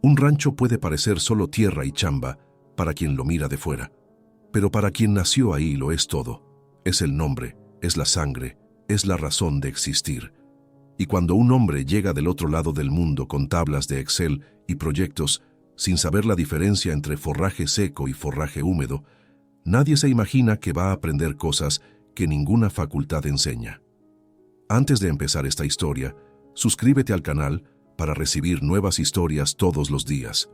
Un rancho puede parecer solo tierra y chamba para quien lo mira de fuera, pero para quien nació ahí lo es todo. Es el nombre, es la sangre, es la razón de existir. Y cuando un hombre llega del otro lado del mundo con tablas de Excel y proyectos, sin saber la diferencia entre forraje seco y forraje húmedo, nadie se imagina que va a aprender cosas que ninguna facultad enseña. Antes de empezar esta historia, suscríbete al canal para recibir nuevas historias todos los días.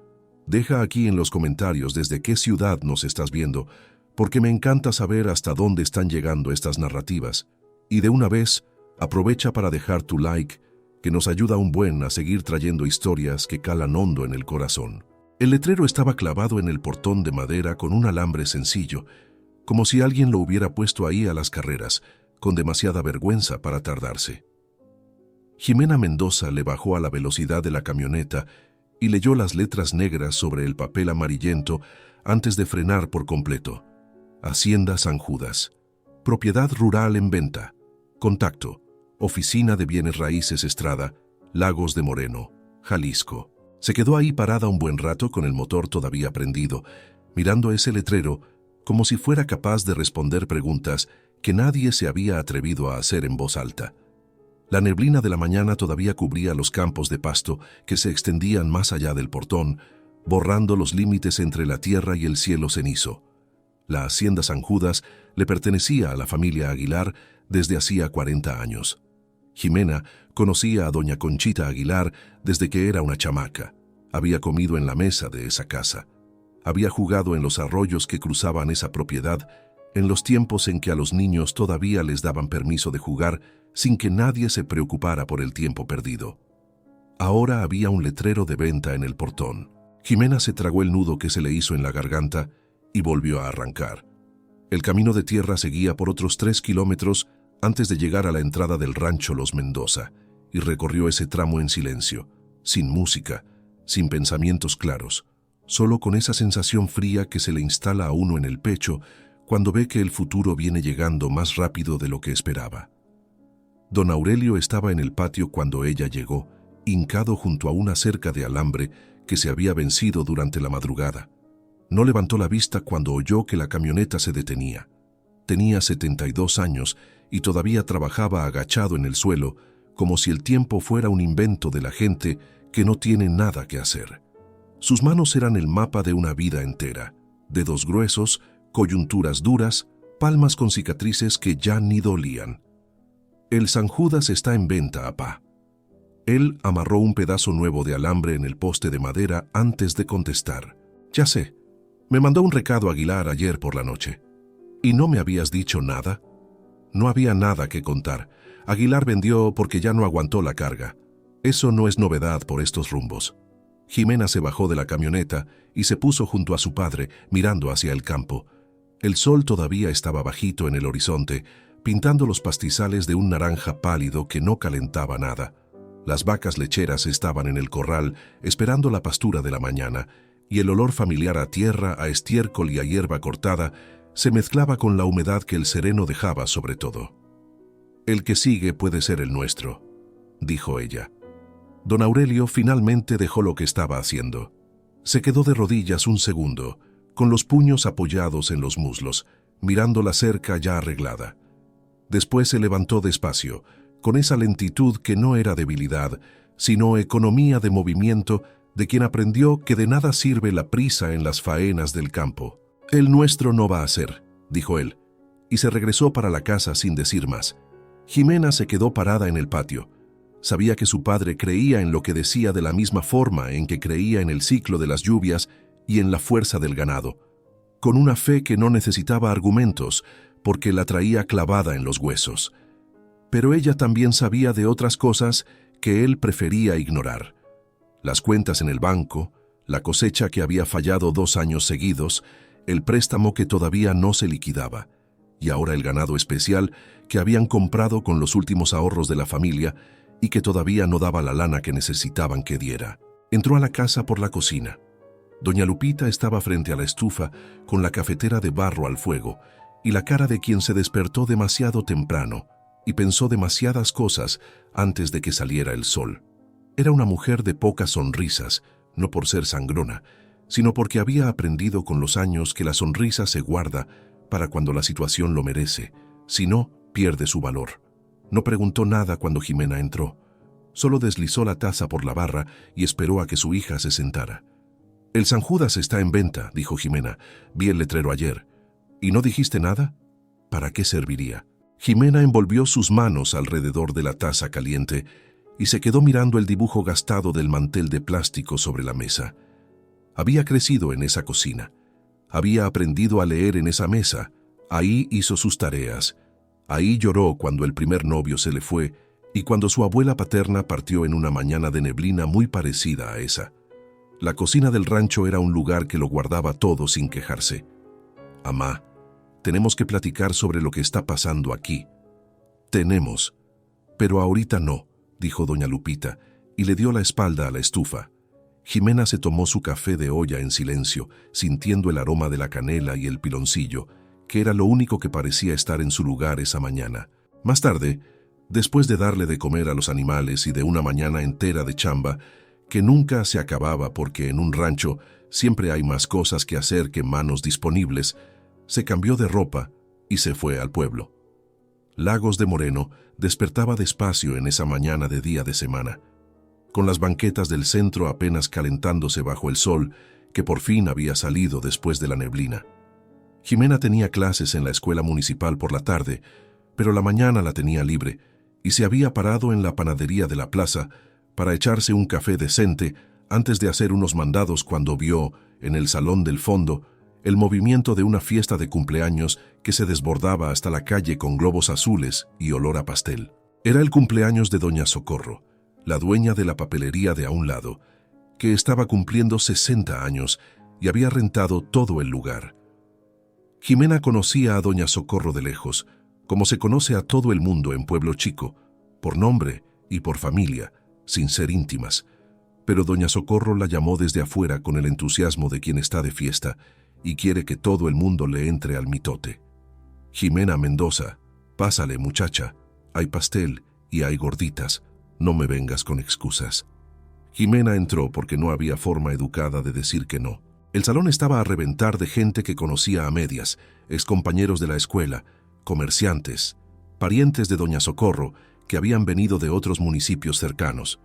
Deja aquí en los comentarios desde qué ciudad nos estás viendo, porque me encanta saber hasta dónde están llegando estas narrativas. Y de una vez, aprovecha para dejar tu like, que nos ayuda un buen a seguir trayendo historias que calan hondo en el corazón. El letrero estaba clavado en el portón de madera con un alambre sencillo, como si alguien lo hubiera puesto ahí a las carreras, con demasiada vergüenza para tardarse. Jimena Mendoza le bajó a la velocidad de la camioneta y leyó las letras negras sobre el papel amarillento antes de frenar por completo. Hacienda San Judas. Propiedad rural en venta. Contacto. Oficina de Bienes Raíces Estrada, Lagos de Moreno, Jalisco. Se quedó ahí parada un buen rato con el motor todavía prendido, mirando ese letrero como si fuera capaz de responder preguntas que nadie se había atrevido a hacer en voz alta. La neblina de la mañana todavía cubría los campos de pasto que se extendían más allá del portón, borrando los límites entre la tierra y el cielo cenizo. La hacienda San Judas le pertenecía a la familia Aguilar desde hacía 40 años. Jimena conocía a doña Conchita Aguilar desde que era una chamaca. Había comido en la mesa de esa casa. Había jugado en los arroyos que cruzaban esa propiedad, en los tiempos en que a los niños todavía les daban permiso de jugar sin que nadie se preocupara por el tiempo perdido. Ahora había un letrero de venta en el portón. Jimena se tragó el nudo que se le hizo en la garganta y volvió a arrancar. El camino de tierra seguía por otros 3 kilómetros antes de llegar a la entrada del rancho Los Mendoza, y recorrió ese tramo en silencio, sin música, sin pensamientos claros, solo con esa sensación fría que se le instala a uno en el pecho cuando ve que el futuro viene llegando más rápido de lo que esperaba. Don Aurelio estaba en el patio cuando ella llegó, hincado junto a una cerca de alambre que se había vencido durante la madrugada. No levantó la vista cuando oyó que la camioneta se detenía. Tenía 72 años y todavía trabajaba agachado en el suelo, como si el tiempo fuera un invento de la gente que no tiene nada que hacer. Sus manos eran el mapa de una vida entera, dedos gruesos, coyunturas duras, palmas con cicatrices que ya ni dolían. El San Judas está en venta, apá. Él amarró un pedazo nuevo de alambre en el poste de madera antes de contestar. Ya sé, me mandó un recado Aguilar ayer por la noche. ¿Y no me habías dicho nada? No había nada que contar. Aguilar vendió porque ya no aguantó la carga. Eso no es novedad por estos rumbos. Jimena se bajó de la camioneta y se puso junto a su padre, mirando hacia el campo. El sol todavía estaba bajito en el horizonte, pintando los pastizales de un naranja pálido que no calentaba nada. Las vacas lecheras estaban en el corral, esperando la pastura de la mañana, y el olor familiar a tierra, a estiércol y a hierba cortada se mezclaba con la humedad que el sereno dejaba sobre todo. «El que sigue puede ser el nuestro», dijo ella. Don Aurelio finalmente dejó lo que estaba haciendo. Se quedó de rodillas un segundo, con los puños apoyados en los muslos, mirando la cerca ya arreglada. Después se levantó despacio, con esa lentitud que no era debilidad, sino economía de movimiento de quien aprendió que de nada sirve la prisa en las faenas del campo. «El nuestro no va a ser», dijo él, y se regresó para la casa sin decir más. Jimena se quedó parada en el patio. Sabía que su padre creía en lo que decía de la misma forma en que creía en el ciclo de las lluvias y en la fuerza del ganado, con una fe que no necesitaba argumentos, porque la traía clavada en los huesos. Pero ella también sabía de otras cosas que él prefería ignorar. Las cuentas en el banco, la cosecha que había fallado 2 años seguidos, el préstamo que todavía no se liquidaba, y ahora el ganado especial que habían comprado con los últimos ahorros de la familia y que todavía no daba la lana que necesitaban que diera. Entró a la casa por la cocina. Doña Lupita estaba frente a la estufa con la cafetera de barro al fuego y la cara de quien se despertó demasiado temprano y pensó demasiadas cosas antes de que saliera el sol. Era una mujer de pocas sonrisas, no por ser sangrona, sino porque había aprendido con los años que la sonrisa se guarda para cuando la situación lo merece, si no, pierde su valor. No preguntó nada cuando Jimena entró. Solo deslizó la taza por la barra y esperó a que su hija se sentara. «El San Judas está en venta», dijo Jimena. «Vi el letrero ayer». «¿Y no dijiste nada?» «¿Para qué serviría?» Jimena envolvió sus manos alrededor de la taza caliente y se quedó mirando el dibujo gastado del mantel de plástico sobre la mesa. Había crecido en esa cocina. Había aprendido a leer en esa mesa. Ahí hizo sus tareas. Ahí lloró cuando el primer novio se le fue y cuando su abuela paterna partió en una mañana de neblina muy parecida a esa. La cocina del rancho era un lugar que lo guardaba todo sin quejarse. «Amá, tenemos que platicar sobre lo que está pasando aquí». «Tenemos, pero ahorita no», dijo doña Lupita, y le dio la espalda a la estufa. Jimena se tomó su café de olla en silencio, sintiendo el aroma de la canela y el piloncillo, que era lo único que parecía estar en su lugar esa mañana. Más tarde, después de darle de comer a los animales y de una mañana entera de chamba, que nunca se acababa porque en un rancho siempre hay más cosas que hacer que manos disponibles, se cambió de ropa y se fue al pueblo. Lagos de Moreno despertaba despacio en esa mañana de día de semana, con las banquetas del centro apenas calentándose bajo el sol que por fin había salido después de la neblina. Jimena tenía clases en la escuela municipal por la tarde, pero la mañana la tenía libre y se había parado en la panadería de la plaza para echarse un café decente antes de hacer unos mandados cuando vio, en el salón del fondo, el movimiento de una fiesta de cumpleaños que se desbordaba hasta la calle con globos azules y olor a pastel. Era el cumpleaños de doña Socorro, la dueña de la papelería de a un lado, que estaba cumpliendo 60 años y había rentado todo el lugar. Jimena conocía a doña Socorro de lejos, como se conoce a todo el mundo en Pueblo Chico, por nombre y por familia, sin ser íntimas, pero doña Socorro la llamó desde afuera con el entusiasmo de quien está de fiesta y quiere que todo el mundo le entre al mitote. «Jimena Mendoza, pásale muchacha, hay pastel y hay gorditas, no me vengas con excusas». Jimena entró porque no había forma educada de decir que no. El salón estaba a reventar de gente que conocía a medias, excompañeros de la escuela, comerciantes, parientes de doña Socorro, que habían venido de otros municipios cercanos.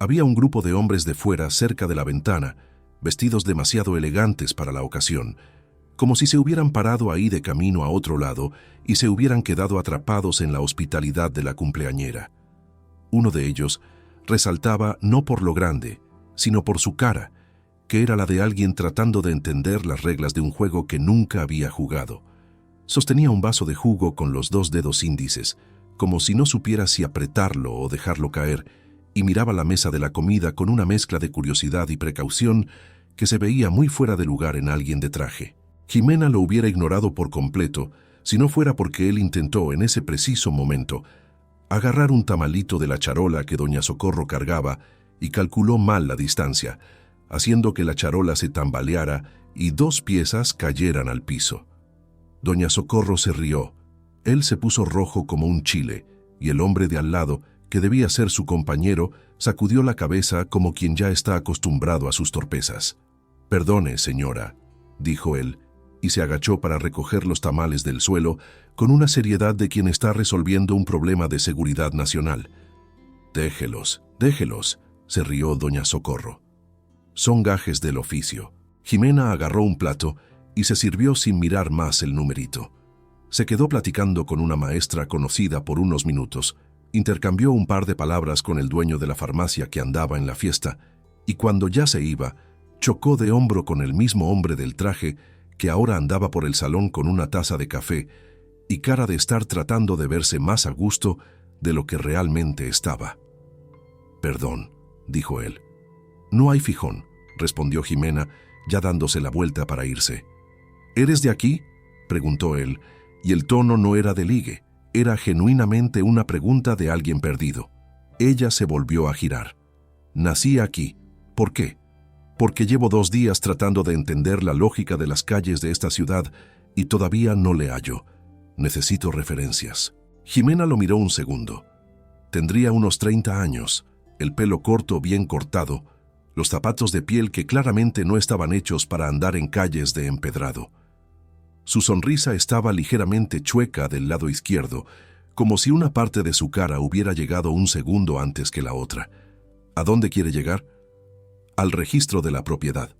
Había un grupo de hombres de fuera cerca de la ventana, vestidos demasiado elegantes para la ocasión, como si se hubieran parado ahí de camino a otro lado y se hubieran quedado atrapados en la hospitalidad de la cumpleañera. Uno de ellos resaltaba no por lo grande, sino por su cara, que era la de alguien tratando de entender las reglas de un juego que nunca había jugado. Sostenía un vaso de jugo con los 2 dedos índices, como si no supiera si apretarlo o dejarlo caer, y miraba la mesa de la comida con una mezcla de curiosidad y precaución que se veía muy fuera de lugar en alguien de traje. Jimena lo hubiera ignorado por completo si no fuera porque él intentó en ese preciso momento agarrar un tamalito de la charola que doña Socorro cargaba y calculó mal la distancia, haciendo que la charola se tambaleara y 2 piezas cayeran al piso. Doña Socorro se rió. Él se puso rojo como un chile y el hombre de al lado, que debía ser su compañero, sacudió la cabeza como quien ya está acostumbrado a sus torpezas. «Perdone, señora», dijo él, y se agachó para recoger los tamales del suelo con una seriedad de quien está resolviendo un problema de seguridad nacional. «Déjelos, déjelos», se rió doña Socorro. «Son gajes del oficio». Jimena agarró un plato y se sirvió sin mirar más el numerito. Se quedó platicando con una maestra conocida por unos minutos, intercambió un par de palabras con el dueño de la farmacia que andaba en la fiesta, y cuando ya se iba, chocó de hombro con el mismo hombre del traje que ahora andaba por el salón con una taza de café y cara de estar tratando de verse más a gusto de lo que realmente estaba. «Perdón», dijo él. «No hay fijón», respondió Jimena, ya dándose la vuelta para irse. «¿Eres de aquí?», preguntó él, y el tono no era de ligue, era genuinamente una pregunta de alguien perdido. Ella se volvió a girar. «Nací aquí. ¿Por qué?». «Porque llevo 2 días tratando de entender la lógica de las calles de esta ciudad y todavía no le hallo. Necesito referencias». Jimena lo miró un segundo. Tendría unos 30 años, el pelo corto bien cortado, los zapatos de piel que claramente no estaban hechos para andar en calles de empedrado. Su sonrisa estaba ligeramente chueca del lado izquierdo, como si una parte de su cara hubiera llegado un segundo antes que la otra. ¿A dónde quiere llegar? Al registro de la propiedad.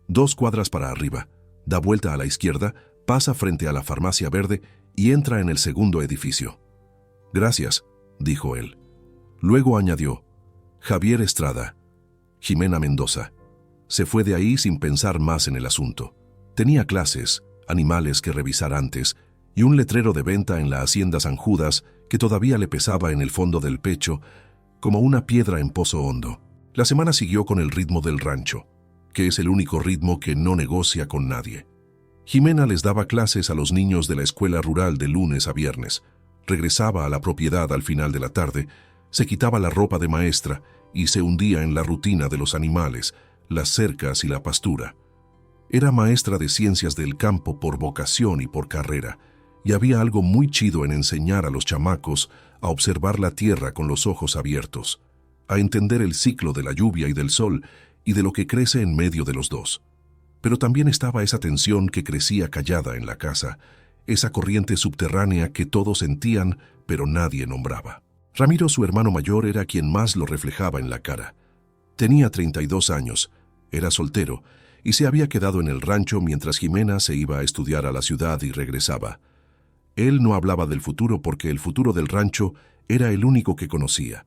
2 cuadras para arriba, da vuelta a la izquierda, pasa frente a la farmacia verde y entra en el segundo edificio. Gracias, dijo él. Luego añadió, Javier Estrada, Jimena Mendoza. Se fue de ahí sin pensar más en el asunto. Tenía clases, animales que revisar antes y un letrero de venta en la hacienda San Judas que todavía le pesaba en el fondo del pecho como una piedra en pozo hondo. La semana siguió con el ritmo del rancho, que es el único ritmo que no negocia con nadie. Jimena les daba clases a los niños de la escuela rural de lunes a viernes. Regresaba a la propiedad al final de la tarde, se quitaba la ropa de maestra y se hundía en la rutina de los animales, las cercas y la pastura. Era maestra de ciencias del campo por vocación y por carrera, y había algo muy chido en enseñar a los chamacos a observar la tierra con los ojos abiertos, a entender el ciclo de la lluvia y del sol y de lo que crece en medio de los dos. Pero también estaba esa tensión que crecía callada en la casa, esa corriente subterránea que todos sentían pero nadie nombraba. Ramiro, su hermano mayor, era quien más lo reflejaba en la cara. Tenía 32 años, era soltero y se había quedado en el rancho mientras Jimena se iba a estudiar a la ciudad y regresaba. Él no hablaba del futuro porque el futuro del rancho era el único que conocía.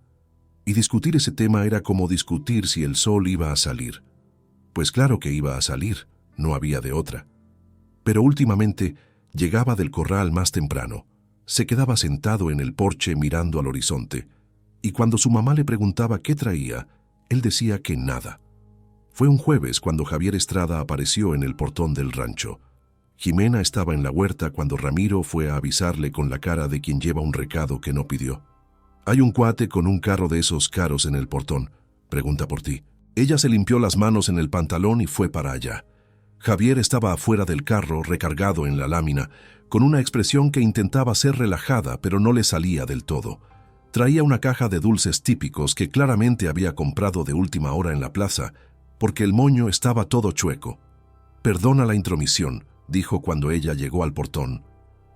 Y discutir ese tema era como discutir si el sol iba a salir. Pues claro que iba a salir, no había de otra. Pero últimamente llegaba del corral más temprano, se quedaba sentado en el porche mirando al horizonte, y cuando su mamá le preguntaba qué traía, él decía que nada. Fue un jueves cuando Javier Estrada apareció en el portón del rancho. Jimena estaba en la huerta cuando Ramiro fue a avisarle con la cara de quien lleva un recado que no pidió. «Hay un cuate con un carro de esos caros en el portón. Pregunta por ti». Ella se limpió las manos en el pantalón y fue para allá. Javier estaba afuera del carro, recargado en la lámina, con una expresión que intentaba ser relajada, pero no le salía del todo. Traía una caja de dulces típicos que claramente había comprado de última hora en la plaza, porque el moño estaba todo chueco. «Perdona la intromisión», dijo cuando ella llegó al portón.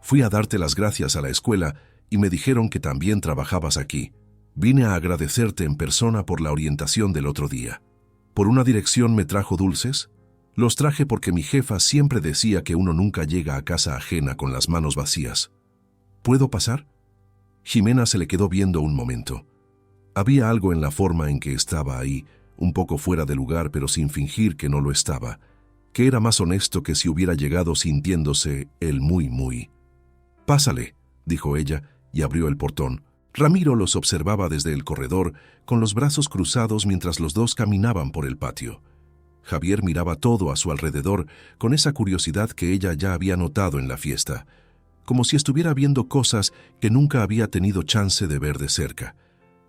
«Fui a darte las gracias a la escuela y me dijeron que también trabajabas aquí. Vine a agradecerte en persona por la orientación del otro día. ¿Por una dirección me trajo dulces? Los traje porque mi jefa siempre decía que uno nunca llega a casa ajena con las manos vacías. ¿Puedo pasar?» Jimena se le quedó viendo un momento. Había algo en la forma en que estaba ahí, un poco fuera de lugar pero sin fingir que no lo estaba, que era más honesto que si hubiera llegado sintiéndose el muy. «Pásale», dijo ella, y abrió el portón. Ramiro los observaba desde el corredor, con los brazos cruzados mientras los dos caminaban por el patio. Javier miraba todo a su alrededor con esa curiosidad que ella ya había notado en la fiesta, como si estuviera viendo cosas que nunca había tenido chance de ver de cerca.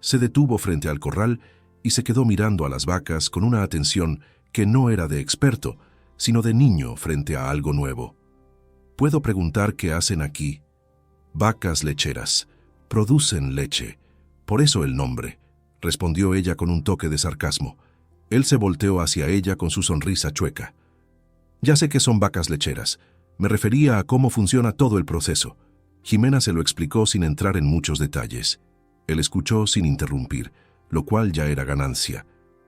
Se detuvo frente al corral y se quedó mirando a las vacas con una atención que no era de experto, sino de niño frente a algo nuevo. «¿Puedo preguntar qué hacen aquí?» «Vacas lecheras. Producen leche. Por eso el nombre», respondió ella con un toque de sarcasmo. Él se volteó hacia ella con su sonrisa chueca. «Ya sé que son vacas lecheras. Me refería a cómo funciona todo el proceso». Jimena se lo explicó sin entrar en muchos detalles. Él escuchó sin interrumpir, lo cual ya era ganancia.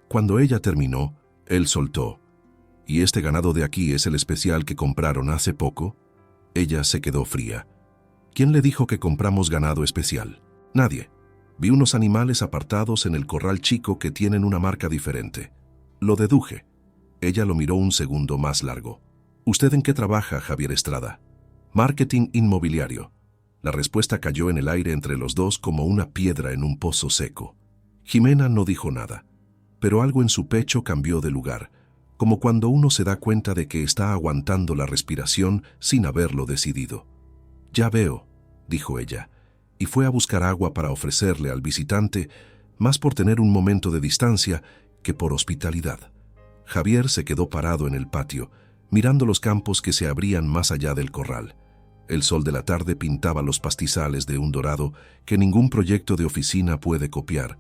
Cuando ella terminó, él soltó. «¿Y este ganado de aquí es el especial que compraron hace poco?» Ella se quedó fría. «¿Quién le dijo que compramos ganado especial?» «Nadie. Vi unos animales apartados en el corral chico que tienen una marca diferente. Lo deduje». Ella lo miró un segundo más largo. «¿Usted en qué trabaja, Javier Estrada?» «Marketing inmobiliario». La respuesta cayó en el aire entre los dos como una piedra en un pozo seco. Jimena no dijo nada, pero algo en su pecho cambió de lugar, como cuando uno se da cuenta de que está aguantando la respiración sin haberlo decidido. «Ya veo», dijo ella, y fue a buscar agua para ofrecerle al visitante, más por tener un momento de distancia que por hospitalidad. Javier se quedó parado en el patio, mirando los campos que se abrían más allá del corral. El sol de la tarde pintaba los pastizales de un dorado que ningún proyecto de oficina puede copiar,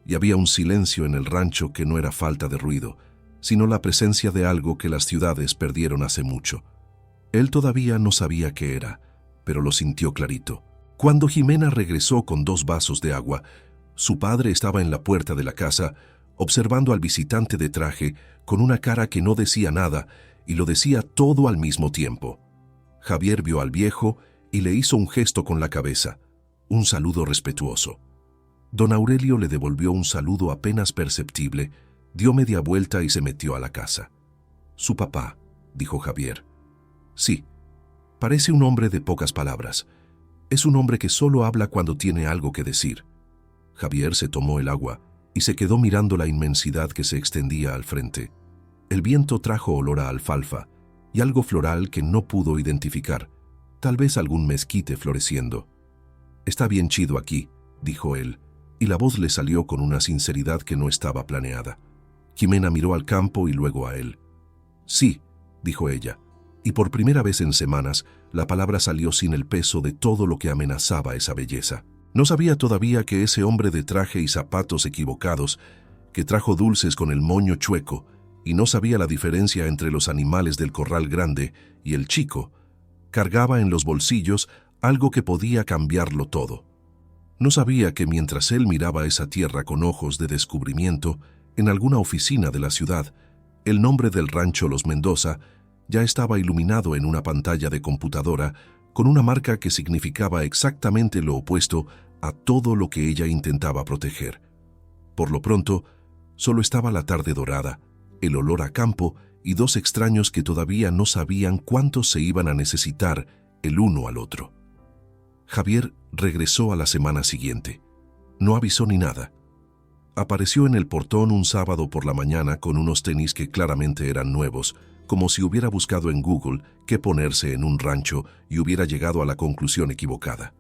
y había un silencio en el rancho que no era falta de ruido, sino la presencia de algo que las ciudades perdieron hace mucho. Él todavía no sabía qué era, pero lo sintió clarito. Cuando Jimena regresó con 2 vasos de agua, su padre estaba en la puerta de la casa, observando al visitante de traje con una cara que no decía nada y lo decía todo al mismo tiempo. Javier vio al viejo y le hizo un gesto con la cabeza, un saludo respetuoso. Don Aurelio le devolvió un saludo apenas perceptible, dio media vuelta y se metió a la casa. «Su papá», dijo Javier. «Sí, parece un hombre de pocas palabras. Es un hombre que solo habla cuando tiene algo que decir». Javier se tomó el agua y se quedó mirando la inmensidad que se extendía al frente. El viento trajo olor a alfalfa y algo floral que no pudo identificar, tal vez algún mezquite floreciendo. «Está bien chido aquí», dijo él, y la voz le salió con una sinceridad que no estaba planeada. Jimena miró al campo y luego a él. «Sí», dijo ella, y por primera vez en semanas la palabra salió sin el peso de todo lo que amenazaba esa belleza. No sabía todavía que ese hombre de traje y zapatos equivocados, que trajo dulces con el moño chueco, y no sabía la diferencia entre los animales del corral grande y el chico, cargaba en los bolsillos algo que podía cambiarlo todo. No sabía que mientras él miraba esa tierra con ojos de descubrimiento, en alguna oficina de la ciudad, el nombre del rancho Los Mendoza ya estaba iluminado en una pantalla de computadora con una marca que significaba exactamente lo opuesto a todo lo que ella intentaba proteger. Por lo pronto, solo estaba la tarde dorada, el olor a campo y 2 extraños que todavía no sabían cuántos se iban a necesitar el uno al otro. Javier regresó a la semana siguiente. No avisó ni nada. Apareció en el portón un sábado por la mañana con unos tenis que claramente eran nuevos, como si hubiera buscado en Google qué ponerse en un rancho y hubiera llegado a la conclusión equivocada.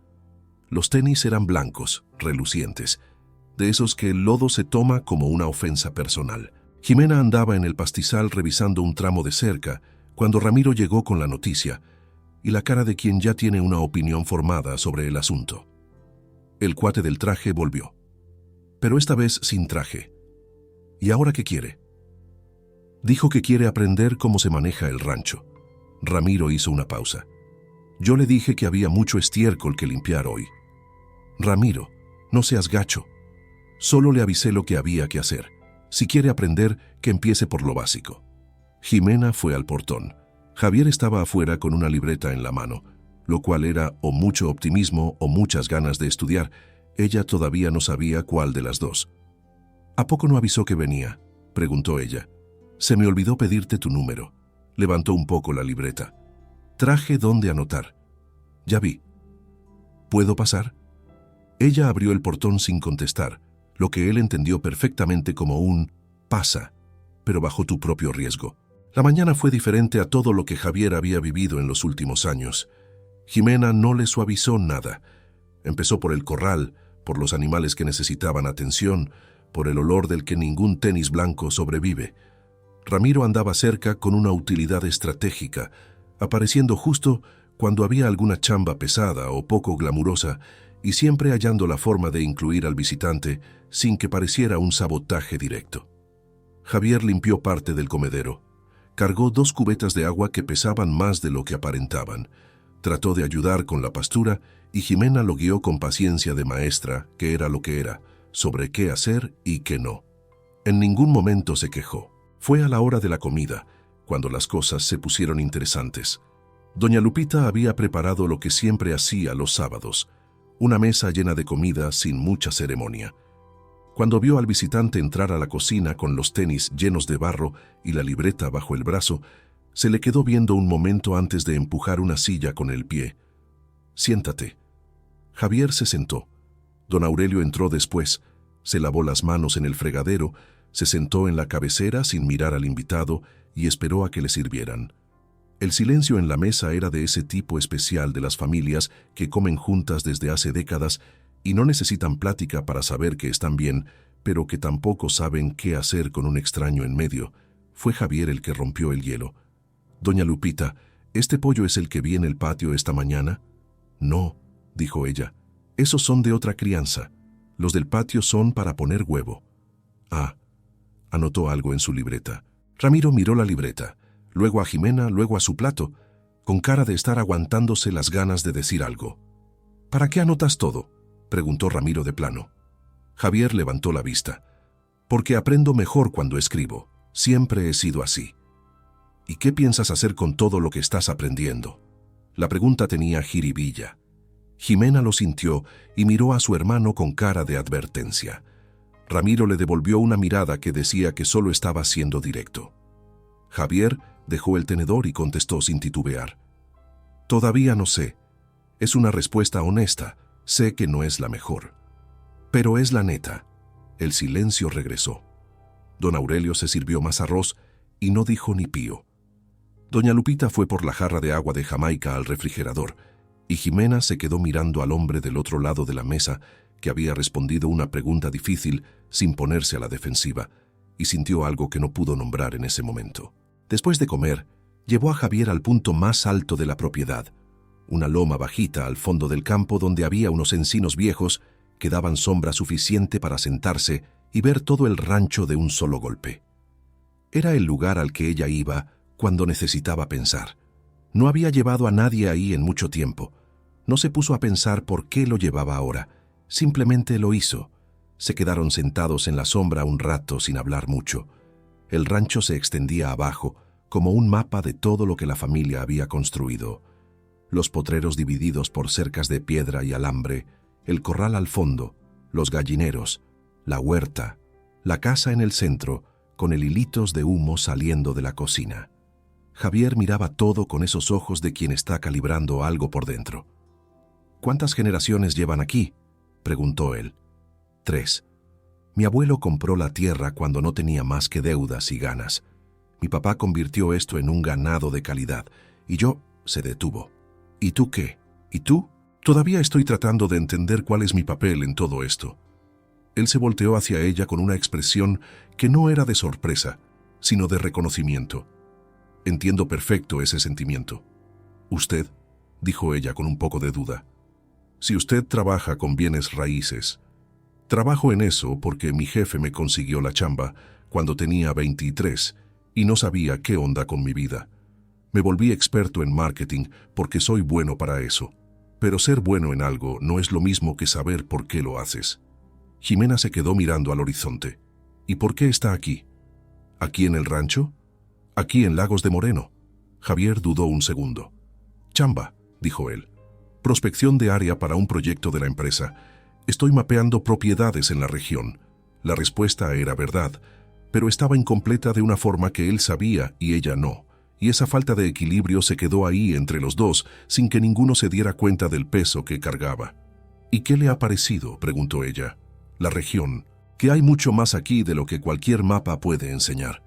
Los tenis eran blancos, relucientes, de esos que el lodo se toma como una ofensa personal. Jimena andaba en el pastizal revisando un tramo de cerca cuando Ramiro llegó con la noticia, y la cara de quien ya tiene una opinión formada sobre el asunto. El cuate del traje volvió, pero esta vez sin traje. ¿Y ahora qué quiere? Dijo que quiere aprender cómo se maneja el rancho. Ramiro hizo una pausa. Yo le dije que había mucho estiércol que limpiar hoy. Ramiro, no seas gacho. Solo le avisé lo que había que hacer. Si quiere aprender, que empiece por lo básico. Jimena fue al portón. Javier estaba afuera con una libreta en la mano, lo cual era o mucho optimismo o muchas ganas de estudiar. Ella todavía no sabía cuál de las dos. ¿A poco no avisó que venía?, preguntó ella. Se me olvidó pedirte tu número. Levantó un poco la libreta. Traje dónde anotar. Ya vi. ¿Puedo pasar? Ella abrió el portón sin contestar, lo que él entendió perfectamente como un «pasa», pero bajo tu propio riesgo. La mañana fue diferente a todo lo que Javier había vivido en los últimos años. Jimena no le suavizó nada. Empezó por el corral, por los animales que necesitaban atención, por el olor del que ningún tenis blanco sobrevive. Ramiro andaba cerca con una utilidad estratégica, apareciendo justo cuando había alguna chamba pesada o poco glamurosa y siempre hallando la forma de incluir al visitante sin que pareciera un sabotaje directo. Javier limpió parte del comedero. Cargó 2 cubetas de agua que pesaban más de lo que aparentaban. Trató de ayudar con la pastura y Jimena lo guió con paciencia de maestra, que era lo que era, sobre qué hacer y qué no. En ningún momento se quejó. Fue a la hora de la comida, cuando las cosas se pusieron interesantes. Doña Lupita había preparado lo que siempre hacía los sábados, una mesa llena de comida sin mucha ceremonia. Cuando vio al visitante entrar a la cocina con los tenis llenos de barro y la libreta bajo el brazo, se le quedó viendo un momento antes de empujar una silla con el pie. «Siéntate». Javier se sentó. Don Aurelio entró después, se lavó las manos en el fregadero, se sentó en la cabecera sin mirar al invitado y esperó a que le sirvieran. El silencio en la mesa era de ese tipo especial de las familias que comen juntas desde hace décadas y no necesitan plática para saber que están bien, pero que tampoco saben qué hacer con un extraño en medio. Fue Javier el que rompió el hielo. «Doña Lupita, ¿este pollo es el que vi en el patio esta mañana?» «No», dijo ella, «esos son de otra crianza. Los del patio son para poner huevo. Ah, anotó algo en su libreta. Ramiro miró la libreta, luego a Jimena, luego a su plato, con cara de estar aguantándose las ganas de decir algo. ¿Para qué anotas todo?, preguntó Ramiro de plano. Javier levantó la vista. Porque aprendo mejor cuando escribo. Siempre he sido así. ¿Y qué piensas hacer con todo lo que estás aprendiendo? La pregunta tenía jiribilla. Jimena lo sintió y miró a su hermano con cara de advertencia. Ramiro le devolvió una mirada que decía que solo estaba siendo directo. Javier dejó el tenedor y contestó sin titubear. Todavía no sé. Es una respuesta honesta. Sé que no es la mejor. Pero es la neta. El silencio regresó. Don Aurelio se sirvió más arroz y no dijo ni pío. Doña Lupita fue por la jarra de agua de Jamaica al refrigerador y Jimena se quedó mirando al hombre del otro lado de la mesa que había respondido una pregunta difícil sin ponerse a la defensiva y sintió algo que no pudo nombrar en ese momento. Después de comer, llevó a Javier al punto más alto de la propiedad, una loma bajita al fondo del campo donde había unos encinos viejos que daban sombra suficiente para sentarse y ver todo el rancho de un solo golpe. Era el lugar al que ella iba cuando necesitaba pensar. No había llevado a nadie ahí en mucho tiempo. No se puso a pensar por qué lo llevaba ahora. Simplemente lo hizo. Se quedaron sentados en la sombra un rato sin hablar mucho. El rancho se extendía abajo, como un mapa de todo lo que la familia había construido. Los potreros divididos por cercas de piedra y alambre, el corral al fondo, los gallineros, la huerta, la casa en el centro, con el hilitos de humo saliendo de la cocina. Javier miraba todo con esos ojos de quien está calibrando algo por dentro. ¿Cuántas generaciones llevan aquí?, preguntó él. 3. Mi abuelo compró la tierra cuando no tenía más que deudas y ganas. Mi papá convirtió esto en un ganado de calidad, y yo se detuvo. ¿Y tú qué? ¿Y tú? Todavía estoy tratando de entender cuál es mi papel en todo esto. Él se volteó hacia ella con una expresión que no era de sorpresa, sino de reconocimiento. Entiendo perfecto ese sentimiento. Usted, dijo ella con un poco de duda, si usted trabaja con bienes raíces. Trabajo en eso porque mi jefe me consiguió la chamba cuando tenía 23 y no sabía qué onda con mi vida. Me volví experto en marketing porque soy bueno para eso. Pero ser bueno en algo no es lo mismo que saber por qué lo haces. Jimena se quedó mirando al horizonte. ¿Y por qué está aquí? ¿Aquí en el rancho? Aquí en Lagos de Moreno. Javier dudó un segundo. Chamba, dijo él. Prospección de área para un proyecto de la empresa. Estoy mapeando propiedades en la región. La respuesta era verdad, pero estaba incompleta de una forma que él sabía y ella no. Y esa falta de equilibrio se quedó ahí entre los dos sin que ninguno se diera cuenta del peso que cargaba. ¿Y qué le ha parecido?, preguntó ella. La región, que hay mucho más aquí de lo que cualquier mapa puede enseñar.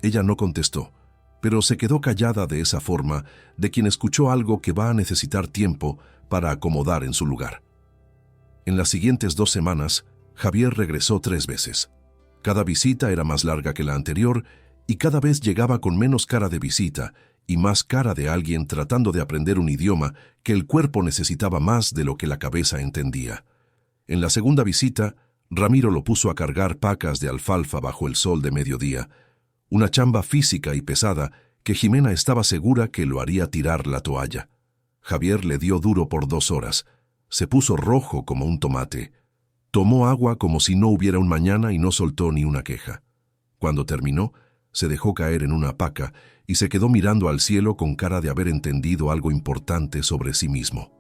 Ella no contestó, pero se quedó callada de esa forma de quien escuchó algo que va a necesitar tiempo para acomodar en su lugar. En las siguientes 2 semanas, Javier regresó 3 veces. Cada visita era más larga que la anterior y cada vez llegaba con menos cara de visita y más cara de alguien tratando de aprender un idioma que el cuerpo necesitaba más de lo que la cabeza entendía. En la segunda visita, Ramiro lo puso a cargar pacas de alfalfa bajo el sol de mediodía, una chamba física y pesada que Jimena estaba segura que lo haría tirar la toalla. Javier le dio duro por 2 horas. Se puso rojo como un tomate. Tomó agua como si no hubiera un mañana y no soltó ni una queja. Cuando terminó, se dejó caer en una paca y se quedó mirando al cielo con cara de haber entendido algo importante sobre sí mismo.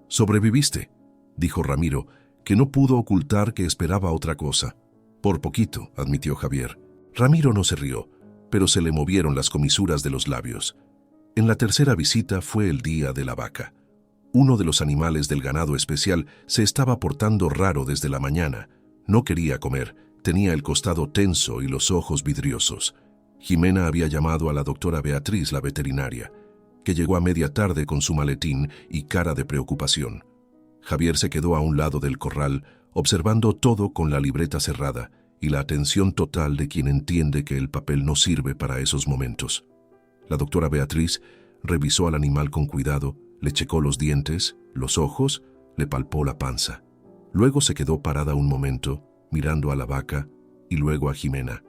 «Sobreviviste», dijo Ramiro, que no pudo ocultar que esperaba otra cosa. «Por poquito», admitió Javier. Ramiro no se rió, pero se le movieron las comisuras de los labios. En la tercera visita fue el día de la vaca. Uno de los animales del ganado especial se estaba portando raro desde la mañana. No quería comer, tenía el costado tenso y los ojos vidriosos. Jimena había llamado a la doctora Beatriz, la veterinaria, que llegó a media tarde con su maletín y cara de preocupación. Javier se quedó a un lado del corral, observando todo con la libreta cerrada y la atención total de quien entiende que el papel no sirve para esos momentos. La doctora Beatriz revisó al animal con cuidado, le checó los dientes, los ojos, le palpó la panza. Luego se quedó parada un momento, mirando a la vaca y luego a Jimena.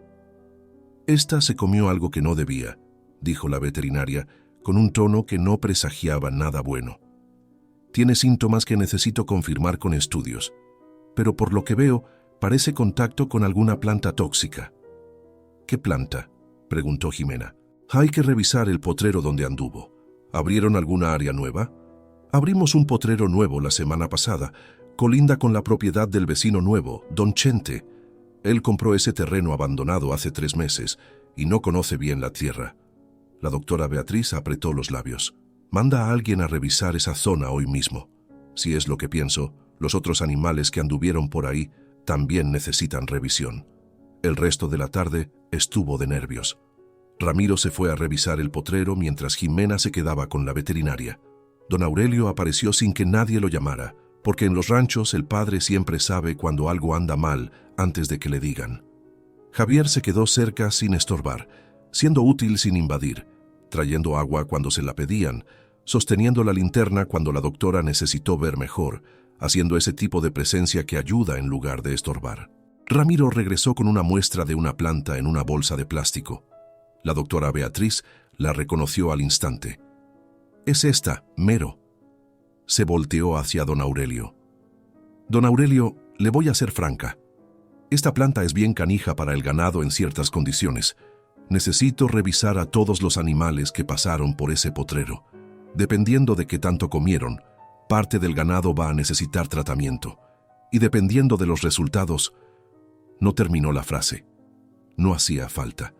«Esta se comió algo que no debía», dijo la veterinaria, con un tono que no presagiaba nada bueno. «Tiene síntomas que necesito confirmar con estudios, pero por lo que veo, parece contacto con alguna planta tóxica». «¿Qué planta?», preguntó Jimena. «Hay que revisar el potrero donde anduvo. ¿Abrieron alguna área nueva?». «Abrimos un potrero nuevo la semana pasada. Colinda con la propiedad del vecino nuevo, don Chente. Él compró ese terreno abandonado hace 3 meses y no conoce bien la tierra». La doctora Beatriz apretó los labios. «Manda a alguien a revisar esa zona hoy mismo. Si es lo que pienso, los otros animales que anduvieron por ahí también necesitan revisión». El resto de la tarde estuvo de nervios. Ramiro se fue a revisar el potrero mientras Jimena se quedaba con la veterinaria. Don Aurelio apareció sin que nadie lo llamara, porque en los ranchos el padre siempre sabe cuando algo anda mal antes de que le digan. Javier se quedó cerca sin estorbar, siendo útil sin invadir, trayendo agua cuando se la pedían, sosteniendo la linterna cuando la doctora necesitó ver mejor, haciendo ese tipo de presencia que ayuda en lugar de estorbar. Ramiro regresó con una muestra de una planta en una bolsa de plástico. La doctora Beatriz la reconoció al instante. «Es esta, Mero». Se volteó hacia don Aurelio. «Don Aurelio, le voy a ser franca. Esta planta es bien canija para el ganado en ciertas condiciones. Necesito revisar a todos los animales que pasaron por ese potrero. Dependiendo de qué tanto comieron, parte del ganado va a necesitar tratamiento. Y dependiendo de los resultados». No terminó la frase. No hacía falta.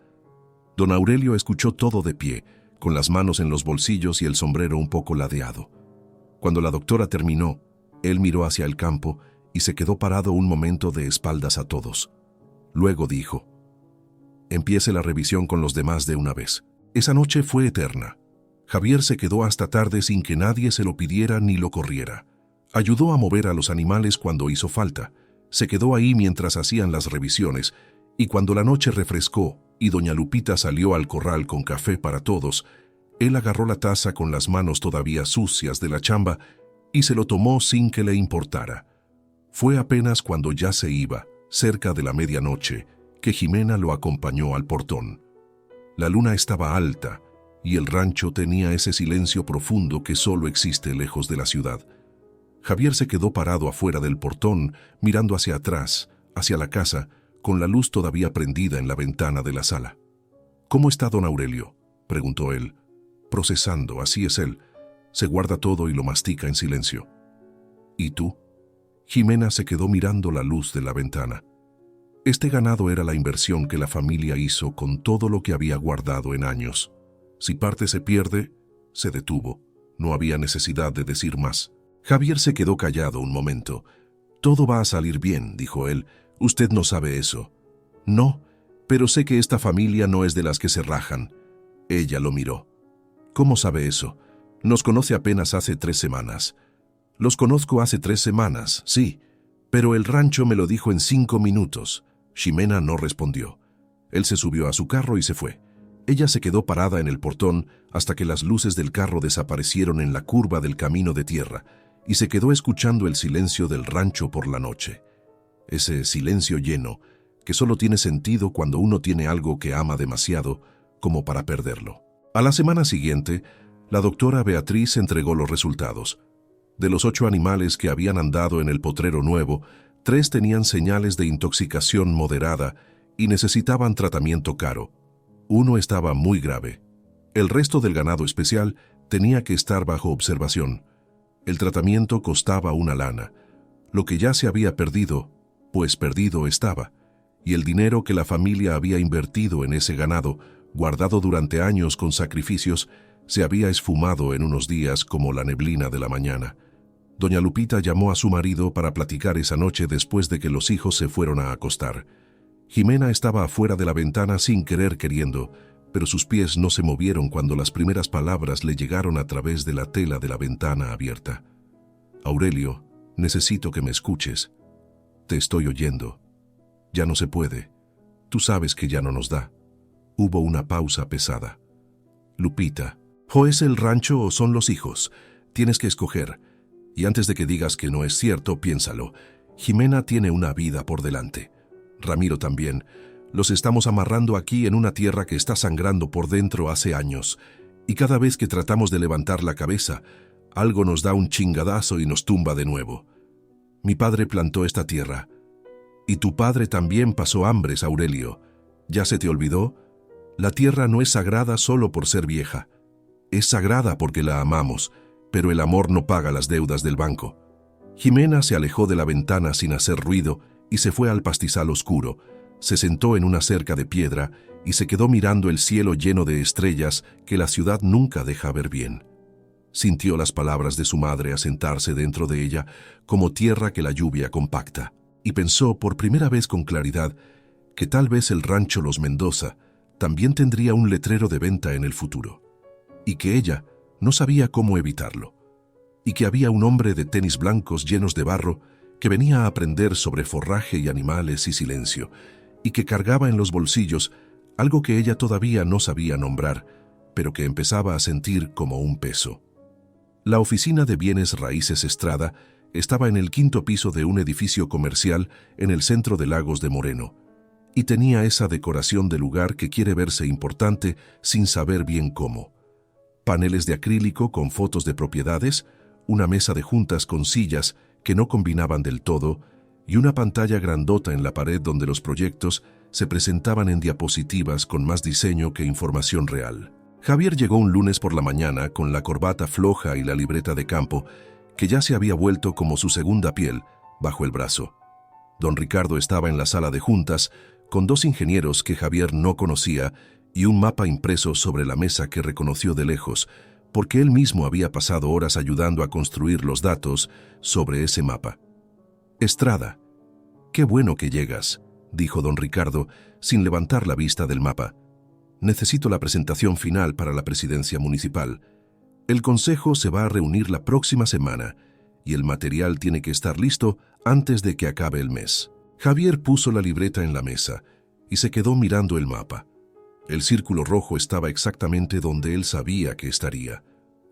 Don Aurelio escuchó todo de pie, con las manos en los bolsillos y el sombrero un poco ladeado. Cuando la doctora terminó, él miró hacia el campo y se quedó parado un momento de espaldas a todos. Luego dijo: «Empiece la revisión con los demás de una vez». Esa noche fue eterna. Javier se quedó hasta tarde sin que nadie se lo pidiera ni lo corriera. Ayudó a mover a los animales cuando hizo falta. Se quedó ahí mientras hacían las revisiones, y cuando la noche refrescó y doña Lupita salió al corral con café para todos, él agarró la taza con las manos todavía sucias de la chamba y se lo tomó sin que le importara. Fue apenas cuando ya se iba, cerca de la medianoche, que Jimena lo acompañó al portón. La luna estaba alta y el rancho tenía ese silencio profundo que solo existe lejos de la ciudad. Javier se quedó parado afuera del portón, mirando hacia atrás, hacia la casa, con la luz todavía prendida en la ventana de la sala. «¿Cómo está don Aurelio?», preguntó él. «Procesando, así es él. Se guarda todo y lo mastica en silencio». «¿Y tú?». Jimena se quedó mirando la luz de la ventana. Este ganado era la inversión que la familia hizo con todo lo que había guardado en años. Si parte se pierde, se detuvo. No había necesidad de decir más. Javier se quedó callado un momento. «Todo va a salir bien», dijo él. «Usted no sabe eso». «No, pero sé que esta familia no es de las que se rajan». Ella lo miró. «¿Cómo sabe eso? Nos conoce apenas hace 3 semanas». «Los conozco hace 3 semanas, sí, pero el rancho me lo dijo en 5 minutos». Jimena no respondió. Él se subió a su carro y se fue. Ella se quedó parada en el portón hasta que las luces del carro desaparecieron en la curva del camino de tierra y se quedó escuchando el silencio del rancho por la noche. Ese silencio lleno, que solo tiene sentido cuando uno tiene algo que ama demasiado como para perderlo. A la semana siguiente, la doctora Beatriz entregó los resultados. De los 8 animales que habían andado en el potrero nuevo, 3 tenían señales de intoxicación moderada y necesitaban tratamiento caro. 1 estaba muy grave. El resto del ganado especial tenía que estar bajo observación. El tratamiento costaba una lana. Lo que ya se había perdido, pues perdido estaba, y el dinero que la familia había invertido en ese ganado, guardado durante años con sacrificios, se había esfumado en unos días como la neblina de la mañana. Doña Lupita llamó a su marido para platicar esa noche después de que los hijos se fueron a acostar. Jimena estaba afuera de la ventana sin querer queriendo, pero sus pies no se movieron cuando las primeras palabras le llegaron a través de la tela de la ventana abierta. «Aurelio, necesito que me escuches. Te estoy oyendo. Ya no se puede. Tú sabes que ya no nos da». Hubo una pausa pesada. «Lupita, ¿o es el rancho o son los hijos? Tienes que escoger. Y antes de que digas que no es cierto, piénsalo. Jimena tiene una vida por delante. Ramiro también. Los estamos amarrando aquí en una tierra que está sangrando por dentro hace años, y cada vez que tratamos de levantar la cabeza, algo nos da un chingadazo y nos tumba de nuevo. Mi padre plantó esta tierra. Y tu padre también pasó hambres, Aurelio. ¿Ya se te olvidó? La tierra no es sagrada solo por ser vieja. Es sagrada porque la amamos, pero el amor no paga las deudas del banco. Jimena se alejó de la ventana sin hacer ruido y se fue al pastizal oscuro. Se sentó en una cerca de piedra y se quedó mirando el cielo lleno de estrellas que la ciudad nunca deja ver bien. Sintió las palabras de su madre asentarse dentro de ella como tierra que la lluvia compacta, y pensó por primera vez con claridad que tal vez el rancho Los Mendoza también tendría un letrero de venta en el futuro, y que ella no sabía cómo evitarlo, y que había un hombre de tenis blancos llenos de barro que venía a aprender sobre forraje y animales y silencio, y que cargaba en los bolsillos algo que ella todavía no sabía nombrar, pero que empezaba a sentir como un peso. La oficina de bienes raíces Estrada estaba en el 5º piso de un edificio comercial en el centro de Lagos de Moreno, y tenía esa decoración de lugar que quiere verse importante sin saber bien cómo. Paneles de acrílico con fotos de propiedades, una mesa de juntas con sillas que no combinaban del todo, y una pantalla grandota en la pared donde los proyectos se presentaban en diapositivas con más diseño que información real. Javier llegó un lunes por la mañana con la corbata floja y la libreta de campo, que ya se había vuelto como su segunda piel, bajo el brazo. Don Ricardo estaba en la sala de juntas, con 2 ingenieros que Javier no conocía y un mapa impreso sobre la mesa que reconoció de lejos, porque él mismo había pasado horas ayudando a construir los datos sobre ese mapa. «Estrada, qué bueno que llegas», dijo don Ricardo, sin levantar la vista del mapa. «Necesito la presentación final para la presidencia municipal. El consejo se va a reunir la próxima semana y el material tiene que estar listo antes de que acabe el mes». Javier puso la libreta en la mesa y se quedó mirando el mapa. El círculo rojo estaba exactamente donde él sabía que estaría.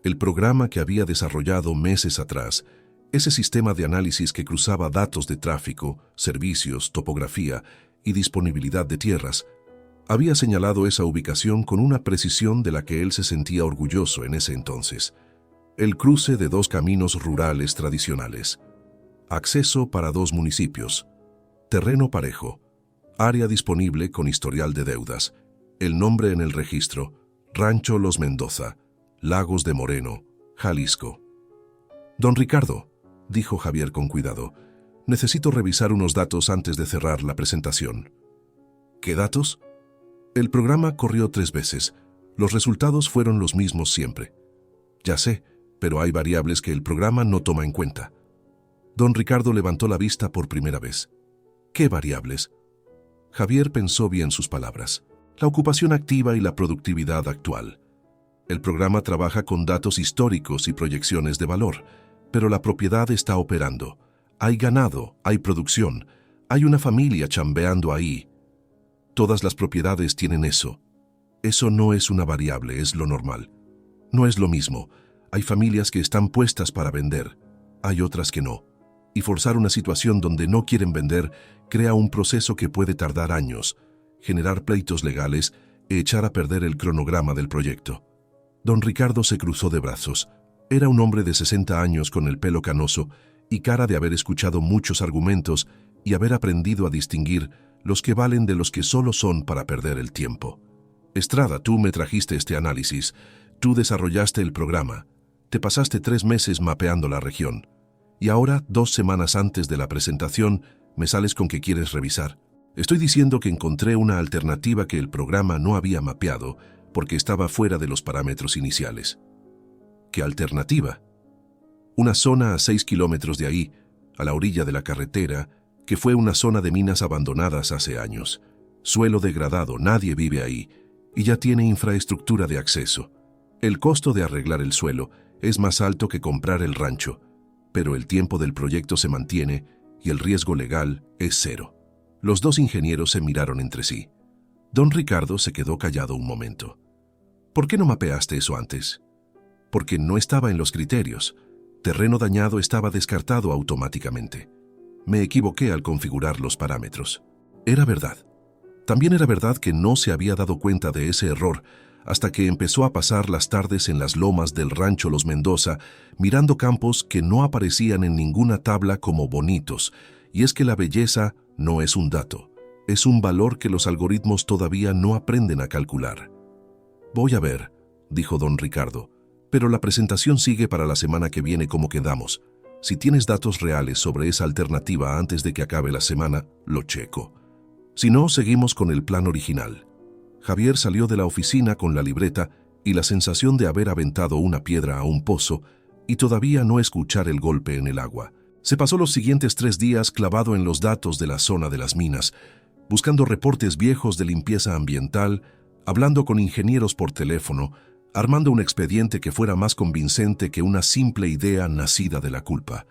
El programa que había desarrollado meses atrás, ese sistema de análisis que cruzaba datos de tráfico, servicios, topografía y disponibilidad de tierras, había señalado esa ubicación con una precisión de la que él se sentía orgulloso en ese entonces. El cruce de 2 caminos rurales tradicionales. Acceso para 2 municipios. Terreno parejo. Área disponible con historial de deudas. El nombre en el registro: Rancho Los Mendoza, Lagos de Moreno, Jalisco. «Don Ricardo», dijo Javier con cuidado, «necesito revisar unos datos antes de cerrar la presentación». «¿Qué datos?» «El programa corrió 3 veces. Los resultados fueron los mismos siempre». «Ya sé, pero hay variables que el programa no toma en cuenta». Don Ricardo levantó la vista por primera vez. «¿Qué variables?» Javier pensó bien sus palabras. La ocupación activa y la productividad actual. El programa trabaja con datos históricos y proyecciones de valor, pero la propiedad está operando. Hay ganado, hay producción, hay una familia chambeando ahí. Todas las propiedades tienen eso. Eso no es una variable, es lo normal. No es lo mismo. Hay familias que están puestas para vender, hay otras que no. Y forzar una situación donde no quieren vender crea un proceso que puede tardar años, generar pleitos legales e echar a perder el cronograma del proyecto. Don Ricardo se cruzó de brazos. Era un hombre de 60 años con el pelo canoso y cara de haber escuchado muchos argumentos y haber aprendido a distinguir los que valen de los que solo son para perder el tiempo. «Estrada, tú me trajiste este análisis. Tú desarrollaste el programa. Te pasaste 3 meses mapeando la región. Y ahora, 2 semanas antes de la presentación, me sales con que quieres revisar. Estoy diciendo que encontré una alternativa que el programa no había mapeado porque estaba fuera de los parámetros iniciales». «¿Qué alternativa?» «Una zona a 6 kilómetros de ahí, a la orilla de la carretera, que fue una zona de minas abandonadas hace años. Suelo degradado, nadie vive ahí, y ya tiene infraestructura de acceso. El costo de arreglar el suelo es más alto que comprar el rancho, pero el tiempo del proyecto se mantiene y el riesgo legal es 0. Los 2 ingenieros se miraron entre sí. Don Ricardo se quedó callado un momento. «¿Por qué no mapeaste eso antes?» «Porque no estaba en los criterios. Terreno dañado estaba descartado automáticamente». Me equivoqué al configurar los parámetros. Era verdad. También era verdad que no se había dado cuenta de ese error hasta que empezó a pasar las tardes en las lomas del rancho Los Mendoza, mirando campos que no aparecían en ninguna tabla como bonitos. Y es que la belleza no es un dato, es un valor que los algoritmos todavía no aprenden a calcular. Voy a ver, dijo don Ricardo, pero la presentación sigue para la semana que viene como quedamos. Si tienes datos reales sobre esa alternativa antes de que acabe la semana, lo checo. Si no, seguimos con el plan original. Javier salió de la oficina con la libreta y la sensación de haber aventado una piedra a un pozo y todavía no escuchar el golpe en el agua. Se pasó los siguientes 3 días clavado en los datos de la zona de las minas, buscando reportes viejos de limpieza ambiental, hablando con ingenieros por teléfono, armando un expediente que fuera más convincente que una simple idea nacida de la culpa.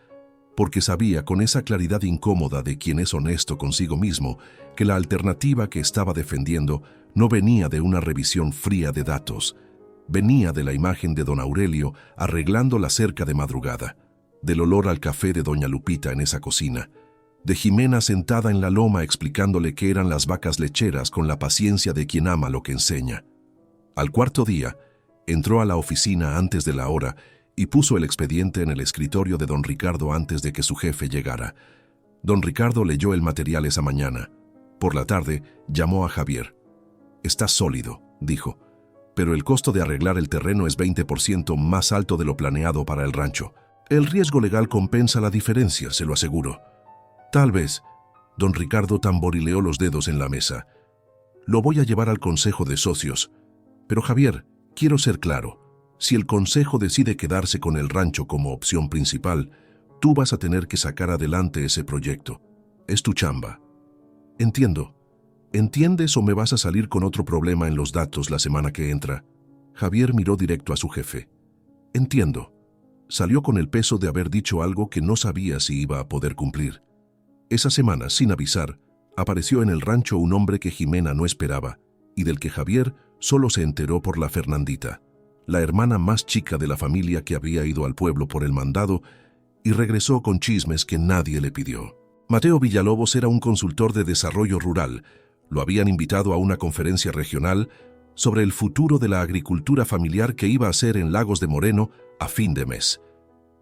Porque sabía con esa claridad incómoda de quien es honesto consigo mismo que la alternativa que estaba defendiendo no venía de una revisión fría de datos, venía de la imagen de don Aurelio arreglando la cerca de madrugada, del olor al café de doña Lupita en esa cocina, de Jimena sentada en la loma explicándole qué eran las vacas lecheras con la paciencia de quien ama lo que enseña. Al 4.º día, entró a la oficina antes de la hora y puso el expediente en el escritorio de don Ricardo antes de que su jefe llegara. Don Ricardo leyó el material esa mañana. Por la tarde, llamó a Javier. «Está sólido», dijo, «pero el costo de arreglar el terreno es 20% más alto de lo planeado para el rancho. El riesgo legal compensa la diferencia, se lo aseguro». «Tal vez», don Ricardo tamborileó los dedos en la mesa. «Lo voy a llevar al consejo de socios. Pero Javier, quiero ser claro. Si el consejo decide quedarse con el rancho como opción principal, tú vas a tener que sacar adelante ese proyecto. Es tu chamba». «Entiendo. ¿Entiendes o me vas a salir con otro problema en los datos la semana que entra?» Javier miró directo a su jefe. «Entiendo». Salió con el peso de haber dicho algo que no sabía si iba a poder cumplir. Esa semana, sin avisar, apareció en el rancho un hombre que Jimena no esperaba y del que Javier solo se enteró por la Fernandita, la hermana más chica de la familia que había ido al pueblo por el mandado y regresó con chismes que nadie le pidió. Mateo Villalobos era un consultor de desarrollo rural. Lo habían invitado a una conferencia regional sobre el futuro de la agricultura familiar que iba a ser en Lagos de Moreno a fin de mes.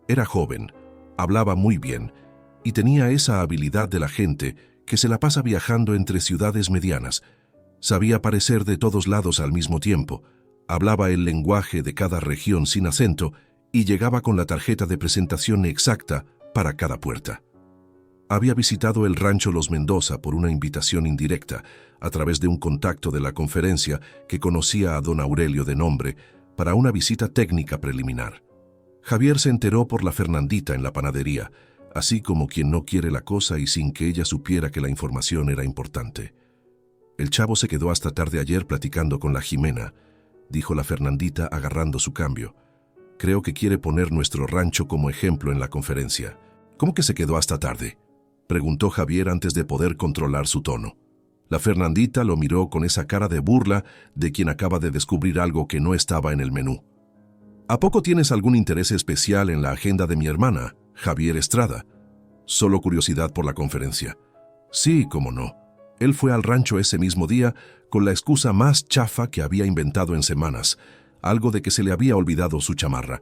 Era joven, hablaba muy bien y tenía esa habilidad de la gente que se la pasa viajando entre ciudades medianas. Sabía aparecer de todos lados al mismo tiempo, hablaba el lenguaje de cada región sin acento y llegaba con la tarjeta de presentación exacta para cada puerta. Había visitado el rancho Los Mendoza por una invitación indirecta, a través de un contacto de la conferencia que conocía a don Aurelio de nombre, para una visita técnica preliminar. Javier se enteró por la Fernandita en la panadería, así como quien no quiere la cosa y sin que ella supiera que la información era importante. «El chavo se quedó hasta tarde ayer platicando con la Jimena», dijo la Fernandita agarrando su cambio. «Creo que quiere poner nuestro rancho como ejemplo en la conferencia». «¿Cómo que se quedó hasta tarde?», preguntó Javier antes de poder controlar su tono. La Fernandita lo miró con esa cara de burla de quien acaba de descubrir algo que no estaba en el menú. «¿A poco tienes algún interés especial en la agenda de mi hermana, Javier Estrada?» «Solo curiosidad por la conferencia». «Sí, cómo no. Él fue al rancho ese mismo día con la excusa más chafa que había inventado en semanas, algo de que se le había olvidado su chamarra,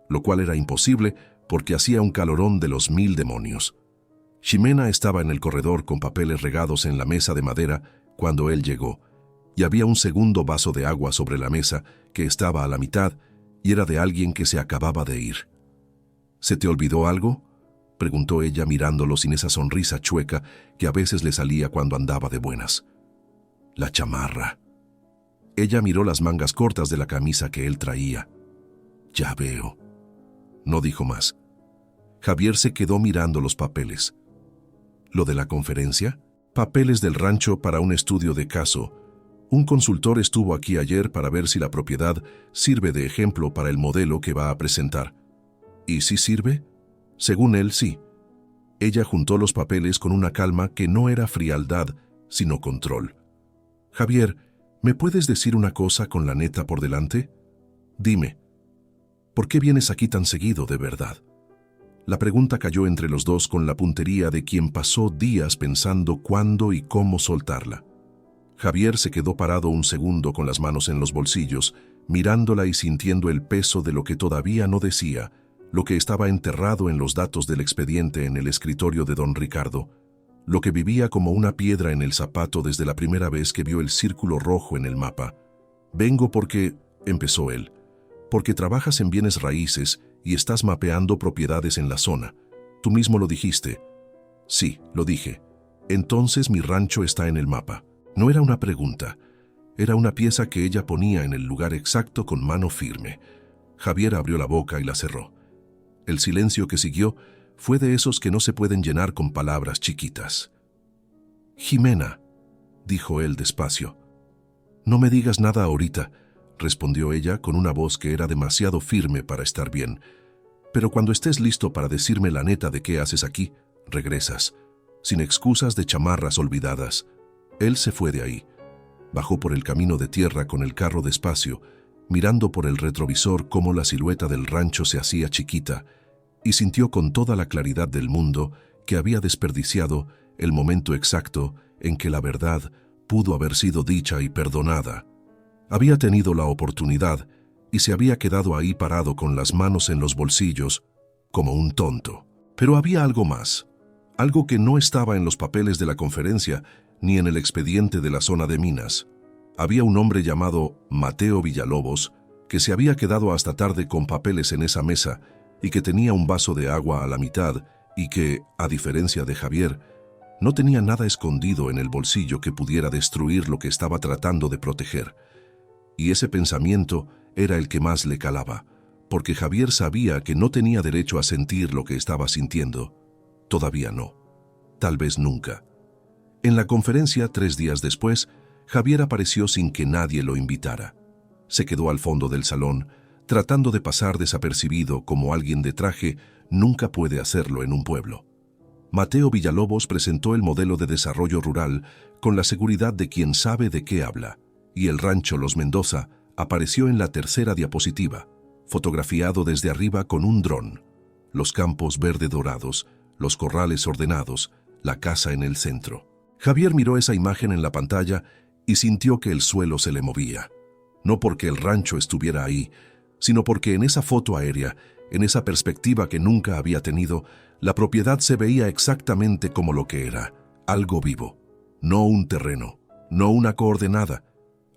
lo cual era imposible porque hacía un calorón de los 1000 demonios. Ximena estaba en el corredor con papeles regados en la mesa de madera cuando él llegó, y había un segundo vaso de agua sobre la mesa que estaba a la mitad y era de alguien que se acababa de ir. «¿Se te olvidó algo?», preguntó ella mirándolo sin esa sonrisa chueca que a veces le salía cuando andaba de buenas. «La chamarra». Ella miró las mangas cortas de la camisa que él traía. «Ya veo». No dijo más. Javier se quedó mirando los papeles. ¿Lo de la conferencia? Papeles del rancho para un estudio de caso. Un consultor estuvo aquí ayer para ver si la propiedad sirve de ejemplo para el modelo que va a presentar. ¿Y si sirve? Según él, sí. Ella juntó los papeles con una calma que no era frialdad, sino control. «Javier, ¿me puedes decir una cosa con la neta por delante? Dime, ¿por qué vienes aquí tan seguido de verdad?» La pregunta cayó entre los dos con la puntería de quien pasó días pensando cuándo y cómo soltarla. Javier se quedó parado un segundo con las manos en los bolsillos, mirándola y sintiendo el peso de lo que todavía no decía, lo que estaba enterrado en los datos del expediente en el escritorio de don Ricardo, lo que vivía como una piedra en el zapato desde la primera vez que vio el círculo rojo en el mapa. «Vengo porque», empezó él, «porque trabajas en bienes raíces y estás mapeando propiedades en la zona. Tú mismo lo dijiste». «Sí, lo dije. Entonces mi rancho está en el mapa». No era una pregunta, era una pieza que ella ponía en el lugar exacto con mano firme. Javier abrió la boca y la cerró. El silencio que siguió fue de esos que no se pueden llenar con palabras chiquitas. «Jimena», dijo él despacio. «No me digas nada ahorita», respondió ella con una voz que era demasiado firme para estar bien. «Pero cuando estés listo para decirme la neta de qué haces aquí, regresas, sin excusas de chamarras olvidadas». Él se fue de ahí. Bajó por el camino de tierra con el carro despacio, mirando por el retrovisor cómo la silueta del rancho se hacía chiquita, y sintió con toda la claridad del mundo que había desperdiciado el momento exacto en que la verdad pudo haber sido dicha y perdonada. Había tenido la oportunidad y se había quedado ahí parado con las manos en los bolsillos, como un tonto. Pero había algo más, algo que no estaba en los papeles de la conferencia ni en el expediente de la zona de minas. Había un hombre llamado Mateo Villalobos que se había quedado hasta tarde con papeles en esa mesa y que tenía un vaso de agua a la mitad y que, a diferencia de Javier, no tenía nada escondido en el bolsillo que pudiera destruir lo que estaba tratando de proteger. Y ese pensamiento era el que más le calaba, porque Javier sabía que no tenía derecho a sentir lo que estaba sintiendo. Todavía no. Tal vez nunca. En la conferencia, 3 días después, Javier apareció sin que nadie lo invitara. Se quedó al fondo del salón, tratando de pasar desapercibido como alguien de traje nunca puede hacerlo en un pueblo. Mateo Villalobos presentó el modelo de desarrollo rural con la seguridad de quien sabe de qué habla, y el rancho Los Mendoza apareció en la tercera diapositiva, fotografiado desde arriba con un dron. Los campos verde dorados, los corrales ordenados, la casa en el centro. Javier miró esa imagen en la pantalla y sintió que el suelo se le movía. No porque el rancho estuviera ahí, sino porque en esa foto aérea, en esa perspectiva que nunca había tenido, la propiedad se veía exactamente como lo que era, algo vivo. No un terreno, no una coordenada,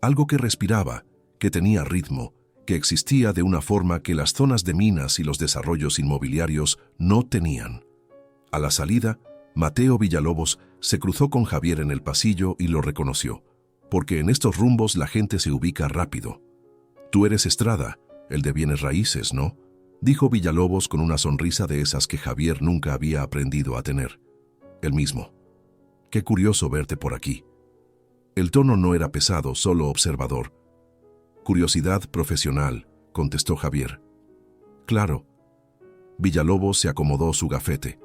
algo que respiraba, que tenía ritmo, que existía de una forma que las zonas de minas y los desarrollos inmobiliarios no tenían. A la salida, Mateo Villalobos se cruzó con Javier en el pasillo y lo reconoció, porque en estos rumbos la gente se ubica rápido. «Tú eres Estrada, el de bienes raíces, ¿no?», dijo Villalobos con una sonrisa de esas que Javier nunca había aprendido a tener. «El mismo. Qué curioso verte por aquí». El tono no era pesado, solo observador. «Curiosidad profesional», contestó Javier. «Claro». Villalobos se acomodó su gafete.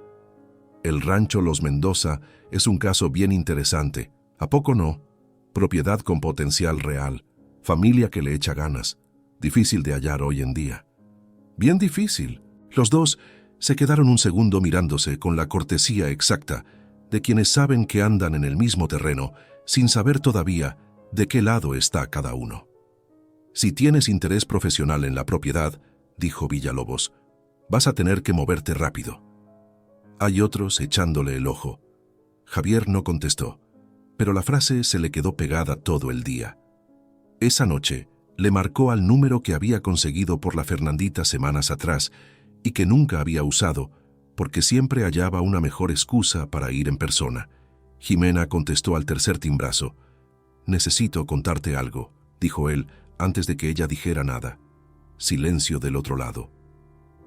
«El rancho Los Mendoza es un caso bien interesante, ¿a poco no? Propiedad con potencial real, familia que le echa ganas, difícil de hallar hoy en día». «Bien difícil». Los dos se quedaron un segundo mirándose con la cortesía exacta de quienes saben que andan en el mismo terreno sin saber todavía de qué lado está cada uno. «Si tienes interés profesional en la propiedad», dijo Villalobos, «vas a tener que moverte rápido». Hay otros echándole el ojo. Javier no contestó, pero la frase se le quedó pegada todo el día. Esa noche le marcó al número que había conseguido por la Fernandita semanas atrás y que nunca había usado, porque siempre hallaba una mejor excusa para ir en persona. Jimena contestó al tercer timbrazo. «Necesito contarte algo», dijo él antes de que ella dijera nada. Silencio del otro lado.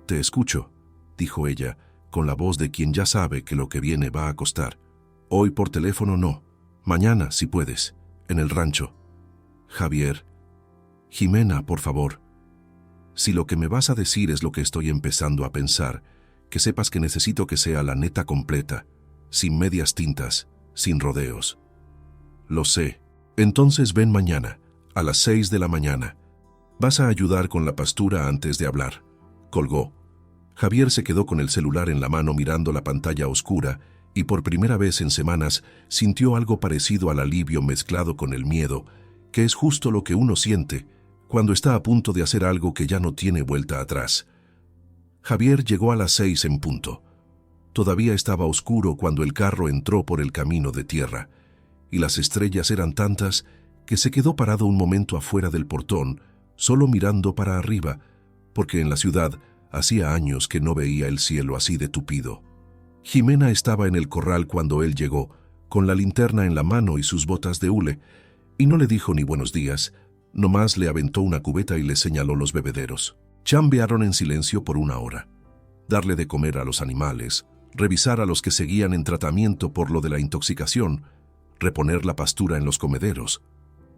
«Te escucho», dijo ella, con la voz de quien ya sabe que lo que viene va a costar. «Hoy por teléfono no. Mañana, si puedes, en el rancho». «Javier». «Jimena, por favor. Si lo que me vas a decir es lo que estoy empezando a pensar, que sepas que necesito que sea la neta completa, sin medias tintas, sin rodeos». «Lo sé. Entonces ven mañana, a las 6 de la mañana. Vas a ayudar con la pastura antes de hablar». Colgó. Javier se quedó con el celular en la mano mirando la pantalla oscura y por primera vez en semanas sintió algo parecido al alivio mezclado con el miedo, que es justo lo que uno siente cuando está a punto de hacer algo que ya no tiene vuelta atrás. Javier llegó a las 6 en punto. Todavía estaba oscuro cuando el carro entró por el camino de tierra, y las estrellas eran tantas que se quedó parado un momento afuera del portón, solo mirando para arriba, porque en la ciudad hacía años que no veía el cielo así de tupido. Jimena estaba en el corral cuando él llegó, con la linterna en la mano y sus botas de hule, y no le dijo ni buenos días, nomás le aventó una cubeta y le señaló los bebederos. Chambearon en silencio por 1 hora. Darle de comer a los animales, revisar a los que seguían en tratamiento por lo de la intoxicación, reponer la pastura en los comederos.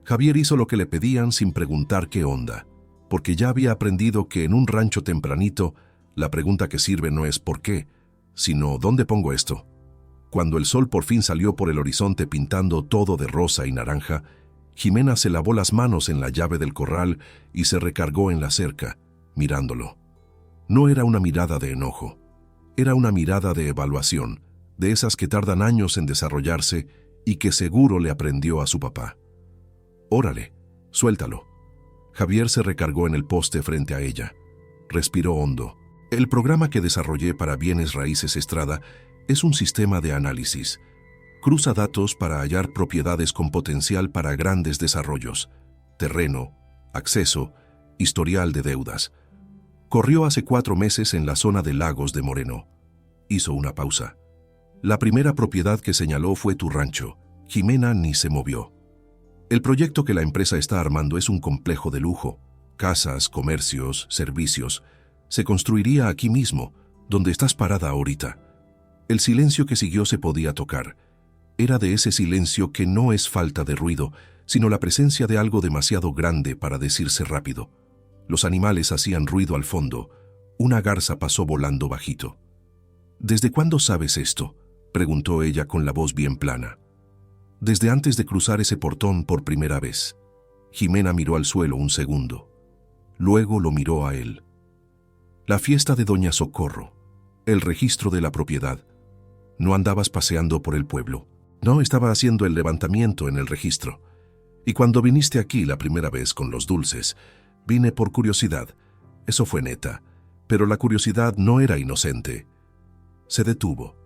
Javier hizo lo que le pedían sin preguntar qué onda, porque ya había aprendido que en un rancho tempranito la pregunta que sirve no es ¿por qué?, sino ¿dónde pongo esto? Cuando el sol por fin salió por el horizonte pintando todo de rosa y naranja, Jimena se lavó las manos en la llave del corral y se recargó en la cerca, mirándolo. No era una mirada de enojo, era una mirada de evaluación, de esas que tardan años en desarrollarse y que seguro le aprendió a su papá. «Órale, suéltalo». Javier se recargó en el poste frente a ella. Respiró hondo. El programa que desarrollé para Bienes Raíces Estrada es un sistema de análisis. Cruza datos para hallar propiedades con potencial para grandes desarrollos. Terreno, acceso, historial de deudas. Corrió hace 4 meses en la zona de Lagos de Moreno. Hizo una pausa. La primera propiedad que señaló fue tu rancho. Jimena ni se movió. El proyecto que la empresa está armando es un complejo de lujo. Casas, comercios, servicios. Se construiría aquí mismo, donde estás parada ahorita. El silencio que siguió se podía tocar. Era de ese silencio que no es falta de ruido, sino la presencia de algo demasiado grande para decirse rápido. Los animales hacían ruido al fondo. Una garza pasó volando bajito. «¿Desde cuándo sabes esto?», preguntó ella con la voz bien plana. «Desde antes de cruzar ese portón por primera vez». Jimena miró al suelo un segundo. Luego lo miró a él. «La fiesta de Doña Socorro, el registro de la propiedad. No andabas paseando por el pueblo. No, estaba haciendo el levantamiento en el registro. Y cuando viniste aquí la primera vez con los dulces, vine por curiosidad. Eso fue neta, pero la curiosidad no era inocente». Se detuvo.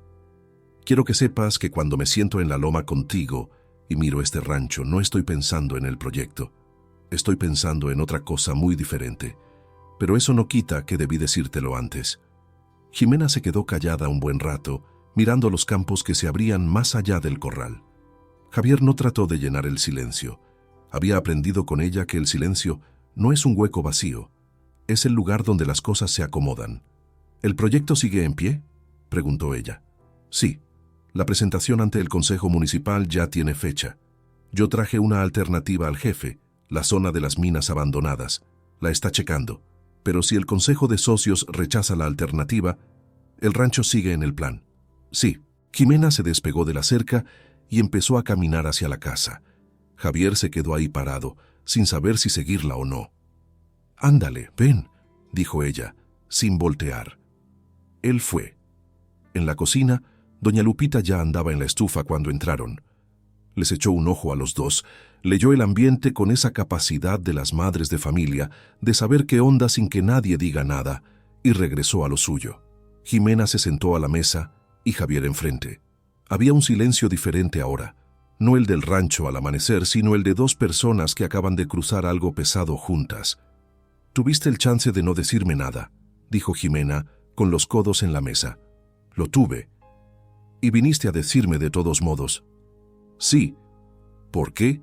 «Quiero que sepas que cuando me siento en la loma contigo y miro este rancho, no estoy pensando en el proyecto. Estoy pensando en otra cosa muy diferente. Pero eso no quita que debí decírtelo antes». Jimena se quedó callada un buen rato, mirando los campos que se abrían más allá del corral. Javier no trató de llenar el silencio. Había aprendido con ella que el silencio no es un hueco vacío, es el lugar donde las cosas se acomodan. «¿El proyecto sigue en pie?», preguntó ella. «Sí, la presentación ante el Consejo Municipal ya tiene fecha. Yo traje una alternativa al jefe, la zona de las minas abandonadas. La está checando. Pero si el Consejo de Socios rechaza la alternativa, el rancho sigue en el plan». «Sí». Jimena se despegó de la cerca y empezó a caminar hacia la casa. Javier se quedó ahí parado, sin saber si seguirla o no. «Ándale, ven», dijo ella, sin voltear. Él fue. En la cocina, doña Lupita ya andaba en la estufa cuando entraron. Les echó un ojo a los dos, leyó el ambiente con esa capacidad de las madres de familia de saber qué onda sin que nadie diga nada, y regresó a lo suyo. Jimena se sentó a la mesa y Javier enfrente. Había un silencio diferente ahora, no el del rancho al amanecer, sino el de 2 personas que acaban de cruzar algo pesado juntas. «Tuviste el chance de no decirme nada», dijo Jimena, con los codos en la mesa. «Lo tuve. Y viniste a decirme de todos modos». «Sí». «¿Por qué?».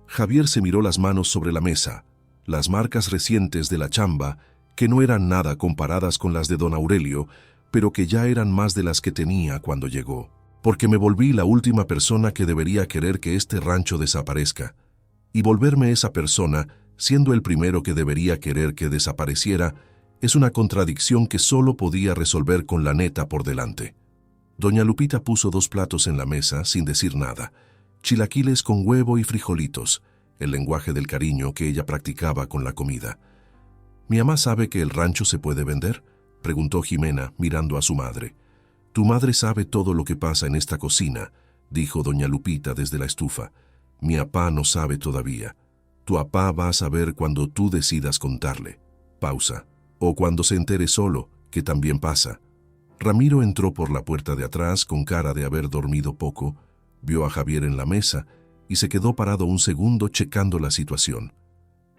Javier se miró las manos sobre la mesa, las marcas recientes de la chamba, que no eran nada comparadas con las de don Aurelio, pero que ya eran más de las que tenía cuando llegó. «Porque me volví la última persona que debería querer que este rancho desaparezca. Y volverme esa persona, siendo el primero que debería querer que desapareciera, es una contradicción que solo podía resolver con la neta por delante». Doña Lupita puso 2 platos en la mesa sin decir nada. Chilaquiles con huevo y frijolitos, el lenguaje del cariño que ella practicaba con la comida. «¿Mi mamá sabe que el rancho se puede vender?», preguntó Jimena, mirando a su madre. Tu madre sabe todo lo que pasa en esta cocina, dijo doña Lupita desde la estufa. Mi apá no sabe todavía. Tu apá va a saber cuando tú decidas contarle. Pausa. O cuando se entere solo, que también pasa. Ramiro entró por la puerta de atrás con cara de haber dormido poco, vio a Javier en la mesa y se quedó parado un segundo checando la situación.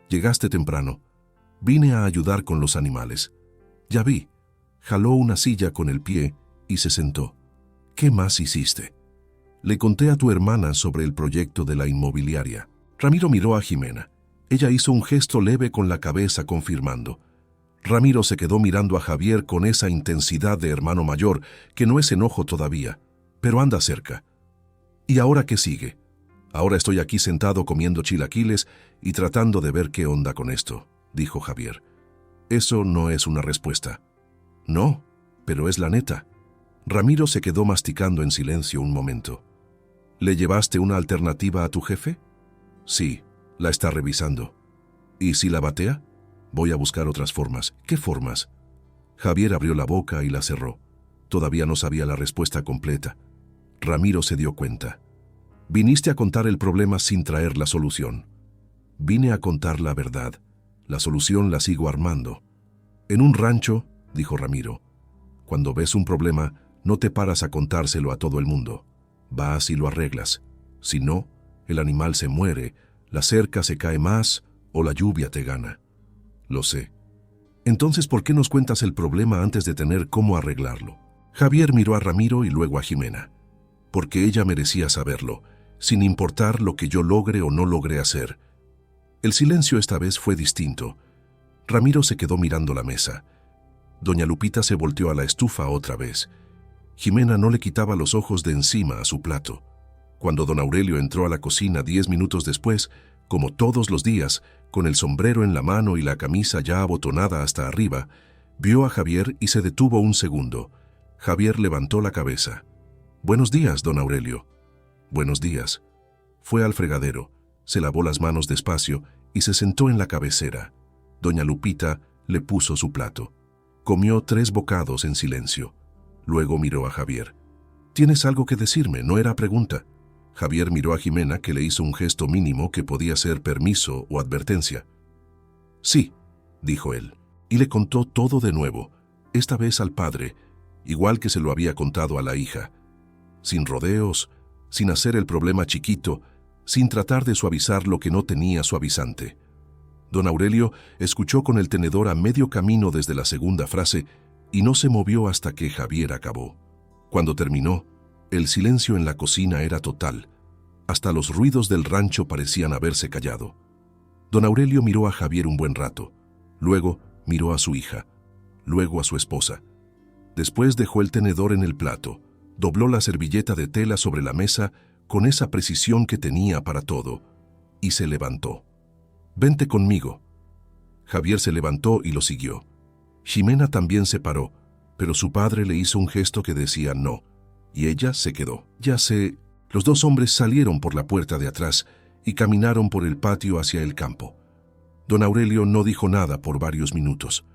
Llegaste temprano. Vine a ayudar con los animales. Ya vi. Jaló una silla con el pie y se sentó. ¿Qué más hiciste? Le conté a tu hermana sobre el proyecto de la inmobiliaria. Ramiro miró a Jimena. Ella hizo un gesto leve con la cabeza confirmando. Ramiro se quedó mirando a Javier con esa intensidad de hermano mayor, que no es enojo todavía, pero anda cerca. ¿Y ahora qué sigue? Ahora estoy aquí sentado comiendo chilaquiles y tratando de ver qué onda con esto, dijo Javier. Eso no es una respuesta. No, pero es la neta. Ramiro se quedó masticando en silencio un momento. ¿Le llevaste una alternativa a tu jefe? Sí, la está revisando. ¿Y si la batea? Voy a buscar otras formas. ¿Qué formas? Javier abrió la boca y la cerró. Todavía no sabía la respuesta completa. Ramiro se dio cuenta. Viniste a contar el problema sin traer la solución. Vine a contar la verdad. La solución la sigo armando. En un rancho, dijo Ramiro, cuando ves un problema, no te paras a contárselo a todo el mundo. Vas y lo arreglas. Si no, el animal se muere, la cerca se cae más o la lluvia te gana. Lo sé. Entonces, ¿por qué nos cuentas el problema antes de tener cómo arreglarlo? Javier miró a Ramiro y luego a Jimena. Porque ella merecía saberlo, sin importar lo que yo logre o no logre hacer. El silencio esta vez fue distinto. Ramiro se quedó mirando la mesa. Doña Lupita se volteó a la estufa otra vez. Jimena no le quitaba los ojos de encima a su plato. Cuando don Aurelio entró a la cocina 10 minutos después, como todos los días, con el sombrero en la mano y la camisa ya abotonada hasta arriba, vio a Javier y se detuvo un segundo. Javier levantó la cabeza. «Buenos días, don Aurelio». «Buenos días». Fue al fregadero, se lavó las manos despacio y se sentó en la cabecera. Doña Lupita le puso su plato. Comió 3 bocados en silencio. Luego miró a Javier. «¿Tienes algo que decirme? No era pregunta». Javier miró a Jimena, que le hizo un gesto mínimo que podía ser permiso o advertencia. «Sí», dijo él, y le contó todo de nuevo, esta vez al padre, igual que se lo había contado a la hija. Sin rodeos, sin hacer el problema chiquito, sin tratar de suavizar lo que no tenía suavizante. Don Aurelio escuchó con el tenedor a medio camino desde la segunda frase y no se movió hasta que Javier acabó. Cuando terminó, el silencio en la cocina era total. Hasta los ruidos del rancho parecían haberse callado. Don Aurelio miró a Javier un buen rato. Luego miró a su hija. Luego a su esposa. Después dejó el tenedor en el plato. Dobló la servilleta de tela sobre la mesa con esa precisión que tenía para todo. Y se levantó. «Vente conmigo». Javier se levantó y lo siguió. Jimena también se paró, pero su padre le hizo un gesto que decía no. Y ella se quedó. «Ya sé». Los 2 hombres salieron por la puerta de atrás y caminaron por el patio hacia el campo. Don Aurelio no dijo nada por varios minutos.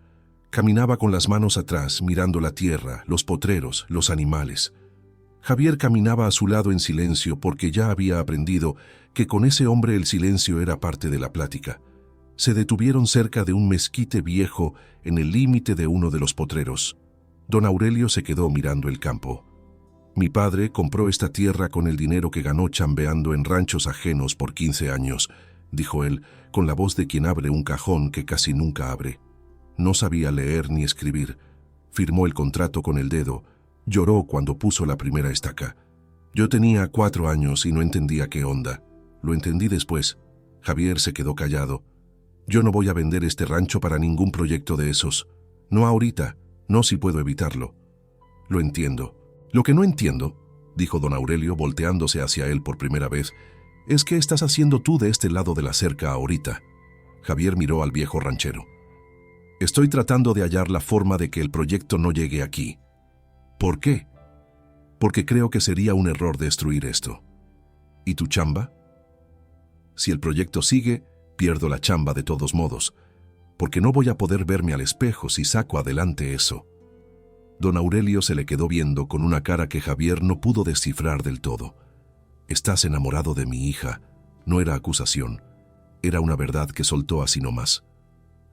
Caminaba con las manos atrás, mirando la tierra, los potreros, los animales. Javier caminaba a su lado en silencio porque ya había aprendido que con ese hombre el silencio era parte de la plática. Se detuvieron cerca de un mezquite viejo en el límite de uno de los potreros. Don Aurelio se quedó mirando el campo. «Mi padre compró esta tierra con el dinero que ganó chambeando en ranchos ajenos por 15 años», dijo él, con la voz de quien abre un cajón que casi nunca abre. No sabía leer ni escribir. Firmó el contrato con el dedo. Lloró cuando puso la primera estaca. Yo tenía 4 años y no entendía qué onda. Lo entendí después. Javier se quedó callado. «Yo no voy a vender este rancho para ningún proyecto de esos. No ahorita, no si puedo evitarlo». «Lo entiendo». «Lo que no entiendo», dijo don Aurelio volteándose hacia él por primera vez, «es qué estás haciendo tú de este lado de la cerca ahorita». Javier miró al viejo ranchero. «Estoy tratando de hallar la forma de que el proyecto no llegue aquí». «¿Por qué?» «Porque creo que sería un error destruir esto». «¿Y tu chamba?» «Si el proyecto sigue, pierdo la chamba de todos modos, porque no voy a poder verme al espejo si saco adelante eso». Don Aurelio se le quedó viendo con una cara que Javier no pudo descifrar del todo. «Estás enamorado de mi hija». No era acusación, era una verdad que soltó así nomás.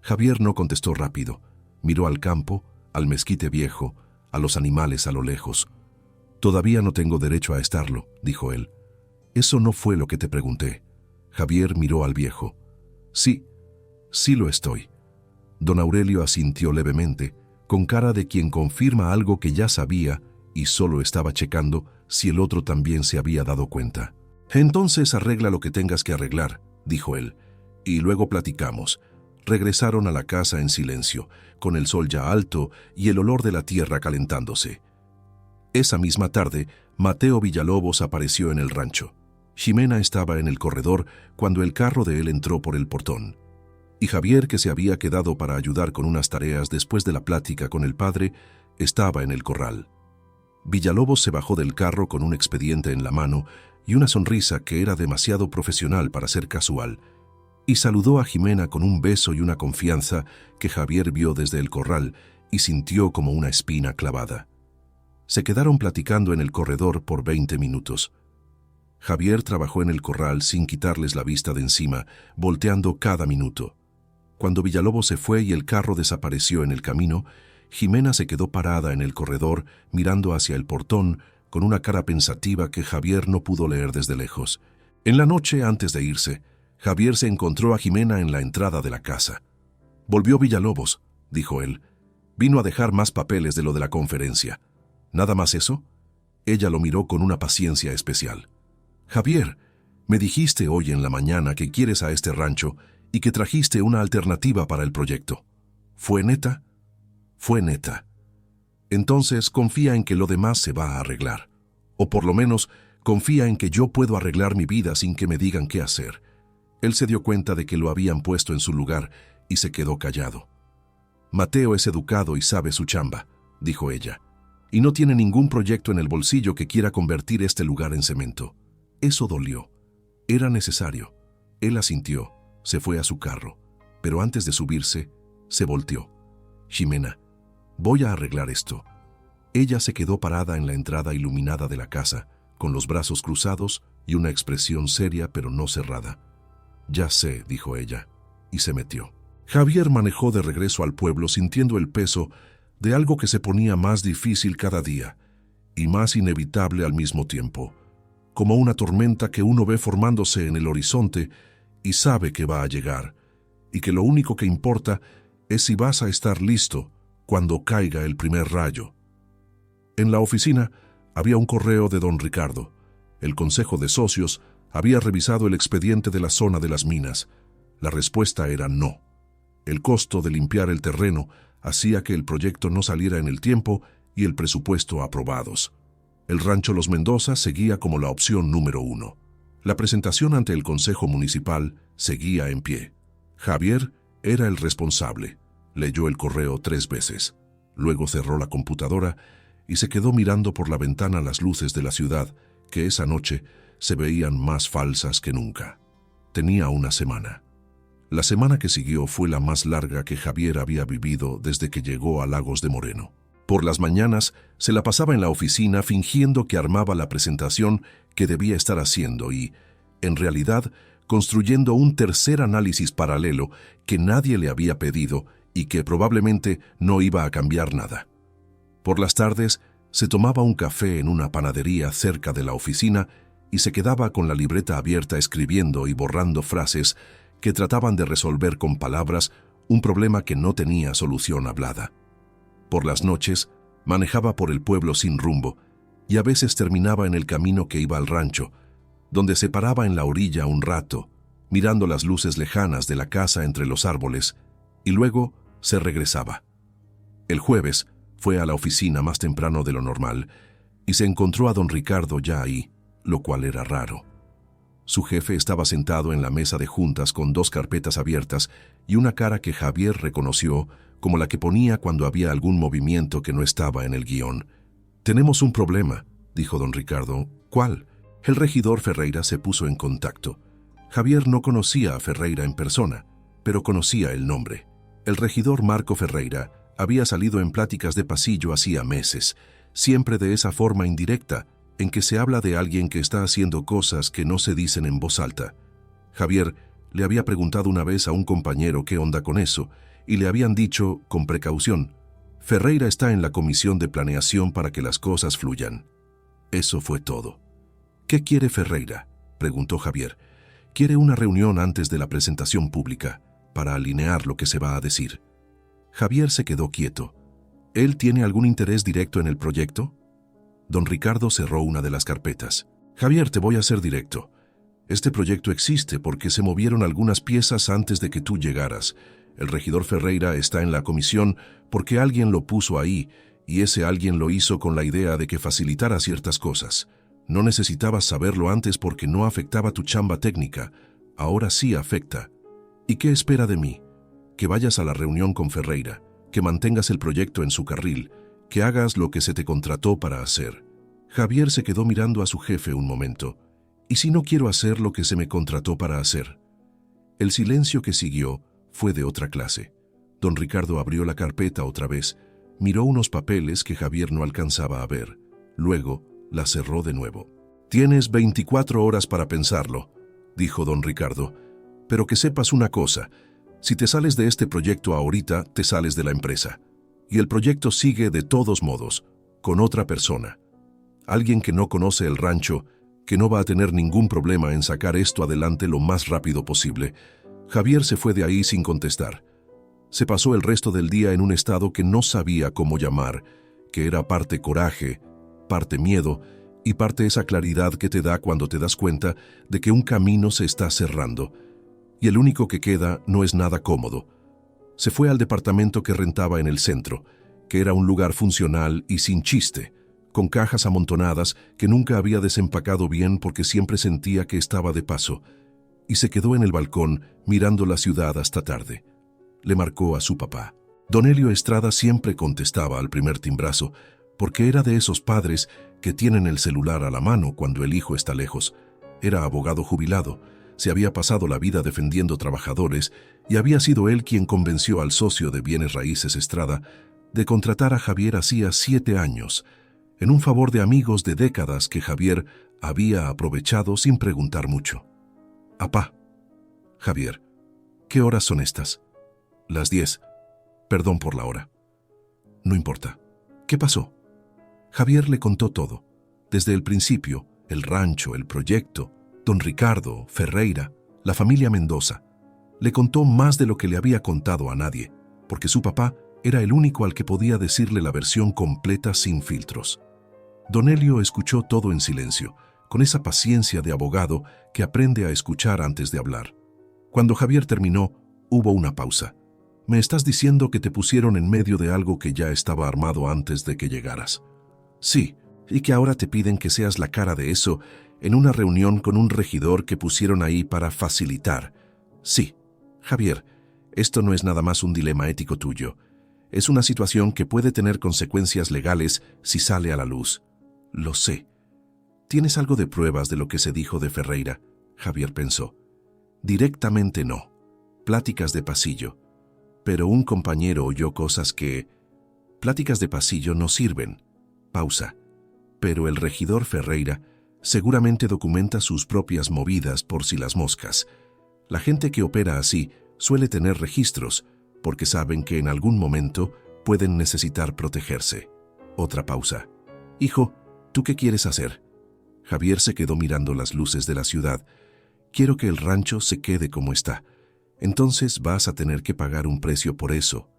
Javier no contestó rápido. Miró al campo, al mezquite viejo, a los animales a lo lejos. «Todavía no tengo derecho a estarlo», dijo él. «Eso no fue lo que te pregunté». Javier miró al viejo. «Sí, sí lo estoy». Don Aurelio asintió levemente, con cara de quien confirma algo que ya sabía y solo estaba checando si el otro también se había dado cuenta. «Entonces arregla lo que tengas que arreglar», dijo él, «y luego platicamos». Regresaron a la casa en silencio, con el sol ya alto y el olor de la tierra calentándose. Esa misma tarde, Mateo Villalobos apareció en el rancho. Ximena estaba en el corredor cuando el carro de él entró por el portón. Y Javier, que se había quedado para ayudar con unas tareas después de la plática con el padre, estaba en el corral. Villalobos se bajó del carro con un expediente en la mano y una sonrisa que era demasiado profesional para ser casual, y saludó a Ximena con un beso y una confianza que Javier vio desde el corral y sintió como una espina clavada. Se quedaron platicando en el corredor por 20 minutos. Javier trabajó en el corral sin quitarles la vista de encima, volteando cada minuto. Cuando Villalobos se fue y el carro desapareció en el camino, Ximena se quedó parada en el corredor, mirando hacia el portón, con una cara pensativa que Javier no pudo leer desde lejos. En la noche, antes de irse, Javier se encontró a Ximena en la entrada de la casa. «Volvió Villalobos», dijo él. «Vino a dejar más papeles de lo de la conferencia». «¿Nada más eso?» Ella lo miró con una paciencia especial. «Javier, me dijiste hoy en la mañana que quieres a este rancho y que trajiste una alternativa para el proyecto. ¿Fue neta?» «Fue neta». «Entonces confía en que lo demás se va a arreglar. O por lo menos confía en que yo puedo arreglar mi vida sin que me digan qué hacer». Él se dio cuenta de que lo habían puesto en su lugar y se quedó callado. «Mateo es educado y sabe su chamba», dijo ella, «y no tiene ningún proyecto en el bolsillo que quiera convertir este lugar en cemento». Eso dolió. Era necesario. Él asintió, se fue a su carro, pero antes de subirse, se volteó. «Ximena, voy a arreglar esto». Ella se quedó parada en la entrada iluminada de la casa, con los brazos cruzados y una expresión seria pero no cerrada. «Ya sé», dijo ella, y se metió. Javier manejó de regreso al pueblo sintiendo el peso de algo que se ponía más difícil cada día y más inevitable al mismo tiempo, como una tormenta que uno ve formándose en el horizonte y sabe que va a llegar, y que lo único que importa es si vas a estar listo cuando caiga el primer rayo. En la oficina había un correo de don Ricardo. El Consejo de Socios había revisado el expediente de la zona de las minas. La respuesta era no. El costo de limpiar el terreno hacía que el proyecto no saliera en el tiempo y el presupuesto aprobados. El rancho Los Mendoza seguía como la opción número 1. La presentación ante el Consejo Municipal seguía en pie. Javier era el responsable. Leyó el correo 3 veces. Luego cerró la computadora y se quedó mirando por la ventana las luces de la ciudad, que esa noche se veían más falsas que nunca. Tenía una semana. La semana que siguió fue la más larga que Javier había vivido desde que llegó a Lagos de Moreno. Por las mañanas se la pasaba en la oficina fingiendo que armaba la presentación que debía estar haciendo y, en realidad, construyendo un tercer análisis paralelo que nadie le había pedido y que probablemente no iba a cambiar nada. Por las tardes se tomaba un café en una panadería cerca de la oficina y se quedaba con la libreta abierta escribiendo y borrando frases que trataban de resolver con palabras un problema que no tenía solución hablada. Por las noches manejaba por el pueblo sin rumbo y a veces terminaba en el camino que iba al rancho, donde se paraba en la orilla un rato, mirando las luces lejanas de la casa entre los árboles, y luego se regresaba. El jueves fue a la oficina más temprano de lo normal y se encontró a don Ricardo ya ahí, lo cual era raro. Su jefe estaba sentado en la mesa de juntas con 2 carpetas abiertas y una cara que Javier reconoció como la que ponía cuando había algún movimiento que no estaba en el guión. «Tenemos un problema», dijo don Ricardo. «¿Cuál?» El regidor Ferreira se puso en contacto. Javier no conocía a Ferreira en persona, pero conocía el nombre. El regidor Marco Ferreira Había salido en pláticas de pasillo hacía meses, siempre de esa forma indirecta, en que se habla de alguien que está haciendo cosas que no se dicen en voz alta. Javier le había preguntado una vez a un compañero qué onda con eso, y le habían dicho, con precaución, Ferreira está en la comisión de planeación para que las cosas fluyan. Eso fue todo. ¿Qué quiere Ferreira?, preguntó Javier. Quiere una reunión antes de la presentación pública, para alinear lo que se va a decir. Javier se quedó quieto. ¿Él tiene algún interés directo en el proyecto? Don Ricardo cerró una de las carpetas. Javier, te voy a ser directo. Este proyecto existe porque se movieron algunas piezas antes de que tú llegaras. El regidor Ferreira está en la comisión porque alguien lo puso ahí, y ese alguien lo hizo con la idea de que facilitara ciertas cosas. No necesitabas saberlo antes porque no afectaba tu chamba técnica. Ahora sí afecta. ¿Y qué espera de mí? Que vayas a la reunión con Ferreira, que mantengas el proyecto en su carril, que hagas lo que se te contrató para hacer. Javier se quedó mirando a su jefe un momento. ¿Y si no quiero hacer lo que se me contrató para hacer? El silencio que siguió fue de otra clase. Don Ricardo abrió la carpeta otra vez, miró unos papeles que Javier no alcanzaba a ver. Luego la cerró de nuevo. Tienes 24 horas para pensarlo, dijo don Ricardo. Pero que sepas una cosa, si te sales de este proyecto ahorita, te sales de la empresa. Y el proyecto sigue de todos modos, con otra persona. Alguien que no conoce el rancho, que no va a tener ningún problema en sacar esto adelante lo más rápido posible. Javier se fue de ahí sin contestar. Se pasó el resto del día en un estado que no sabía cómo llamar, que era parte coraje, parte miedo y parte esa claridad que te da cuando te das cuenta de que un camino se está cerrando. Y el único que queda no es nada cómodo. Se fue al departamento que rentaba en el centro, que era un lugar funcional y sin chiste, con cajas amontonadas que nunca había desempacado bien porque siempre sentía que estaba de paso, y se quedó en el balcón mirando la ciudad hasta tarde. Le marcó a su papá. Don Helio Estrada siempre contestaba al primer timbrazo, porque era de esos padres que tienen el celular a la mano cuando el hijo está lejos. Era abogado jubilado, se había pasado la vida defendiendo trabajadores y había sido él quien convenció al socio de bienes raíces Estrada de contratar a Javier hacía 7 años, en un favor de amigos de décadas que Javier había aprovechado sin preguntar mucho. «Apá». «Javier, ¿qué horas son estas?» «Las 10. Perdón por la hora». «No importa. ¿Qué pasó?» Javier le contó todo, desde el principio, el rancho, el proyecto, don Ricardo, Ferreira, la familia Mendoza. Le contó más de lo que le había contado a nadie, porque su papá era el único al que podía decirle la versión completa sin filtros. Don Helio escuchó todo en silencio, con esa paciencia de abogado que aprende a escuchar antes de hablar. Cuando Javier terminó, hubo una pausa. «Me estás diciendo que te pusieron en medio de algo que ya estaba armado antes de que llegaras». «Sí, y que ahora te piden que seas la cara de eso en una reunión con un regidor que pusieron ahí para facilitar». «Sí, Javier, esto no es nada más un dilema ético tuyo. Es una situación que puede tener consecuencias legales si sale a la luz». «Lo sé». «¿Tienes algo de pruebas de lo que se dijo de Ferreira?», Javier pensó. «Directamente no. Pláticas de pasillo. Pero un compañero oyó cosas que... Pláticas de pasillo no sirven». Pausa. «Pero el regidor Ferreira seguramente documenta sus propias movidas por si las moscas. La gente que opera así suele tener registros, porque saben que en algún momento pueden necesitar protegerse». Otra pausa. «Hijo, ¿tú qué quieres hacer?» Javier se quedó mirando las luces de la ciudad. «Quiero que el rancho se quede como está. Entonces vas a tener que pagar un precio por eso».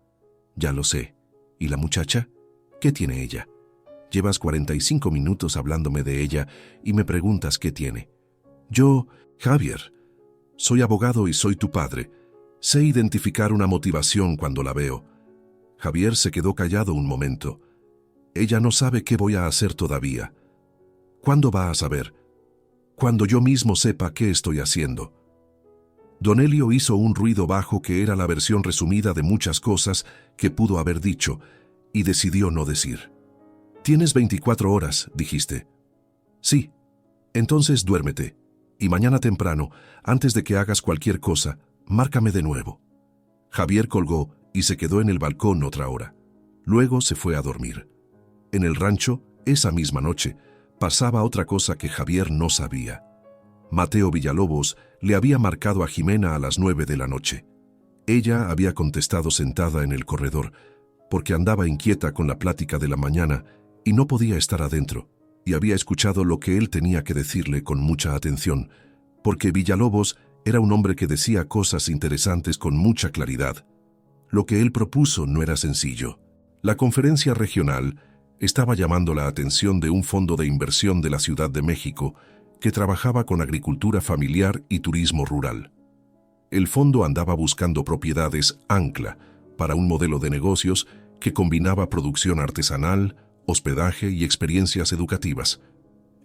«Ya lo sé. ¿Y la muchacha? ¿Qué tiene ella? Llevas 45 minutos hablándome de ella y me preguntas qué tiene». «Yo, Javier, soy abogado y soy tu padre. Sé identificar una motivación cuando la veo». Javier se quedó callado un momento. «Ella no sabe qué voy a hacer todavía». «¿Cuándo va a saber?» «Cuando yo mismo sepa qué estoy haciendo». Don Helio hizo un ruido bajo que era la versión resumida de muchas cosas que pudo haber dicho, y decidió no decir. «Tienes 24 horas, dijiste». «Sí. Entonces duérmete, y mañana temprano, antes de que hagas cualquier cosa, márcame de nuevo». Javier colgó y se quedó en el balcón otra hora. Luego se fue a dormir. En el rancho, esa misma noche, pasaba otra cosa que Javier no sabía. Mateo Villalobos le había marcado a Jimena a las 9 de la noche. Ella había contestado sentada en el corredor, porque andaba inquieta con la plática de la mañana y no podía estar adentro, y había escuchado lo que él tenía que decirle con mucha atención, porque Villalobos era un hombre que decía cosas interesantes con mucha claridad. Lo que él propuso no era sencillo. La conferencia regional estaba llamando la atención de un fondo de inversión de la Ciudad de México que trabajaba con agricultura familiar y turismo rural. El fondo andaba buscando propiedades ancla para un modelo de negocios que combinaba producción artesanal, hospedaje y experiencias educativas.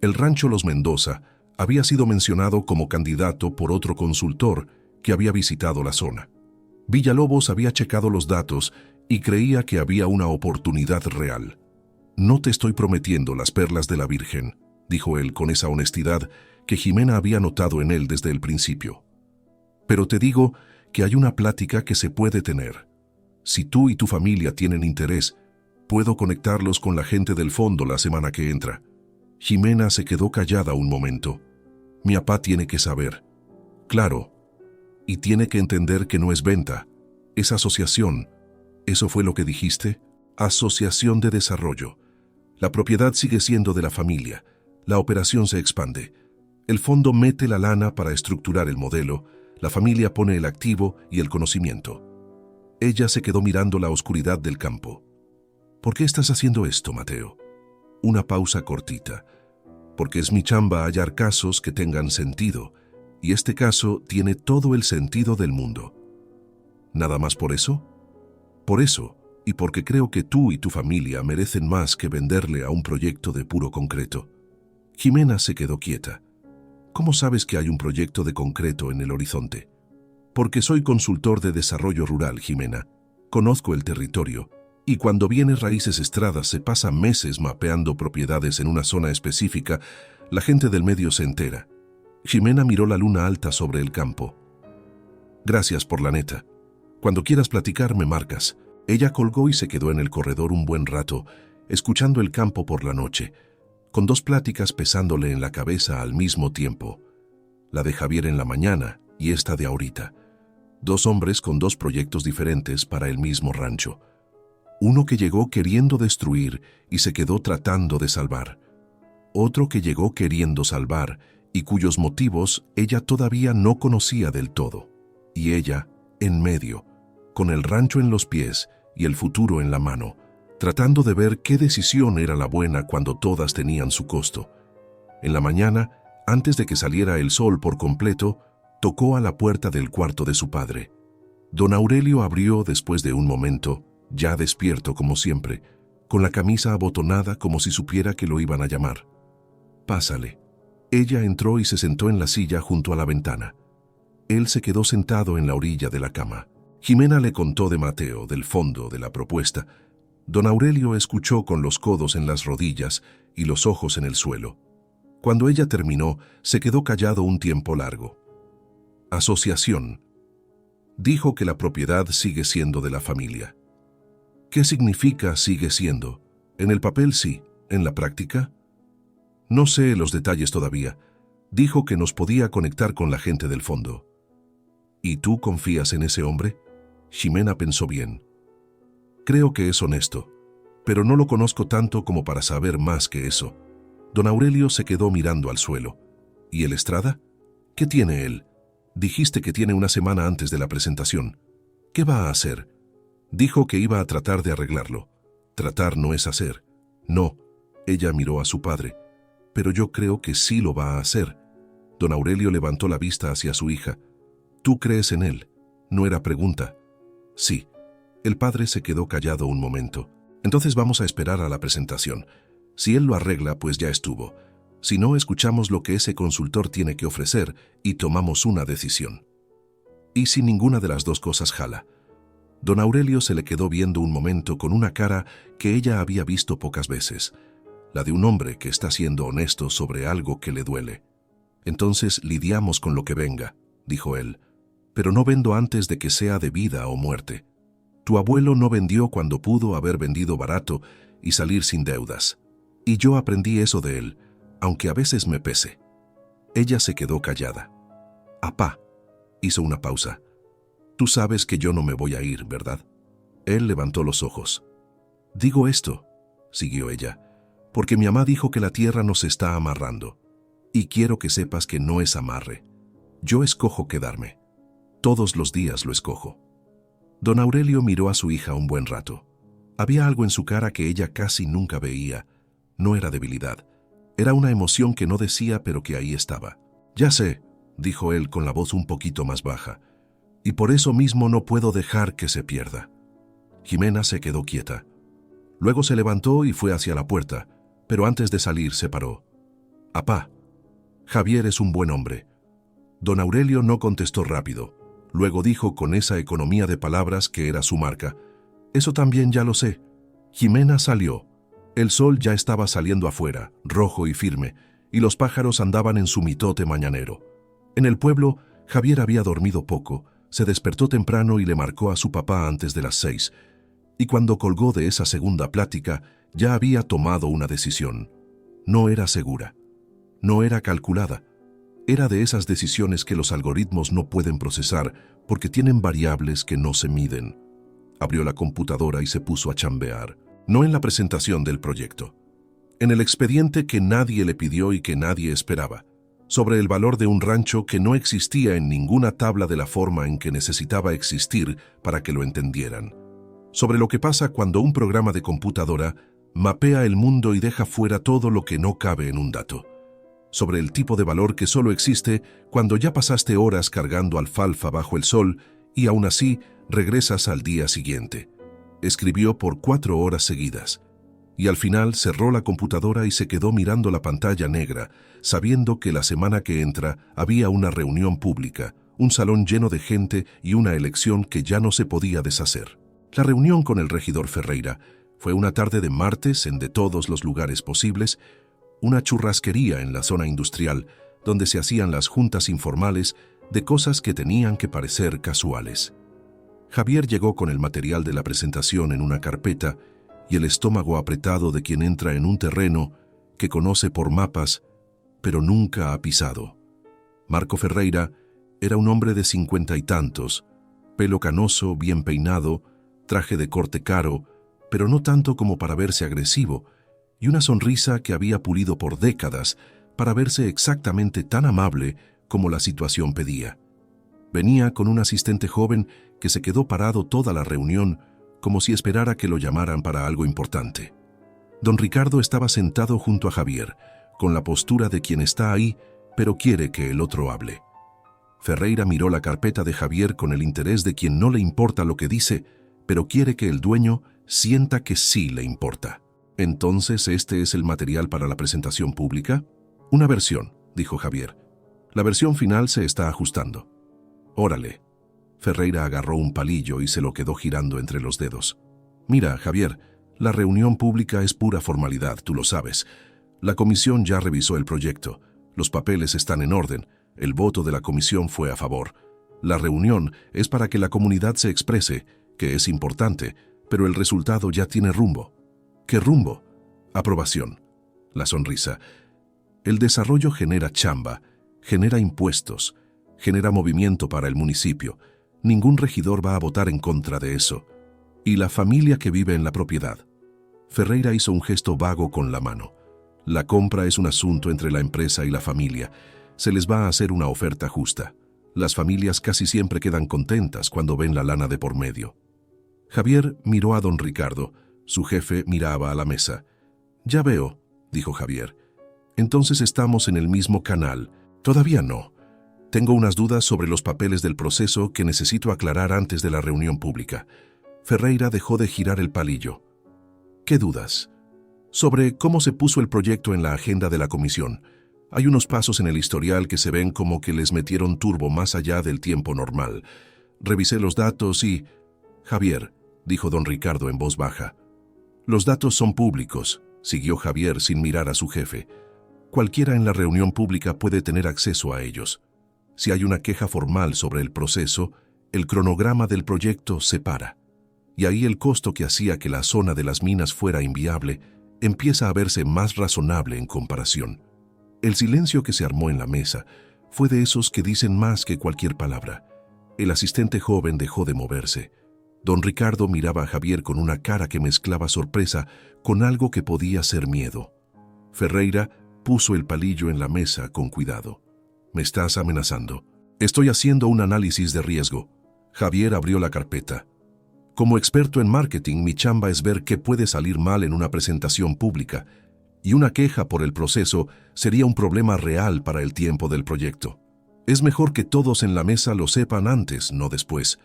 El rancho Los Mendoza había sido mencionado como candidato por otro consultor que había visitado la zona. Villalobos había checado los datos y creía que había una oportunidad real. «No te estoy prometiendo las perlas de la Virgen», dijo él con esa honestidad que Jimena había notado en él desde el principio. «Pero te digo que hay una plática que se puede tener. Si tú y tu familia tienen interés, puedo conectarlos con la gente del fondo la semana que entra». Jimena se quedó callada un momento. «Mi papá tiene que saber». «Claro. Y tiene que entender que no es venta, es asociación». «¿Eso fue lo que dijiste?» «Asociación de desarrollo. La propiedad sigue siendo de la familia. La operación se expande. El fondo mete la lana para estructurar el modelo, la familia pone el activo y el conocimiento». Ella se quedó mirando la oscuridad del campo. «¿Por qué estás haciendo esto, Mateo?» Una pausa cortita. «Porque es mi chamba hallar casos que tengan sentido, y este caso tiene todo el sentido del mundo». «¿Nada más por eso?» «Por eso, y porque creo que tú y tu familia merecen más que venderle a un proyecto de puro concreto». Jimena se quedó quieta. «¿Cómo sabes que hay un proyecto de concreto en el horizonte?» «Porque soy consultor de desarrollo rural, Jimena. Conozco el territorio, y cuando viene Raíces Estrada se pasa meses mapeando propiedades en una zona específica, la gente del medio se entera». Jimena miró la luna alta sobre el campo. «Gracias por la neta. Cuando quieras platicar me marcas». Ella colgó y se quedó en el corredor un buen rato, escuchando el campo por la noche, con dos pláticas pesándole en la cabeza al mismo tiempo. La de Javier en la mañana y esta de ahorita. Dos hombres con dos proyectos diferentes para el mismo rancho. Uno que llegó queriendo destruir y se quedó tratando de salvar. Otro que llegó queriendo salvar y cuyos motivos ella todavía no conocía del todo. Y ella, en medio, con el rancho en los pies y el futuro en la mano, tratando de ver qué decisión era la buena cuando todas tenían su costo. En la mañana, antes de que saliera el sol por completo, tocó a la puerta del cuarto de su padre. Don Aurelio abrió después de un momento, ya despierto como siempre, con la camisa abotonada como si supiera que lo iban a llamar. «Pásale». Ella entró y se sentó en la silla junto a la ventana. Él se quedó sentado en la orilla de la cama. Jimena le contó de Mateo, del fondo, de la propuesta. Don Aurelio escuchó con los codos en las rodillas y los ojos en el suelo. Cuando ella terminó, se quedó callado un tiempo largo. «Asociación». Dijo que la propiedad sigue siendo de la familia. ¿Qué significa sigue siendo? En el papel sí, en la práctica. No sé los detalles todavía. Dijo que nos podía conectar con la gente del fondo. ¿Y tú confías en ese hombre? Jimena pensó bien. Creo que es honesto, pero no lo conozco tanto como para saber más que eso. Don Aurelio se quedó mirando al suelo. ¿Y el Estrada? ¿Qué tiene él? Dijiste que tiene una semana antes de la presentación. ¿Qué va a hacer? Dijo que iba a tratar de arreglarlo. Tratar no es hacer. No, ella miró a su padre. Pero yo creo que sí lo va a hacer. Don Aurelio levantó la vista hacia su hija. ¿Tú crees en él? No era pregunta. Sí. El padre se quedó callado un momento. Entonces vamos a esperar a la presentación. Si él lo arregla, pues ya estuvo. Si no, escuchamos lo que ese consultor tiene que ofrecer y tomamos una decisión. ¿Y si ninguna de las dos cosas jala? Don Aurelio se le quedó viendo un momento con una cara que ella había visto pocas veces, la de un hombre que está siendo honesto sobre algo que le duele. Entonces lidiamos con lo que venga, dijo él, pero no vendo antes de que sea de vida o muerte. Tu abuelo no vendió cuando pudo haber vendido barato y salir sin deudas. Y yo aprendí eso de él, aunque a veces me pese. Ella se quedó callada. Apá, hizo una pausa. Tú sabes que yo no me voy a ir, ¿verdad? Él levantó los ojos. Digo esto, siguió ella, porque mi mamá dijo que la tierra nos está amarrando. Y quiero que sepas que no es amarre. Yo escojo quedarme. Todos los días lo escojo. Don Aurelio miró a su hija un buen rato. Había algo en su cara que ella casi nunca veía. No era debilidad. Era una emoción que no decía, pero que ahí estaba. Ya sé, dijo él con la voz un poquito más baja. Y por eso mismo no puedo dejar que se pierda. Jimena se quedó quieta. Luego se levantó y fue hacia la puerta, pero antes de salir se paró. Apá, Javier es un buen hombre. Don Aurelio no contestó rápido. Luego dijo con esa economía de palabras que era su marca. Eso también ya lo sé. Jimena salió. El sol ya estaba saliendo afuera, rojo y firme, y los pájaros andaban en su mitote mañanero. En el pueblo, Javier había dormido poco, se despertó temprano y le marcó a su papá antes de las 6. Y cuando colgó de esa segunda plática, ya había tomado una decisión. No era segura. No era calculada. Era de esas decisiones que los algoritmos no pueden procesar porque tienen variables que no se miden. Abrió la computadora y se puso a chambear. No en la presentación del proyecto. En el expediente que nadie le pidió y que nadie esperaba. Sobre el valor de un rancho que no existía en ninguna tabla de la forma en que necesitaba existir para que lo entendieran. Sobre lo que pasa cuando un programa de computadora mapea el mundo y deja fuera todo lo que no cabe en un dato. Sobre el tipo de valor que solo existe cuando ya pasaste horas cargando alfalfa bajo el sol y aún así regresas al día siguiente. Escribió por 4 horas seguidas. Y al final cerró la computadora y se quedó mirando la pantalla negra, sabiendo que la semana que entra había una reunión pública, un salón lleno de gente y una elección que ya no se podía deshacer. La reunión con el regidor Ferreira fue una tarde de martes en de todos los lugares posibles, una churrasquería en la zona industrial, donde se hacían las juntas informales de cosas que tenían que parecer casuales. Javier llegó con el material de la presentación en una carpeta y el estómago apretado de quien entra en un terreno que conoce por mapas, pero nunca ha pisado. Marco Ferreira era un hombre de 50 y tantos, pelo canoso, bien peinado, traje de corte caro, pero no tanto como para verse agresivo, y una sonrisa que había pulido por décadas para verse exactamente tan amable como la situación pedía. Venía con un asistente joven que se quedó parado toda la reunión como si esperara que lo llamaran para algo importante. Don Ricardo estaba sentado junto a Javier, con la postura de quien está ahí, pero quiere que el otro hable. Ferreira miró la carpeta de Javier con el interés de quien no le importa lo que dice, pero quiere que el dueño sienta que sí le importa. ¿Entonces este es el material para la presentación pública? Una versión, dijo Javier. La versión final se está ajustando. Órale. Ferreira agarró un palillo y se lo quedó girando entre los dedos. Mira, Javier, la reunión pública es pura formalidad, tú lo sabes. La comisión ya revisó el proyecto. Los papeles están en orden. El voto de la comisión fue a favor. La reunión es para que la comunidad se exprese, que es importante, pero el resultado ya tiene rumbo. ¿Qué rumbo? Aprobación. La sonrisa. El desarrollo genera chamba, genera impuestos, genera movimiento para el municipio. Ningún regidor va a votar en contra de eso. Y la familia que vive en la propiedad. Ferreira hizo un gesto vago con la mano. La compra es un asunto entre la empresa y la familia. Se les va a hacer una oferta justa. Las familias casi siempre quedan contentas cuando ven la lana de por medio. Javier miró a don Ricardo. Su jefe miraba a la mesa. Ya veo, dijo Javier. Entonces estamos en el mismo canal. Todavía no. Tengo unas dudas sobre los papeles del proceso que necesito aclarar antes de la reunión pública. Ferreira dejó de girar el palillo. ¿Qué dudas? Sobre cómo se puso el proyecto en la agenda de la comisión. Hay unos pasos en el historial que se ven como que les metieron turbo más allá del tiempo normal. Revisé los datos y... Javier, dijo don Ricardo en voz baja. Los datos son públicos, siguió Javier sin mirar a su jefe. Cualquiera en la reunión pública puede tener acceso a ellos. Si hay una queja formal sobre el proceso, el cronograma del proyecto se para. y ahí el costo que hacía que la zona de las minas fuera inviable empieza a verse más razonable en comparación. El silencio que se armó en la mesa fue de esos que dicen más que cualquier palabra. El asistente joven dejó de moverse. Don Ricardo miraba a Javier con una cara que mezclaba sorpresa con algo que podía ser miedo. Ferreira puso el palillo en la mesa con cuidado. «¿Me estás amenazando?» «Estoy haciendo un análisis de riesgo». Javier abrió la carpeta. «Como experto en marketing, mi chamba es ver qué puede salir mal en una presentación pública, y una queja por el proceso sería un problema real para el tiempo del proyecto. Es mejor que todos en la mesa lo sepan antes, no después».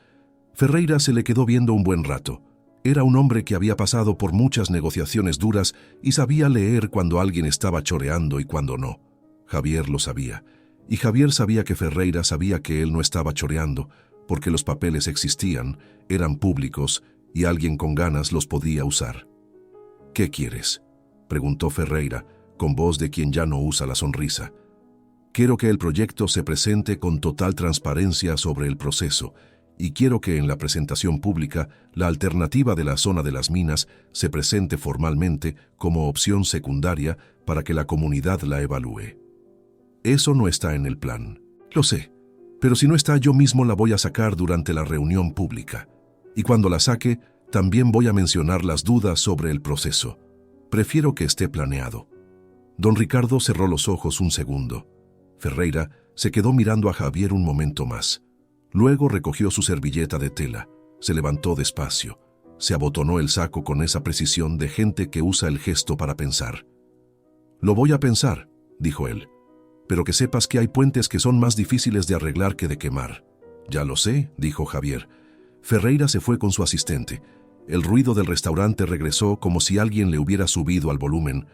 Ferreira se le quedó viendo un buen rato. Era un hombre que había pasado por muchas negociaciones duras y sabía leer cuando alguien estaba choreando y cuando no. Javier lo sabía. Y Javier sabía que Ferreira sabía que él no estaba choreando, porque los papeles existían, eran públicos y alguien con ganas los podía usar. «¿Qué quieres?», preguntó Ferreira, con voz de quien ya no usa la sonrisa. «Quiero que el proyecto se presente con total transparencia sobre el proceso, y quiero que en la presentación pública la alternativa de la zona de las minas se presente formalmente como opción secundaria para que la comunidad la evalúe. Eso no está en el plan. Lo sé, pero si no está, yo mismo la voy a sacar durante la reunión pública. Y cuando la saque, también voy a mencionar las dudas sobre el proceso. Prefiero que esté planeado». Don Ricardo cerró los ojos un segundo. Ferreira se quedó mirando a Javier un momento más. Luego recogió su servilleta de tela, se levantó despacio, se abotonó el saco con esa precisión de gente que usa el gesto para pensar. «Lo voy a pensar», dijo él, «pero que sepas que hay puentes que son más difíciles de arreglar que de quemar». «Ya lo sé», dijo Javier. Ferreira se fue con su asistente. El ruido del restaurante regresó como si alguien le hubiera subido al volumen.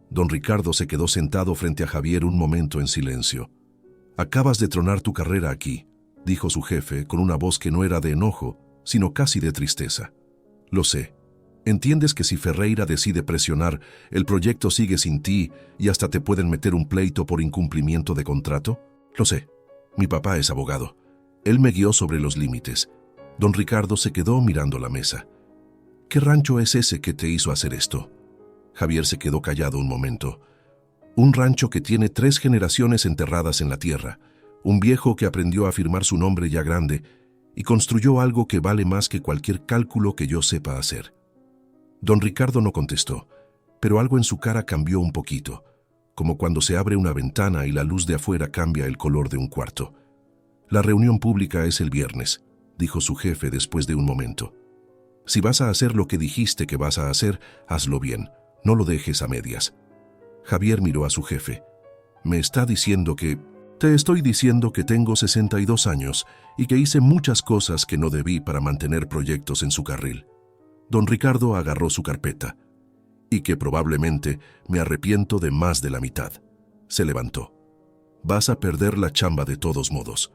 Don Ricardo se quedó sentado frente a Javier un momento en silencio. «Acabas de tronar tu carrera aquí», dijo su jefe con una voz que no era de enojo, sino casi de tristeza. «Lo sé. ¿Entiendes que si Ferreira decide presionar, el proyecto sigue sin ti y hasta te pueden meter un pleito por incumplimiento de contrato? Lo sé. Mi papá es abogado. Él me guió sobre los límites». Don Ricardo se quedó mirando la mesa. «¿Qué rancho es ese que te hizo hacer esto?». Javier se quedó callado un momento. «Un rancho que tiene 3 generaciones enterradas en la tierra. Un viejo que aprendió a firmar su nombre ya grande y construyó algo que vale más que cualquier cálculo que yo sepa hacer». Don Ricardo no contestó, pero algo en su cara cambió un poquito, como cuando se abre una ventana y la luz de afuera cambia el color de un cuarto. «La reunión pública es el viernes», dijo su jefe después de un momento. «Si vas a hacer lo que dijiste que vas a hacer, hazlo bien, no lo dejes a medias». Javier miró a su jefe. «¿Me está diciendo que...?» «Te estoy diciendo que tengo 62 años y que hice muchas cosas que no debí para mantener proyectos en su carril». Don Ricardo agarró su carpeta. «Y que probablemente me arrepiento de más de la mitad». Se levantó. «Vas a perder la chamba de todos modos.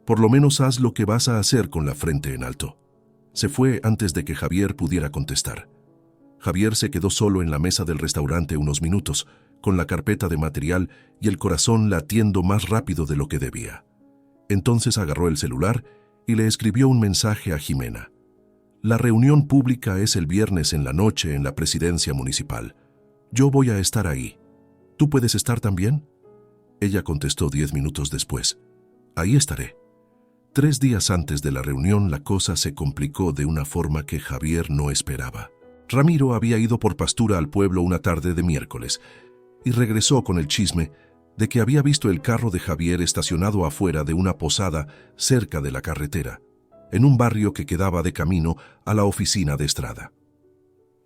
Por lo menos haz lo que vas a hacer con la frente en alto». Se fue antes de que Javier pudiera contestar. Javier se quedó solo en la mesa del restaurante unos minutos, con la carpeta de material y el corazón latiendo más rápido de lo que debía. Entonces agarró el celular y le escribió un mensaje a Jimena. «La reunión pública es el viernes en la noche en la presidencia municipal. Yo voy a estar ahí. ¿Tú puedes estar también?». Ella contestó 10 minutos después. «Ahí estaré». 3 días antes de la reunión la cosa se complicó de una forma que Javier no esperaba. Ramiro había ido por pastura al pueblo una tarde de miércoles y regresó con el chisme de que había visto el carro de Javier estacionado afuera de una posada cerca de la carretera, en un barrio que quedaba de camino a la oficina de Estrada.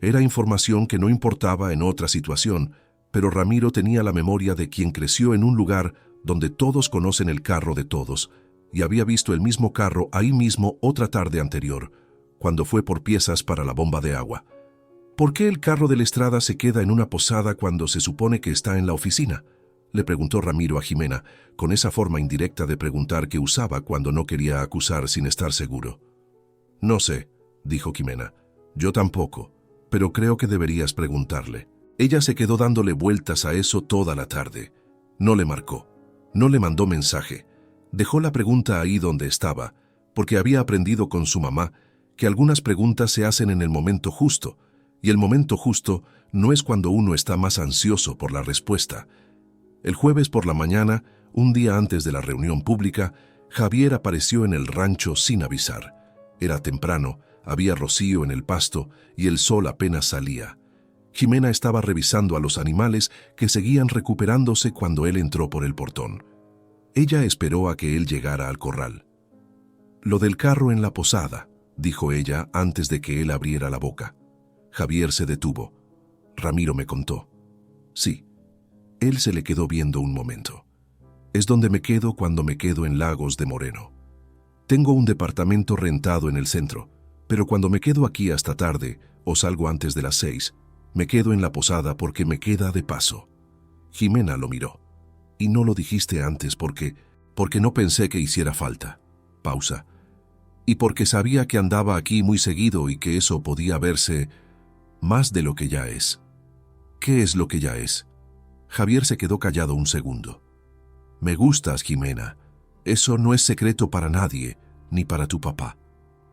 Era información que no importaba en otra situación, pero Ramiro tenía la memoria de quien creció en un lugar donde todos conocen el carro de todos, y había visto el mismo carro ahí mismo otra tarde anterior, cuando fue por piezas para la bomba de agua. ¿Por qué el carro de la Estrada se queda en una posada cuando se supone que está en la oficina?, le preguntó Ramiro a Jimena, con esa forma indirecta de preguntar que usaba cuando no quería acusar sin estar seguro. «No sé», dijo Jimena. «Yo tampoco, pero creo que deberías preguntarle». Ella se quedó dándole vueltas a eso toda la tarde. No le marcó, no le mandó mensaje. Dejó la pregunta ahí donde estaba, porque había aprendido con su mamá que algunas preguntas se hacen en el momento justo, y el momento justo no es cuando uno está más ansioso por la respuesta. El jueves por la mañana, un día antes de la reunión pública, Javier apareció en el rancho sin avisar. Era temprano, había rocío en el pasto y el sol apenas salía. Jimena estaba revisando a los animales que seguían recuperándose cuando él entró por el portón. Ella esperó a que él llegara al corral. «Lo del carro en la posada», dijo ella antes de que él abriera la boca. Javier se detuvo. Ramiro me contó. «Sí». Él se le quedó viendo un momento. «Es donde me quedo cuando me quedo en Lagos de Moreno. Tengo un departamento rentado en el centro, pero cuando me quedo aquí hasta tarde o salgo antes de las 6, me quedo en la posada porque me queda de paso». Jimena lo miró. «Y no lo dijiste antes porque no pensé que hiciera falta». Pausa. «Y porque sabía que andaba aquí muy seguido y que eso podía verse más de lo que ya es». «¿Qué es lo que ya es?». Javier se quedó callado un segundo. «Me gustas, Jimena. Eso no es secreto para nadie, ni para tu papá.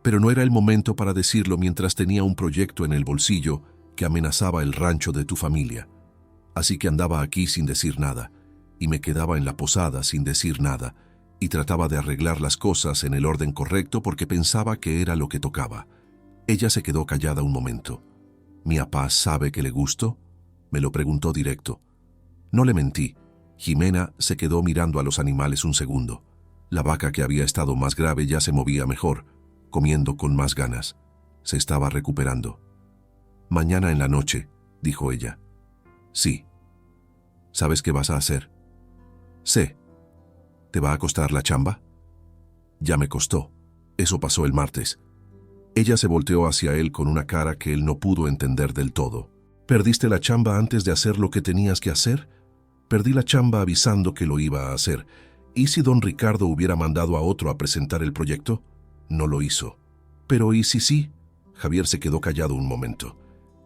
Pero no era el momento para decirlo mientras tenía un proyecto en el bolsillo que amenazaba el rancho de tu familia. Así que andaba aquí sin decir nada, y me quedaba en la posada sin decir nada, y trataba de arreglar las cosas en el orden correcto porque pensaba que era lo que tocaba». Ella se quedó callada un momento. «¿Mi papá sabe que le gusto?», me lo preguntó directo. No le mentí. Jimena se quedó mirando a los animales un segundo. La vaca, que había estado más grave, ya se movía mejor, comiendo con más ganas. Se estaba recuperando. «Mañana en la noche», dijo ella. «Sí». «¿Sabes qué vas a hacer?». «Sé». «¿Te va a costar la chamba?». «Ya me costó. Eso pasó el martes». Ella se volteó hacia él con una cara que él no pudo entender del todo. «¿Perdiste la chamba antes de hacer lo que tenías que hacer?». «Perdí la chamba avisando que lo iba a hacer. ¿Y si don Ricardo hubiera mandado a otro a presentar el proyecto?». «No lo hizo». «Pero ¿y si sí?». Javier se quedó callado un momento.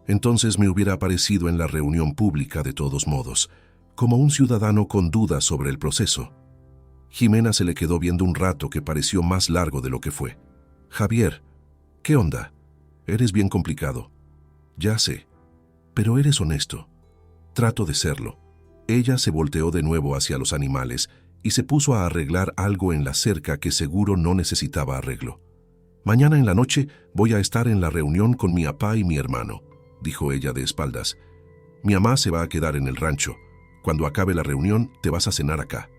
«Entonces me hubiera aparecido en la reunión pública de todos modos, como un ciudadano con dudas sobre el proceso». Jimena se le quedó viendo un rato que pareció más largo de lo que fue. «Javier, ¿qué onda? Eres bien complicado». «Ya sé, pero eres honesto». «Trato de serlo». Ella se volteó de nuevo hacia los animales y se puso a arreglar algo en la cerca que seguro no necesitaba arreglo. «Mañana en la noche voy a estar en la reunión con mi papá y mi hermano», dijo ella de espaldas. «Mi mamá se va a quedar en el rancho. Cuando acabe la reunión te vas a cenar acá.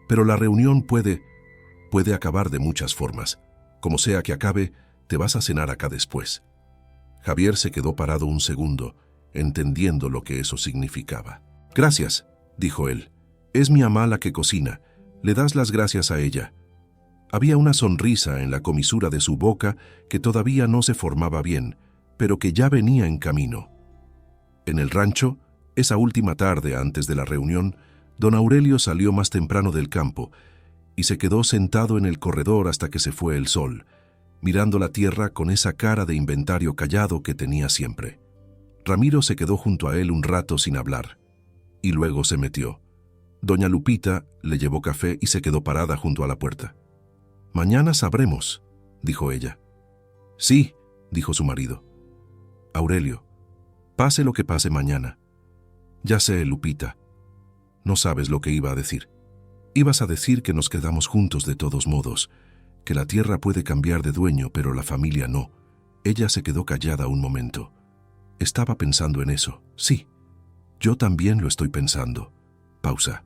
Pero la reunión puede acabar de muchas formas. Como sea que acabe, te vas a cenar acá después». Javier se quedó parado un segundo, entendiendo lo que eso significaba. «Gracias», dijo él. «Es mi mamá la que cocina. Le das las gracias a ella». Había una sonrisa en la comisura de su boca que todavía no se formaba bien, pero que ya venía en camino. En el rancho, esa última tarde antes de la reunión, don Aurelio salió más temprano del campo y se quedó sentado en el corredor hasta que se fue el sol, mirando la tierra con esa cara de inventario callado que tenía siempre. Ramiro se quedó junto a él un rato sin hablar, y luego se metió. Doña Lupita le llevó café y se quedó parada junto a la puerta. «Mañana sabremos», dijo ella. «Sí», dijo su marido. «Aurelio, pase lo que pase mañana». «Ya sé, Lupita. No sabes lo que iba a decir. Ibas a decir que nos quedamos juntos de todos modos, que la tierra puede cambiar de dueño, pero la familia no». Ella se quedó callada un momento. «Estaba pensando en eso, sí. Yo también lo estoy pensando». Pausa.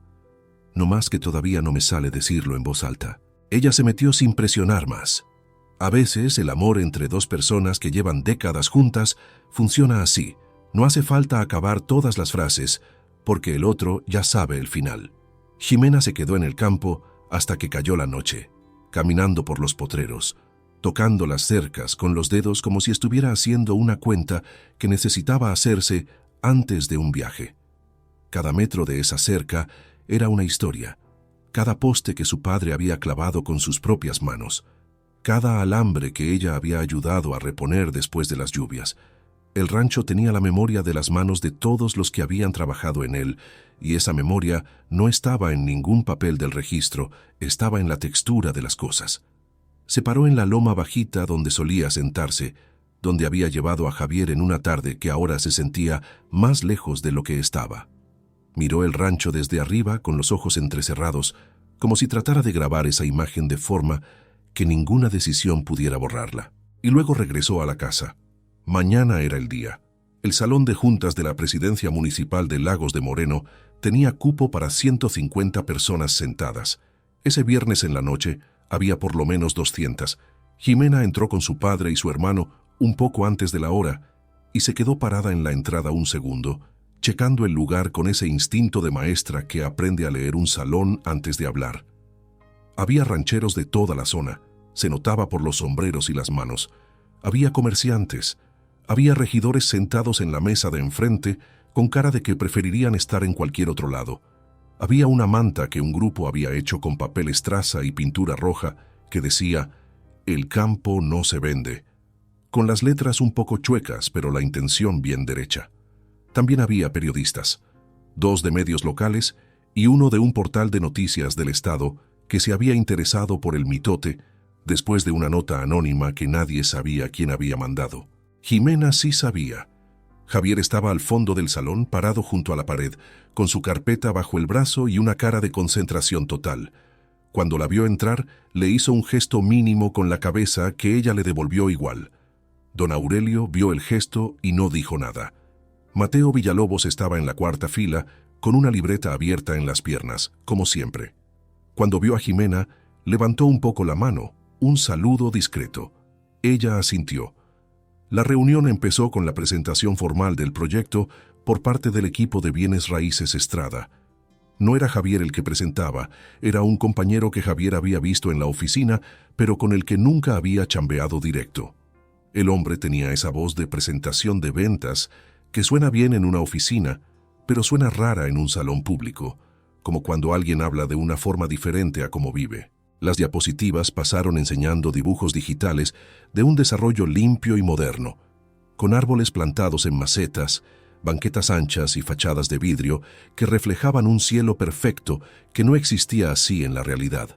No más que todavía no me sale decirlo en voz alta. Ella se metió sin presionar más. A veces el amor entre dos personas que llevan décadas juntas funciona así. No hace falta acabar todas las frases, porque el otro ya sabe el final. Jimena se quedó en el campo hasta que cayó la noche, caminando por los potreros, tocando las cercas con los dedos como si estuviera haciendo una cuenta que necesitaba hacerse antes de un viaje. Cada metro de esa cerca era una historia, cada poste que su padre había clavado con sus propias manos, cada alambre que ella había ayudado a reponer después de las lluvias. El rancho tenía la memoria de las manos de todos los que habían trabajado en él, y esa memoria no estaba en ningún papel del registro, estaba en la textura de las cosas. Se paró en la loma bajita donde solía sentarse, donde había llevado a Javier en una tarde que ahora se sentía más lejos de lo que estaba. Miró el rancho desde arriba con los ojos entrecerrados, como si tratara de grabar esa imagen de forma que ninguna decisión pudiera borrarla. Y luego regresó a la casa. Mañana era el día. El salón de juntas de la presidencia municipal de Lagos de Moreno tenía cupo para 150 personas sentadas. Ese viernes en la noche había por lo menos 200. Jimena entró con su padre y su hermano un poco antes de la hora y se quedó parada en la entrada un segundo, checando el lugar con ese instinto de maestra que aprende a leer un salón antes de hablar. Había rancheros de toda la zona, se notaba por los sombreros y las manos. Había comerciantes, había regidores sentados en la mesa de enfrente con cara de que preferirían estar en cualquier otro lado. Había una manta que un grupo había hecho con papel estraza y pintura roja que decía «El campo no se vende», con las letras un poco chuecas, pero la intención bien derecha. También había periodistas, 2 de medios locales y uno de un portal de noticias del estado que se había interesado por el mitote después de una nota anónima que nadie sabía quién había mandado. Jimena sí sabía. Javier estaba al fondo del salón, parado junto a la pared, con su carpeta bajo el brazo y una cara de concentración total. Cuando la vio entrar, le hizo un gesto mínimo con la cabeza que ella le devolvió igual. Don Aurelio vio el gesto y no dijo nada. Mateo Villalobos estaba en la cuarta fila, con una libreta abierta en las piernas, como siempre. Cuando vio a Jimena, levantó un poco la mano, un saludo discreto. Ella asintió. La reunión empezó con la presentación formal del proyecto por parte del equipo de Bienes Raíces Estrada. No era Javier el que presentaba, era un compañero que Javier había visto en la oficina, pero con el que nunca había chambeado directo. El hombre tenía esa voz de presentación de ventas que suena bien en una oficina, pero suena rara en un salón público, como cuando alguien habla de una forma diferente a cómo vive. Las diapositivas pasaron enseñando dibujos digitales de un desarrollo limpio y moderno, con árboles plantados en macetas, banquetas anchas y fachadas de vidrio que reflejaban un cielo perfecto que no existía así en la realidad.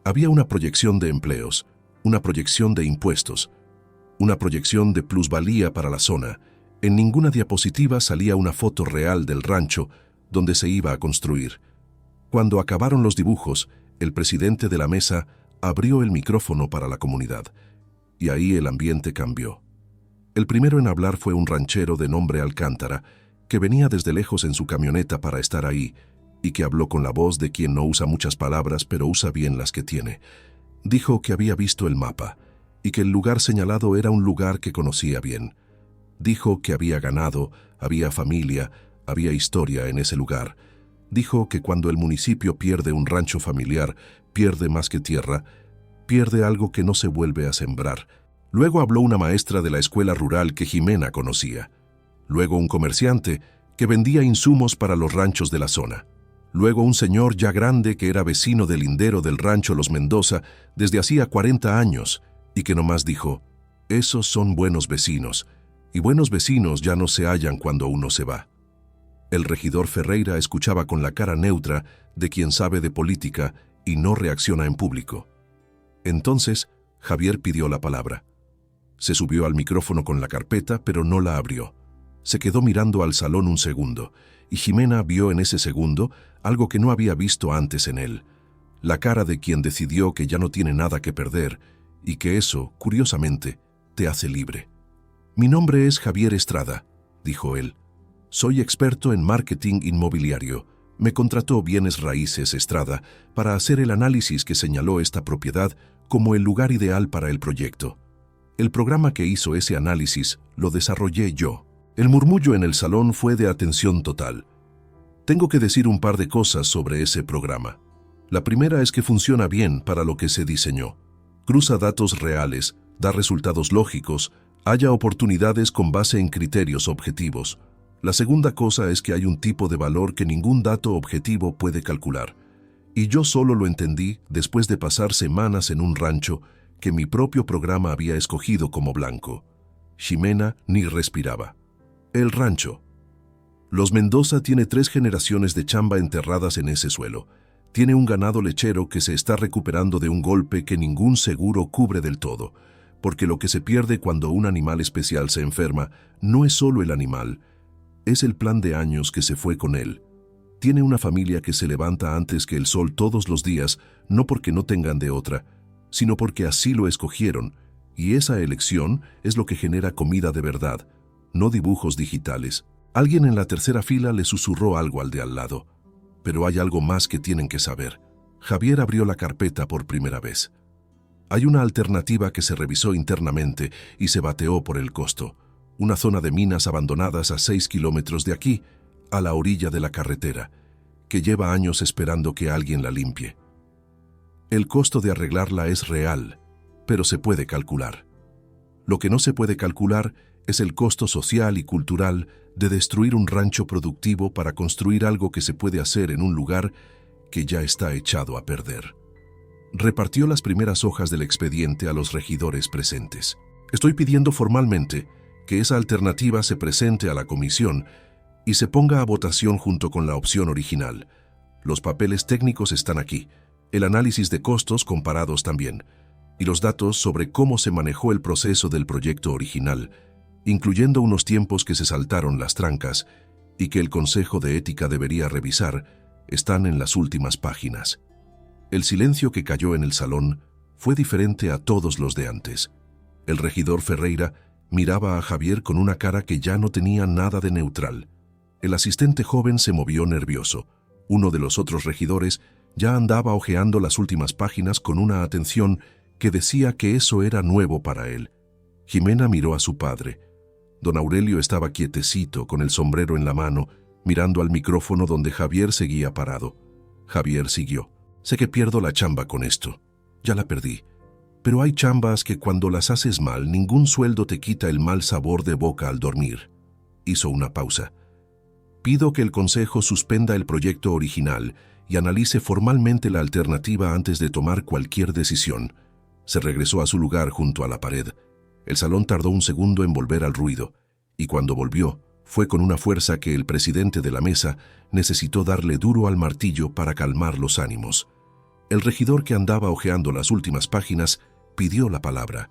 Había una proyección de empleos, una proyección de impuestos, una proyección de plusvalía para la zona. En ninguna diapositiva salía una foto real del rancho donde se iba a construir. Cuando acabaron los dibujos, el presidente de la mesa abrió el micrófono para la comunidad, y ahí el ambiente cambió. El primero en hablar fue un ranchero de nombre Alcántara, que venía desde lejos en su camioneta para estar ahí, y que habló con la voz de quien no usa muchas palabras, pero usa bien las que tiene. Dijo que había visto el mapa, y que el lugar señalado era un lugar que conocía bien. Dijo que había ganado, había familia, había historia en ese lugar. Dijo que cuando el municipio pierde un rancho familiar, pierde más que tierra, pierde algo que no se vuelve a sembrar. Luego habló una maestra de la escuela rural que Jimena conocía. Luego un comerciante que vendía insumos para los ranchos de la zona. Luego un señor ya grande que era vecino del lindero del rancho Los Mendoza desde hacía 40 años y que nomás dijo, «Esos son buenos vecinos». Y buenos vecinos ya no se hallan cuando uno se va. El regidor Ferreira escuchaba con la cara neutra de quien sabe de política y no reacciona en público. Entonces, Javier pidió la palabra. Se subió al micrófono con la carpeta, pero no la abrió. Se quedó mirando al salón un segundo, y Jimena vio en ese segundo algo que no había visto antes en él. La cara de quien decidió que ya no tiene nada que perder, y que eso, curiosamente, te hace libre. «Mi nombre es Javier Estrada», dijo él. «Soy experto en marketing inmobiliario. Me contrató Bienes Raíces Estrada para hacer el análisis que señaló esta propiedad como el lugar ideal para el proyecto. El programa que hizo ese análisis lo desarrollé yo». El murmullo en el salón fue de atención total. Tengo que decir un par de cosas sobre ese programa. La primera es que funciona bien para lo que se diseñó. Cruza datos reales, da resultados lógicos, haya oportunidades con base en criterios objetivos. La segunda cosa es que hay un tipo de valor que ningún dato objetivo puede calcular. Y yo solo lo entendí después de pasar semanas en un rancho que mi propio programa había escogido como blanco. Jimena ni respiraba. El rancho. Los Mendoza tiene 3 generaciones de chamba enterradas en ese suelo. Tiene un ganado lechero que se está recuperando de un golpe que ningún seguro cubre del todo, porque lo que se pierde cuando un animal especial se enferma no es solo el animal, es el plan de años que se fue con él. Tiene una familia que se levanta antes que el sol todos los días, no porque no tengan de otra, sino porque así lo escogieron, y esa elección es lo que genera comida de verdad, no dibujos digitales. Alguien en la tercera fila le susurró algo al de al lado. Pero hay algo más que tienen que saber. Javier abrió la carpeta por primera vez. Hay una alternativa que se revisó internamente y se bateó por el costo. Una zona de minas abandonadas a 6 kilómetros de aquí, a la orilla de la carretera, que lleva años esperando que alguien la limpie. El costo de arreglarla es real, pero se puede calcular. Lo que no se puede calcular es el costo social y cultural de destruir un rancho productivo para construir algo que se puede hacer en un lugar que ya está echado a perder. Repartió las primeras hojas del expediente a los regidores presentes. Estoy pidiendo formalmente que esa alternativa se presente a la comisión y se ponga a votación junto con la opción original. Los papeles técnicos están aquí, el análisis de costos comparados también, y los datos sobre cómo se manejó el proceso del proyecto original, incluyendo unos tiempos que se saltaron las trancas y que el Consejo de Ética debería revisar, están en las últimas páginas. El silencio que cayó en el salón fue diferente a todos los de antes. El regidor Ferreira miraba a Javier con una cara que ya no tenía nada de neutral. El asistente joven se movió nervioso. Uno de los otros regidores ya andaba hojeando las últimas páginas con una atención que decía que eso era nuevo para él. Jimena miró a su padre. Don Aurelio estaba quietecito, con el sombrero en la mano, mirando al micrófono donde Javier seguía parado. Javier siguió. Sé que pierdo la chamba con esto. Ya la perdí. Pero hay chambas que cuando las haces mal, ningún sueldo te quita el mal sabor de boca al dormir. Hizo una pausa. Pido que el Consejo suspenda el proyecto original y analice formalmente la alternativa antes de tomar cualquier decisión. Se regresó a su lugar junto a la pared. El salón tardó un segundo en volver al ruido, y cuando volvió, fue con una fuerza que el presidente de la mesa necesitó darle duro al martillo para calmar los ánimos. El regidor que andaba hojeando las últimas páginas pidió la palabra.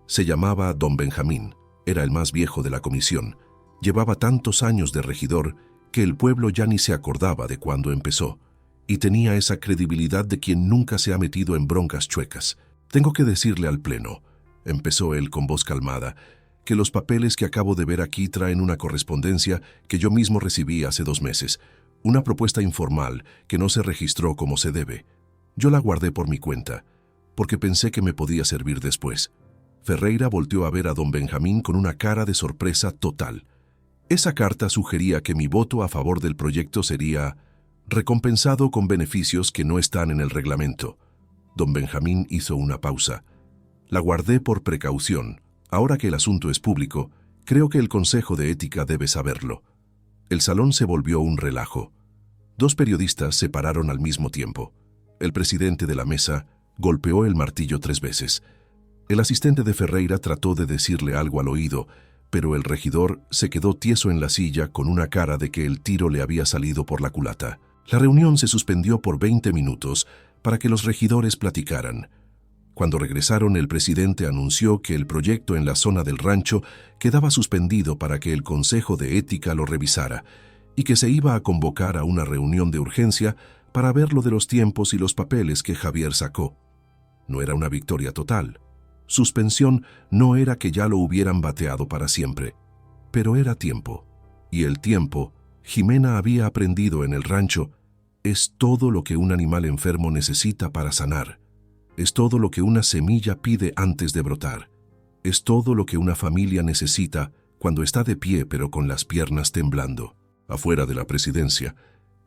Se llamaba Don Benjamín, era el más viejo de la comisión. Llevaba tantos años de regidor que el pueblo ya ni se acordaba de cuándo empezó, y tenía esa credibilidad de quien nunca se ha metido en broncas chuecas. Tengo que decirle al pleno, empezó él con voz calmada, que los papeles que acabo de ver aquí traen una correspondencia que yo mismo recibí hace 2 meses, una propuesta informal que no se registró como se debe. Yo la guardé por mi cuenta, porque pensé que me podía servir después. Ferreira volteó a ver a don Benjamín con una cara de sorpresa total. Esa carta sugería que mi voto a favor del proyecto sería recompensado con beneficios que no están en el reglamento. Don Benjamín hizo una pausa. La guardé por precaución. Ahora que el asunto es público, creo que el Consejo de Ética debe saberlo. El salón se volvió un relajo. 2 periodistas se pararon al mismo tiempo. El presidente de la mesa golpeó el martillo 3 veces. El asistente de Ferreira trató de decirle algo al oído, pero el regidor se quedó tieso en la silla con una cara de que el tiro le había salido por la culata. La reunión se suspendió por 20 minutos para que los regidores platicaran. Cuando regresaron, el presidente anunció que el proyecto en la zona del rancho quedaba suspendido para que el Consejo de Ética lo revisara y que se iba a convocar a una reunión de urgencia para ver lo de los tiempos y los papeles que Javier sacó. No era una victoria total. Suspensión no era que ya lo hubieran bateado para siempre, pero era tiempo. Y el tiempo, Jimena había aprendido en el rancho, es todo lo que un animal enfermo necesita para sanar. Es todo lo que una semilla pide antes de brotar. Es todo lo que una familia necesita cuando está de pie pero con las piernas temblando. Afuera de la presidencia,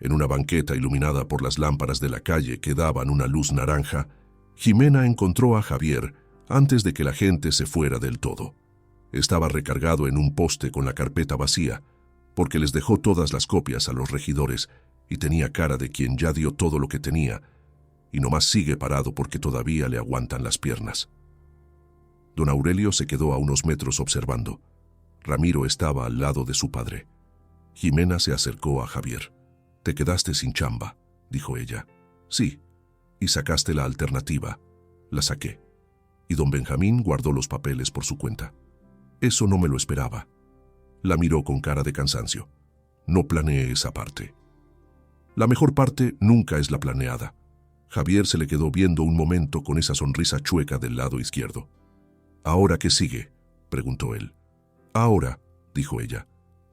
en una banqueta iluminada por las lámparas de la calle que daban una luz naranja, Jimena encontró a Javier antes de que la gente se fuera del todo. Estaba recargado en un poste con la carpeta vacía, porque les dejó todas las copias a los regidores y tenía cara de quien ya dio todo lo que tenía, y nomás sigue parado porque todavía le aguantan las piernas. Don Aurelio se quedó a unos metros observando. Ramiro estaba al lado de su padre. Jimena se acercó a Javier. «Te quedaste sin chamba», dijo ella. Sí, y sacaste la alternativa. La saqué. Y don Benjamín guardó los papeles por su cuenta. Eso no me lo esperaba. La miró con cara de cansancio. No planeé esa parte. La mejor parte nunca es la planeada. Javier se le quedó viendo un momento con esa sonrisa chueca del lado izquierdo. ¿Ahora qué sigue?, preguntó él. Ahora, dijo ella,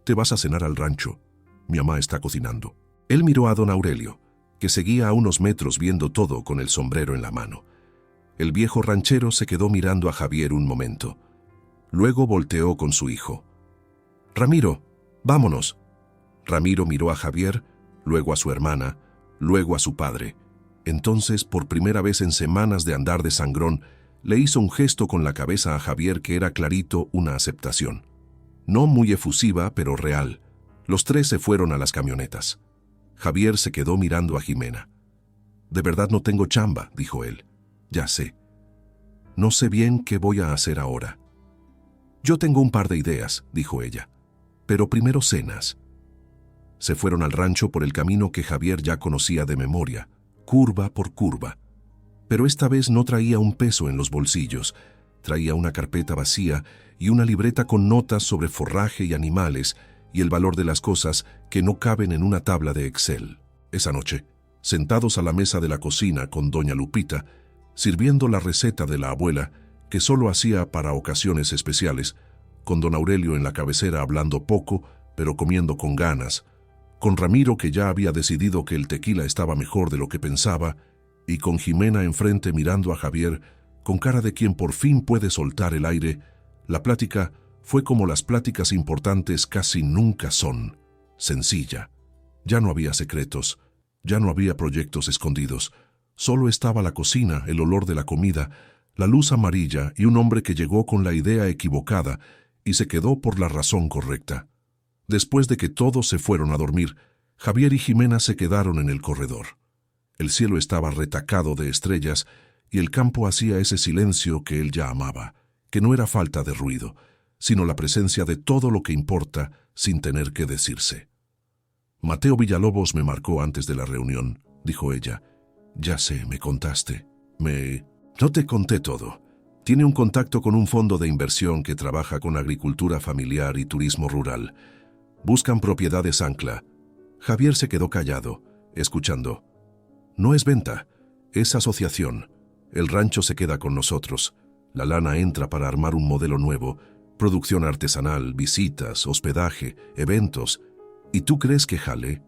te vas a cenar al rancho. Mi mamá está cocinando. Él miró a don Aurelio, que seguía a unos metros viendo todo con el sombrero en la mano. El viejo ranchero se quedó mirando a Javier un momento. Luego volteó con su hijo. «Ramiro, vámonos». Ramiro miró a Javier, luego a su hermana, luego a su padre. Entonces, por primera vez en semanas de andar de sangrón, le hizo un gesto con la cabeza a Javier que era clarito una aceptación. No muy efusiva, pero real. Los tres se fueron a las camionetas. Javier se quedó mirando a Jimena. «De verdad no tengo chamba», dijo él. «Ya sé. No sé bien qué voy a hacer ahora». «Yo tengo un par de ideas», dijo ella. «Pero primero cenas». Se fueron al rancho por el camino que Javier ya conocía de memoria, curva por curva. Pero esta vez no traía un peso en los bolsillos. Traía una carpeta vacía y una libreta con notas sobre forraje y animales y el valor de las cosas que no caben en una tabla de Excel. Esa noche, sentados a la mesa de la cocina con doña Lupita, sirviendo la receta de la abuela, que solo hacía para ocasiones especiales, con don Aurelio en la cabecera hablando poco, pero comiendo con ganas, con Ramiro que ya había decidido que el tequila estaba mejor de lo que pensaba, y con Jimena enfrente mirando a Javier con cara de quien por fin puede soltar el aire, la plática fue como las pláticas importantes casi nunca son, sencilla. Ya no había secretos, ya no había proyectos escondidos, solo estaba la cocina, el olor de la comida, la luz amarilla y un hombre que llegó con la idea equivocada y se quedó por la razón correcta. Después de que todos se fueron a dormir, Javier y Jimena se quedaron en el corredor. El cielo estaba retacado de estrellas y el campo hacía ese silencio que él ya amaba, que no era falta de ruido, sino la presencia de todo lo que importa sin tener que decirse. «Mateo Villalobos me marcó antes de la reunión», dijo ella. «Ya sé, me contaste. No te conté todo. Tiene un contacto con un fondo de inversión que trabaja con agricultura familiar y turismo rural. Buscan propiedades ancla». Javier se quedó callado, escuchando. «No es venta, es asociación. El rancho se queda con nosotros. La lana entra para armar un modelo nuevo, producción artesanal, visitas, hospedaje, eventos. ¿Y tú crees que jale?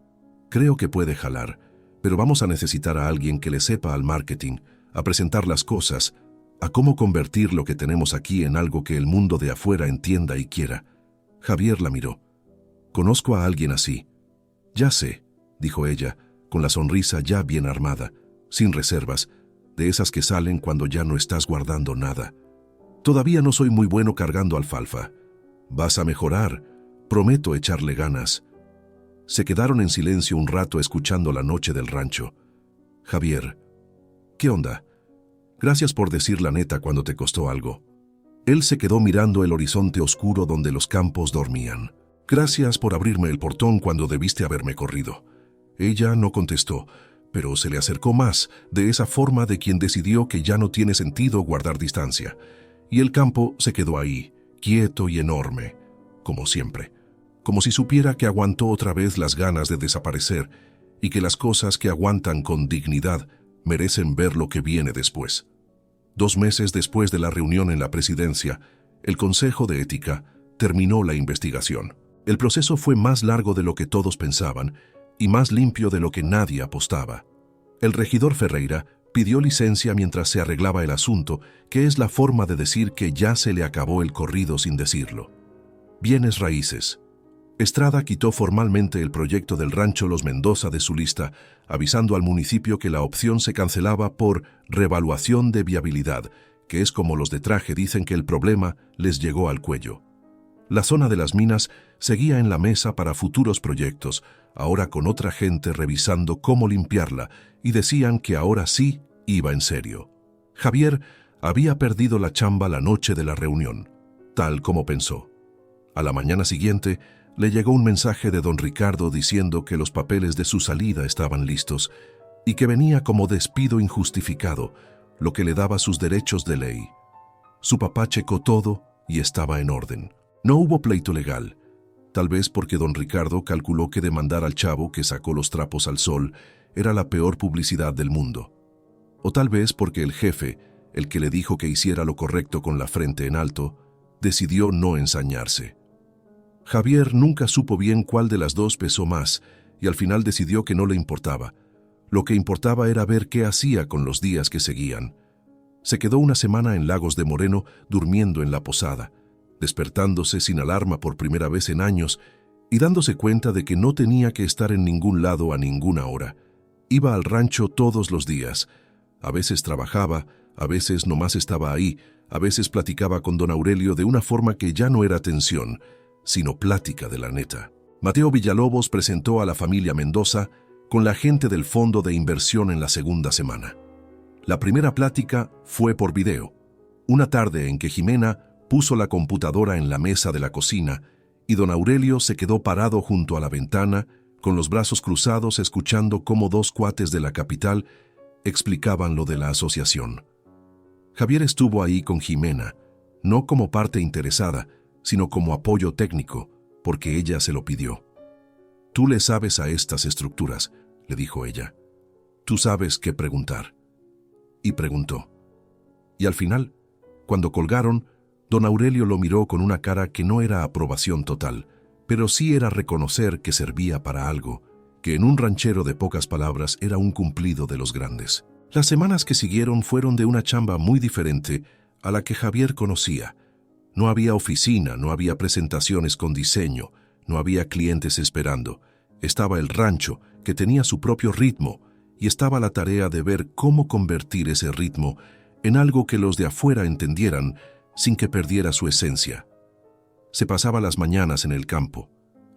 Creo que puede jalar, pero vamos a necesitar a alguien que le sepa al marketing, a presentar las cosas, a cómo convertir lo que tenemos aquí en algo que el mundo de afuera entienda y quiera». Javier la miró. «Conozco a alguien así». «Ya sé», dijo ella, con la sonrisa ya bien armada, sin reservas, de esas que salen cuando ya no estás guardando nada. «Todavía no soy muy bueno cargando alfalfa. Vas a mejorar. Prometo echarle ganas». Se quedaron en silencio un rato escuchando la noche del rancho. «Javier, ¿qué onda? Gracias por decir la neta cuando te costó algo». Él se quedó mirando el horizonte oscuro donde los campos dormían. «Gracias por abrirme el portón cuando debiste haberme corrido». Ella no contestó, pero se le acercó más, de esa forma de quien decidió que ya no tiene sentido guardar distancia. Y el campo se quedó ahí, quieto y enorme, como siempre, como si supiera que aguantó otra vez las ganas de desaparecer y que las cosas que aguantan con dignidad merecen ver lo que viene después. 2 meses después de la reunión en la presidencia, el Consejo de Ética terminó la investigación. El proceso fue más largo de lo que todos pensaban y más limpio de lo que nadie apostaba. El regidor Ferreira pidió licencia mientras se arreglaba el asunto, que es la forma de decir que ya se le acabó el corrido sin decirlo. Bienes raíces. Estrada quitó formalmente el proyecto del rancho Los Mendoza de su lista, avisando al municipio que la opción se cancelaba por revaluación de viabilidad, que es como los de traje dicen que el problema les llegó al cuello. La zona de las minas seguía en la mesa para futuros proyectos, ahora con otra gente revisando cómo limpiarla, y decían que ahora sí iba en serio. Javier había perdido la chamba la noche de la reunión, tal como pensó. A la mañana siguiente le llegó un mensaje de don Ricardo diciendo que los papeles de su salida estaban listos, y que venía como despido injustificado, lo que le daba sus derechos de ley. Su papá checó todo y estaba en orden. No hubo pleito legal, tal vez porque don Ricardo calculó que demandar al chavo que sacó los trapos al sol era la peor publicidad del mundo. O tal vez porque el jefe, el que le dijo que hiciera lo correcto con la frente en alto, decidió no ensañarse. Javier nunca supo bien cuál de las dos pesó más y al final decidió que no le importaba. Lo que importaba era ver qué hacía con los días que seguían. Se quedó una semana en Lagos de Moreno durmiendo en la posada, despertándose sin alarma por primera vez en años y dándose cuenta de que no tenía que estar en ningún lado a ninguna hora. Iba al rancho todos los días. A veces trabajaba, a veces nomás estaba ahí, a veces platicaba con don Aurelio de una forma que ya no era tensión, sino plática de la neta. Mateo Villalobos presentó a la familia Mendoza con la gente del fondo de inversión en la segunda semana. La primera plática fue por video, una tarde en que Jimena puso la computadora en la mesa de la cocina y don Aurelio se quedó parado junto a la ventana, con los brazos cruzados escuchando cómo dos cuates de la capital explicaban lo de la asociación. Javier estuvo ahí con Jimena, no como parte interesada, sino como apoyo técnico, porque ella se lo pidió. «Tú le sabes a estas estructuras», le dijo ella. «Tú sabes qué preguntar». Y preguntó. Y al final, cuando colgaron, don Aurelio lo miró con una cara que no era aprobación total, pero sí era reconocer que servía para algo, que en un ranchero de pocas palabras era un cumplido de los grandes. Las semanas que siguieron fueron de una chamba muy diferente a la que Javier conocía. No había oficina, no había presentaciones con diseño, no había clientes esperando. Estaba el rancho, que tenía su propio ritmo, y estaba la tarea de ver cómo convertir ese ritmo en algo que los de afuera entendieran sin que perdiera su esencia. Se pasaba las mañanas en el campo,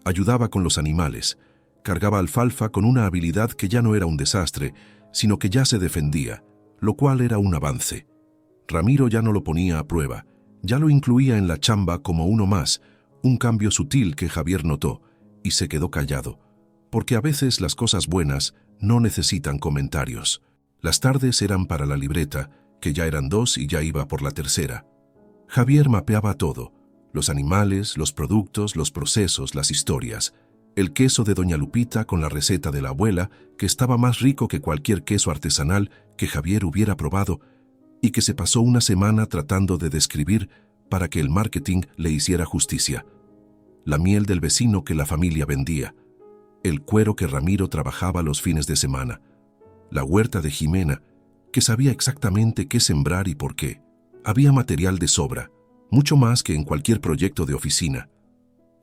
ayudaba con los animales, cargaba alfalfa con una habilidad que ya no era un desastre, sino que ya se defendía, lo cual era un avance. Ramiro ya no lo ponía a prueba, ya lo incluía en la chamba como uno más, un cambio sutil que Javier notó, y se quedó callado, porque a veces las cosas buenas no necesitan comentarios. Las tardes eran para la libreta, que ya eran 2 y ya iba por la tercera. Javier mapeaba todo, los animales, los productos, los procesos, las historias. El queso de doña Lupita con la receta de la abuela, que estaba más rico que cualquier queso artesanal que Javier hubiera probado, y que se pasó una semana tratando de describir para que el marketing le hiciera justicia. La miel del vecino que la familia vendía, el cuero que Ramiro trabajaba los fines de semana, la huerta de Jimena, que sabía exactamente qué sembrar y por qué. Había material de sobra, mucho más que en cualquier proyecto de oficina.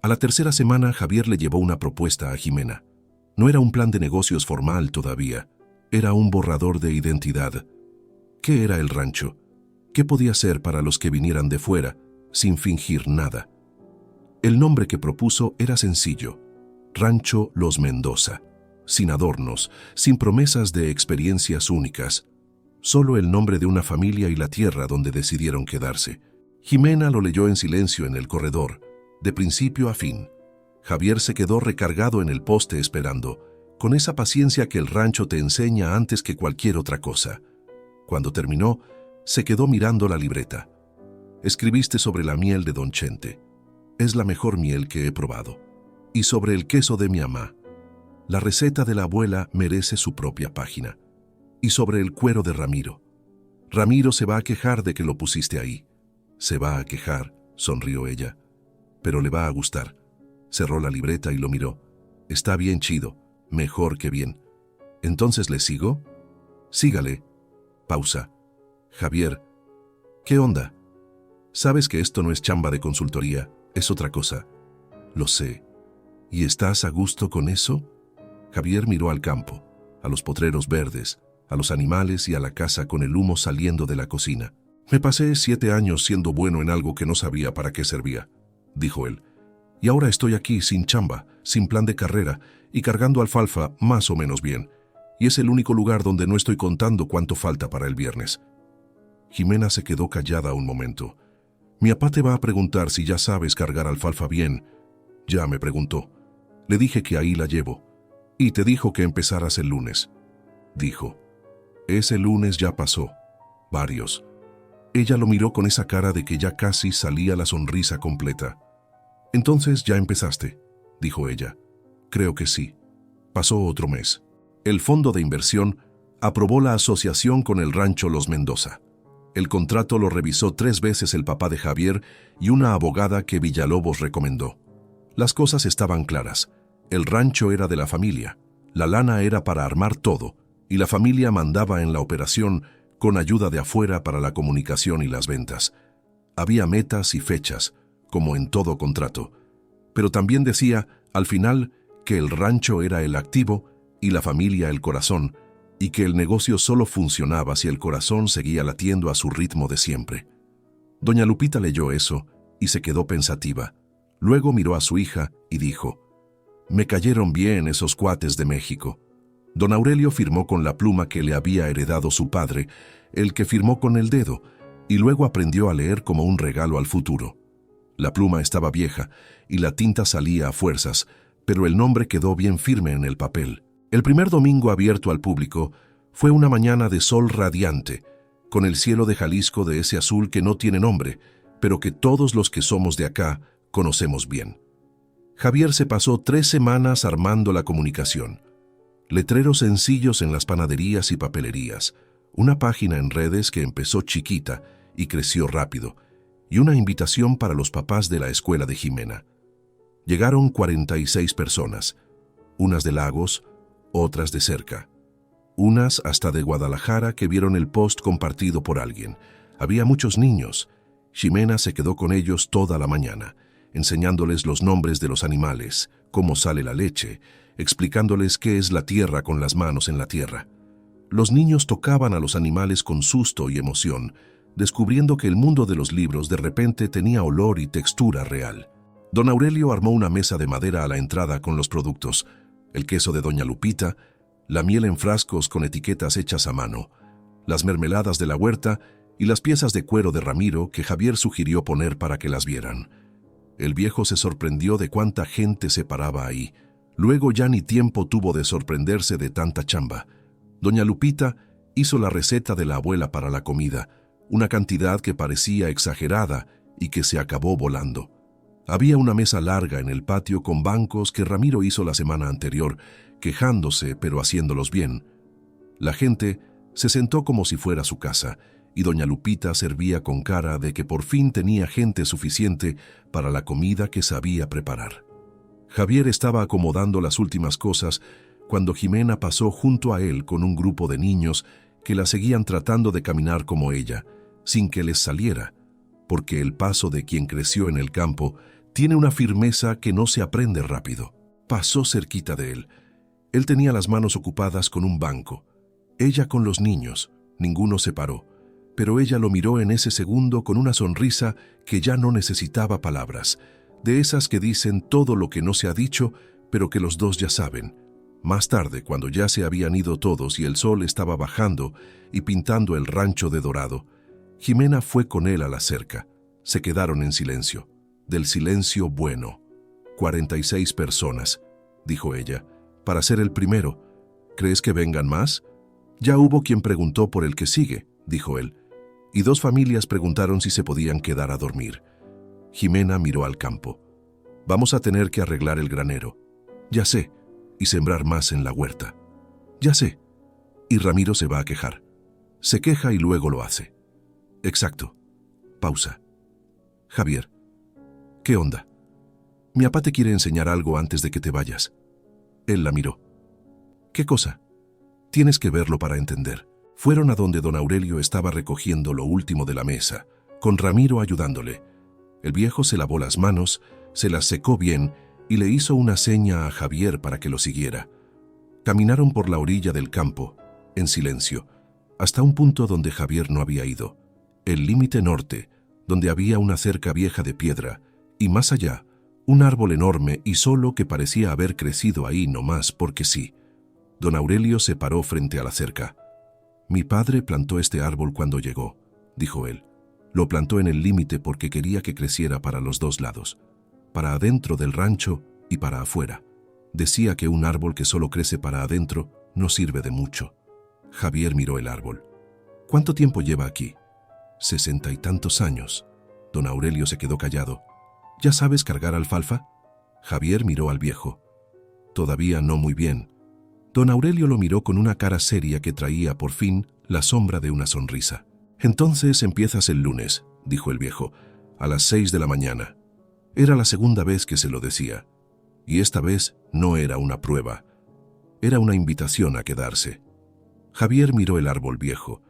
A la tercera semana, Javier le llevó una propuesta a Jimena. No era un plan de negocios formal todavía, era un borrador de identidad. ¿Qué era el rancho? ¿Qué podía ser para los que vinieran de fuera, sin fingir nada? El nombre que propuso era sencillo: Rancho Los Mendoza, sin adornos, sin promesas de experiencias únicas, solo el nombre de una familia y la tierra donde decidieron quedarse. Jimena lo leyó en silencio en el corredor, de principio a fin. Javier se quedó recargado en el poste esperando, con esa paciencia que el rancho te enseña antes que cualquier otra cosa. Cuando terminó, se quedó mirando la libreta. Escribiste sobre la miel de Don Chente. Es la mejor miel que he probado. Y sobre el queso de mi mamá. La receta de la abuela merece su propia página. Y sobre el cuero de Ramiro. Ramiro se va a quejar de que lo pusiste ahí. Se va a quejar, sonrió ella. Pero le va a gustar. Cerró la libreta y lo miró. Está bien chido, mejor que bien. ¿Entonces le sigo? Sígale. Pausa. Javier, ¿qué onda? Sabes que esto no es chamba de consultoría, es otra cosa. Lo sé. ¿Y estás a gusto con eso? Javier miró al campo, a los potreros verdes, a los animales y a la casa con el humo saliendo de la cocina. Me pasé 7 años siendo bueno en algo que no sabía para qué servía, dijo él. Y ahora estoy aquí sin chamba, sin plan de carrera y cargando alfalfa más o menos bien. Y es el único lugar donde no estoy contando cuánto falta para el viernes. Jimena se quedó callada un momento. Mi papá te va a preguntar si ya sabes cargar alfalfa bien. Ya me preguntó. Le dije que ahí la llevo. Y te dijo que empezaras el lunes. dijo. Ese lunes ya pasó. Varios. Ella lo miró con esa cara de que ya casi salía la sonrisa completa. Entonces ya empezaste, dijo ella. Creo que sí. Pasó otro mes. El fondo de inversión aprobó la asociación con el rancho Los Mendoza. El contrato lo revisó 3 veces el papá de Javier y una abogada que Villalobos recomendó. Las cosas estaban claras. El rancho era de la familia. La lana era para armar todo, y la familia mandaba en la operación con ayuda de afuera para la comunicación y las ventas. Había metas y fechas, como en todo contrato. Pero también decía, al final, que el rancho era el activo y la familia el corazón, y que el negocio solo funcionaba si el corazón seguía latiendo a su ritmo de siempre. Doña Lupita leyó eso y se quedó pensativa. Luego miró a su hija y dijo, «Me cayeron bien esos cuates de México». Don Aurelio firmó con la pluma que le había heredado su padre, el que firmó con el dedo, y luego aprendió a leer como un regalo al futuro. La pluma estaba vieja y la tinta salía a fuerzas, pero el nombre quedó bien firme en el papel. El primer domingo abierto al público fue una mañana de sol radiante, con el cielo de Jalisco de ese azul que no tiene nombre, pero que todos los que somos de acá conocemos bien. Javier se pasó 3 semanas armando la comunicación. Letreros sencillos en las panaderías y papelerías, una página en redes que empezó chiquita y creció rápido, y una invitación para los papás de la escuela de Jimena. Llegaron 46 personas, unas de Lagos, otras de cerca. Unas hasta de Guadalajara que vieron el post compartido por alguien. Había muchos niños. Jimena se quedó con ellos toda la mañana, enseñándoles los nombres de los animales, cómo sale la leche, explicándoles qué es la tierra con las manos en la tierra. Los niños tocaban a los animales con susto y emoción, descubriendo que el mundo de los libros de repente tenía olor y textura real. Don Aurelio armó una mesa de madera a la entrada con los productos, el queso de Doña Lupita, la miel en frascos con etiquetas hechas a mano, las mermeladas de la huerta y las piezas de cuero de Ramiro que Javier sugirió poner para que las vieran. El viejo se sorprendió de cuánta gente se paraba ahí. Luego ya ni tiempo tuvo de sorprenderse de tanta chamba. Doña Lupita hizo la receta de la abuela para la comida, una cantidad que parecía exagerada y que se acabó volando. Había una mesa larga en el patio con bancos que Ramiro hizo la semana anterior, quejándose pero haciéndolos bien. La gente se sentó como si fuera su casa, y doña Lupita servía con cara de que por fin tenía gente suficiente para la comida que sabía preparar. Javier estaba acomodando las últimas cosas cuando Jimena pasó junto a él con un grupo de niños que la seguían tratando de caminar como ella, sin que les saliera, porque el paso de quien creció en el campo tiene una firmeza que no se aprende rápido. Pasó cerquita de él. Él tenía las manos ocupadas con un banco. Ella con los niños. Ninguno se paró. Pero ella lo miró en ese segundo con una sonrisa que ya no necesitaba palabras, de esas que dicen todo lo que no se ha dicho, pero que los dos ya saben. Más tarde, cuando ya se habían ido todos y el sol estaba bajando y pintando el rancho de dorado, Jimena fue con él a la cerca. Se quedaron en silencio. Del silencio bueno. 46 personas, dijo ella, para ser el primero. ¿Crees que vengan más? Ya hubo quien preguntó por el que sigue, dijo él, y 2 familias preguntaron si se podían quedar a dormir. Jimena miró al campo. Vamos a tener que arreglar el granero. Ya sé, y sembrar más en la huerta. Ya sé. Y Ramiro se va a quejar. Se queja y luego lo hace. Exacto. Pausa. Javier. ¿Qué onda? Mi papá te quiere enseñar algo antes de que te vayas. Él la miró. ¿Qué cosa? Tienes que verlo para entender. Fueron a donde don Aurelio estaba recogiendo lo último de la mesa, con Ramiro ayudándole. El viejo se lavó las manos, se las secó bien y le hizo una seña a Javier para que lo siguiera. Caminaron por la orilla del campo, en silencio, hasta un punto donde Javier no había ido, el límite norte, donde había una cerca vieja de piedra, y más allá, un árbol enorme y solo que parecía haber crecido ahí nomás porque sí. Don Aurelio se paró frente a la cerca. Mi padre plantó este árbol cuando llegó, dijo él. Lo plantó en el límite porque quería que creciera para los 2 lados, para adentro del rancho y para afuera. Decía que un árbol que solo crece para adentro no sirve de mucho. Javier miró el árbol. ¿Cuánto tiempo lleva aquí? 60 y tantos años. Don Aurelio se quedó callado. ¿Ya sabes cargar alfalfa? Javier miró al viejo. Todavía no muy bien. Don Aurelio lo miró con una cara seria que traía por fin la sombra de una sonrisa. Entonces empiezas el lunes, dijo el viejo, a las 6 de la mañana. Era la segunda vez que se lo decía. Y esta vez no era una prueba. Era una invitación a quedarse. Javier miró el árbol viejo,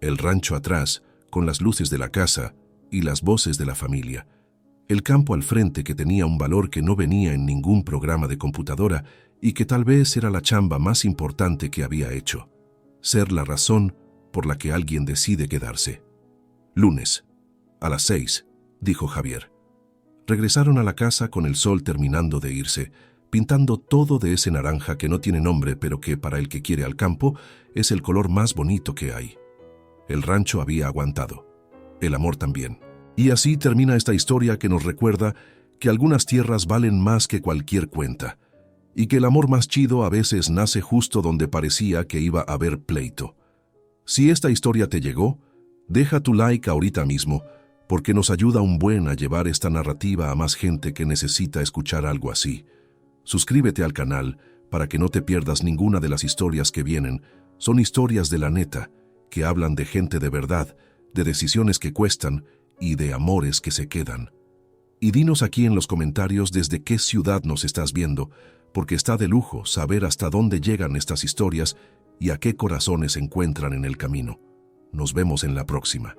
el rancho atrás, con las luces de la casa y las voces de la familia, el campo al frente que tenía un valor que no venía en ningún programa de computadora y que tal vez era la chamba más importante que había hecho, ser la razón por la que alguien decide quedarse. Lunes, a las 6, dijo Javier. Regresaron a la casa con el sol terminando de irse, pintando todo de ese naranja que no tiene nombre, pero que para el que quiere al campo es el color más bonito que hay. El rancho había aguantado. El amor también. Y así termina esta historia que nos recuerda que algunas tierras valen más que cualquier cuenta, y que el amor más chido a veces nace justo donde parecía que iba a haber pleito. Si esta historia te llegó, deja tu like ahorita mismo, porque nos ayuda un buen a llevar esta narrativa a más gente que necesita escuchar algo así. Suscríbete al canal para que no te pierdas ninguna de las historias que vienen. Son historias de la neta, que hablan de gente de verdad, de decisiones que cuestan y de amores que se quedan. Y dinos aquí en los comentarios desde qué ciudad nos estás viendo, porque está de lujo saber hasta dónde llegan estas historias y a qué corazones se encuentran en el camino. Nos vemos en la próxima.